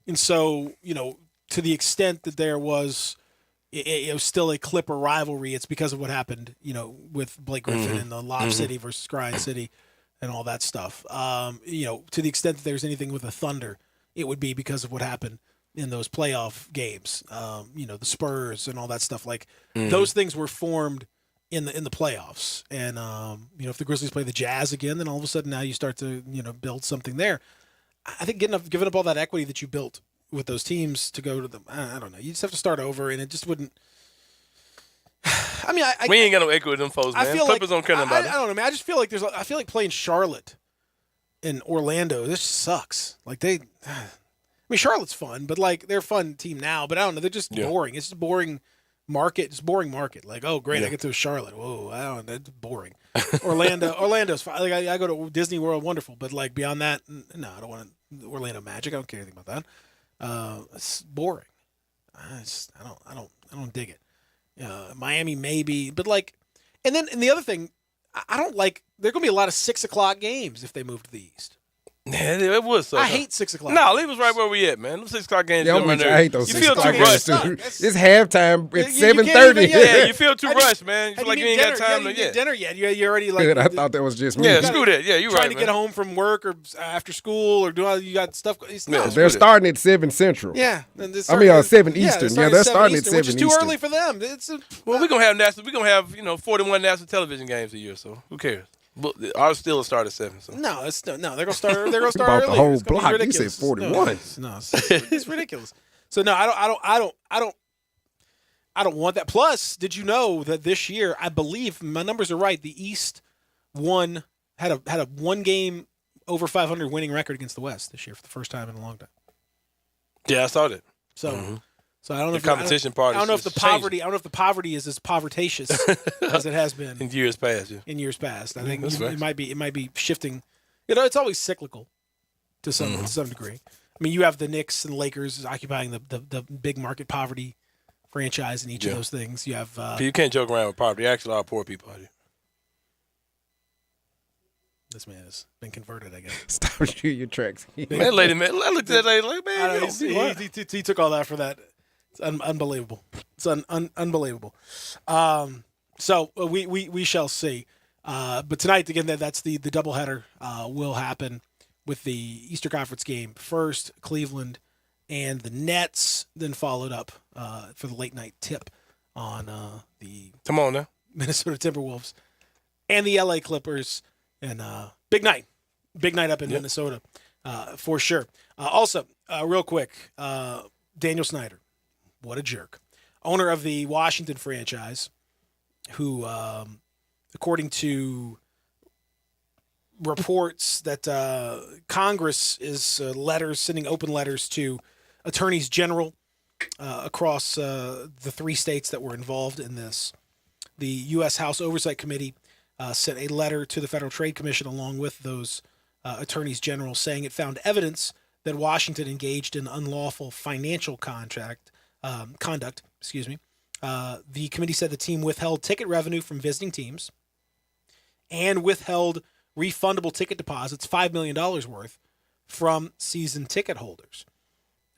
And so, to the extent that there was still a Clipper rivalry, it's because of what happened, with Blake Griffin and the Lob City versus Grind City and all that stuff. To the extent that there's anything with the Thunder, it would be because of what happened in those playoff games. The Spurs and all that stuff. Like those things were formed in the playoffs. And if the Grizzlies play the Jazz again, then all of a sudden now you start to build something there. I think giving up all that equity that you built with those teams to go to them, I don't know. You just have to start over, and it just wouldn't. I mean, we ain't got no equity with them folks, man. Clippers don't care about it. I don't know, man. I just feel like I feel like playing Charlotte and Orlando. This sucks. Like Charlotte's fun, but like they're a fun team now. But I don't know. They're just boring. It's just boring market. It's boring market. Like, oh great, I get to Charlotte. Whoa, I don't know. That's boring. Orlando's fine. Like I go to Disney World, wonderful. But like beyond that, no, I don't want Orlando Magic. I don't care anything about that. It's boring. I don't dig it. Miami maybe, but like, and the other thing, I don't like. There are gonna be a lot of 6 o'clock games if they move to the East. Yeah, it was. I hate 6 o'clock. No, leave us right where we at, man. Those 6 o'clock games. Yeah, I hate those 6 o'clock games too. It's halftime at 7:30. Yeah, you feel too rushed, man. You feel like you ain't got time to get dinner yet. You already like. Good, I thought that was just me. Yeah, screw that. Yeah, you're right. Trying to get home from work or after school or you got stuff. They're starting at 7 Central. Yeah, 7 Eastern. Yeah, they're starting at 7 which is too early for them. Well, we're gonna have 41 national television games a year. So who cares? Ours still start at 7. So. No, they're gonna start. They're gonna start about early. the whole block. You said 41. No, it's ridiculous. So no, I don't want that. Plus, did you know that this year, I believe my numbers are right, the East had a 1 game over 500 winning record against the West this year for the first time in a long time. Yeah, I saw that. So. So I don't know the if competition part. I don't know if the poverty. I don't know if the poverty is as povertatious as it has been in years past. Yeah. In years past, I think it might be shifting. It's always cyclical to some degree. I mean, you have the Knicks and Lakers occupying the big market poverty franchise in each of those things. You have. You can't joke around with poverty. Actually, a lot of poor people out here. This man has been converted, I guess. Stop shooting your tracks. Man, lady, man, I looked at that lady like, man, he took all that for that. It's unbelievable. It's unbelievable. So we shall see. But tonight, again, that's the doubleheader will happen with the Eastern Conference game first, Cleveland and the Nets, then followed up for the late night tip on the Minnesota Timberwolves and the LA Clippers. And big night up in Minnesota for sure. Also, real quick, Daniel Snyder. What a jerk. Owner of the Washington franchise, who, according to reports that Congress is sending open letters to attorneys general across the 3 states that were involved in this. The U.S. House Oversight Committee sent a letter to the Federal Trade Commission along with those attorneys general saying it found evidence that Washington engaged in unlawful financial conduct. The committee said the team withheld ticket revenue from visiting teams and withheld refundable ticket deposits, $5 million worth, from season ticket holders.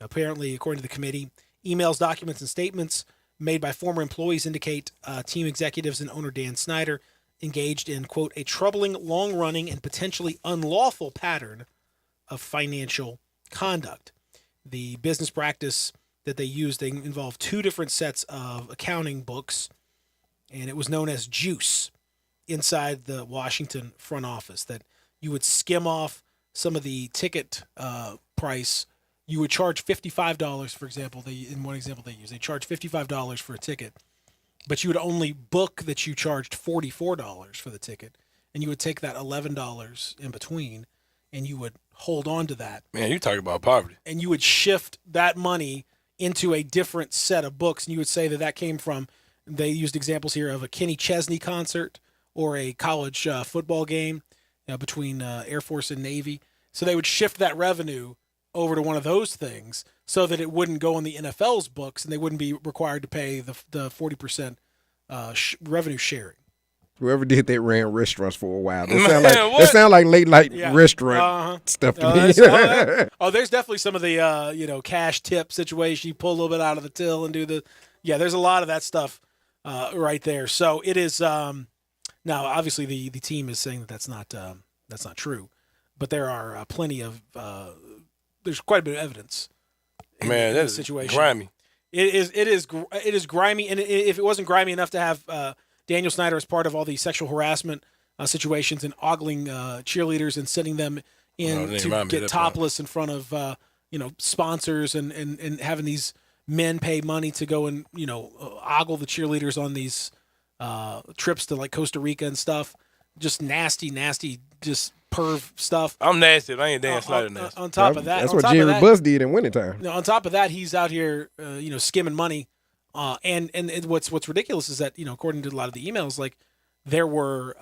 Apparently, according to the committee, emails, documents, and statements made by former employees indicate team executives and owner Dan Snyder engaged in, quote, a troubling, long-running, and potentially unlawful pattern of financial conduct. The business practice that they used, they involved 2 different sets of accounting books, and it was known as juice inside the Washington front office, that you would skim off some of the ticket price. You would charge $55, for example. In one example they used, they charged $55 for a ticket, but you would only book that you charged $44 for the ticket, and you would take that $11 in between, and you would hold on to that. Man, you talking about poverty. And you would shift that money into a different set of books, and you would say that came from, they used examples here of a Kenny Chesney concert or a college football game between Air Force and Navy. So they would shift that revenue over to one of those things so that it wouldn't go on the NFL's books and they wouldn't be required to pay the 40% revenue sharing. Whoever did that ran restaurants for a while. That sound like late night restaurant stuff to me. There's definitely some of the cash tip situation. You pull a little bit out of the till and do the there's a lot of that stuff right there. So it is now obviously the team is saying that's not true, but there are plenty of there's quite a bit of evidence. Man, that's situation. Grimy. It is grimy, and if it wasn't grimy enough to have Daniel Snyder as part of all the sexual harassment situations and ogling cheerleaders and sending them in to get topless in front of sponsors and having these men pay money to go and ogle the cheerleaders on these trips to like Costa Rica and stuff. Just nasty, just perv stuff. I'm nasty. I ain't Dan Snyder nasty. On top of that, that's what Jerry Buss did in wintertime. On top of that, he's out here, skimming money. And what's ridiculous is that according to a lot of the emails, like there were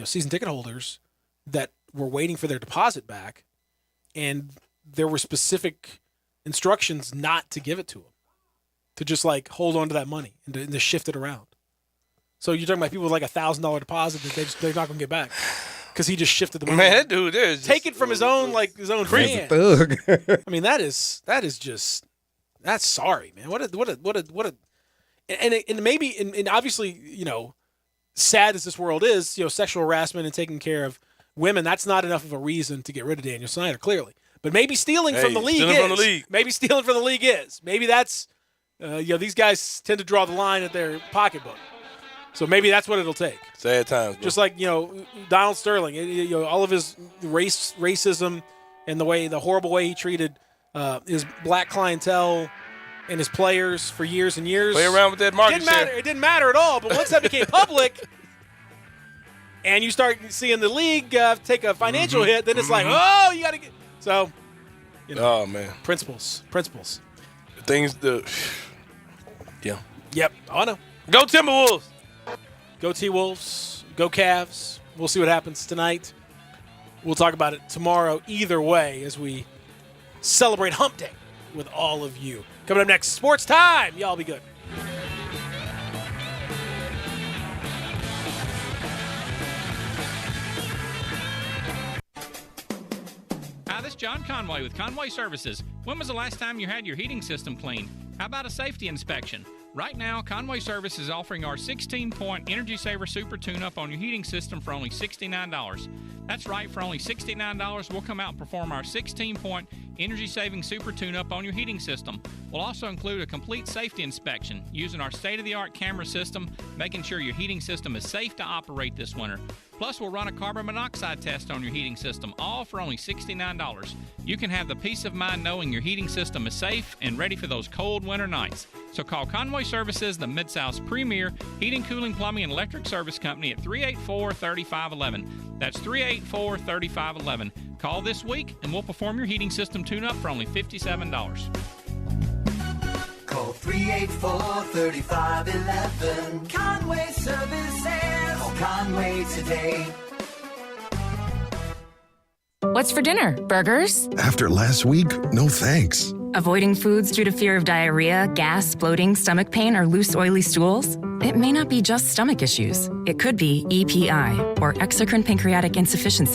season ticket holders that were waiting for their deposit back, and there were specific instructions not to give it to them, to just like hold on to that money and to shift it around. So you're talking about people with like $1,000 deposit that they're not gonna get back because he just shifted the money. Man, that dude is take it from his own fan. Thug. I mean, that's sorry, man. What a and maybe and obviously, sad as this world is, sexual harassment and taking care of women, that's not enough of a reason to get rid of Daniel Snyder, clearly. But maybe stealing from the league is. Maybe stealing from the league is. Maybe that's these guys tend to draw the line at their pocketbook. So maybe that's what it'll take. Sad times, bro. Just like, Donald Sterling, all of his racism and the horrible way he treated his black clientele and his players for years and years. Play around with that market share. It didn't matter at all. But once that became public and you start seeing the league take a financial hit, then it's like, oh, you got to get. So, oh, man. Principles. Yeah. Yep. Oh, no. Go Timberwolves. Go T-Wolves. Go Cavs. We'll see what happens tonight. We'll talk about it tomorrow either way as we celebrate Hump Day with all of you. Coming up next, Sports Time. Y'all be good. Hi, this is John Conway with Conway Services. When was the last time you had your heating system cleaned? How about a safety inspection? Right now, Conway Service is offering our 16-point Energy Saver Super Tune-Up on your heating system for only $69. That's right, for only $69, we'll come out and perform our 16-point energy-saving Super Tune-Up on your heating system. We'll also include a complete safety inspection using our state-of-the-art camera system, making sure your heating system is safe to operate this winter. Plus, we'll run a carbon monoxide test on your heating system, all for only $69. You can have the peace of mind knowing your heating system is safe and ready for those cold winter nights. So call Conway Services, the Mid-South's premier heating, cooling, plumbing, and electric service company at 384-3511. That's 384-3511. Call this week and we'll perform your heating system tune-up for only $57. Call 384-3511. Conway Services. Call Conway today. What's for dinner? Burgers? After last week, no thanks. Avoiding foods due to fear of diarrhea, gas, bloating, stomach pain, or loose, oily stools? It may not be just stomach issues. It could be EPI, or exocrine pancreatic insufficiency.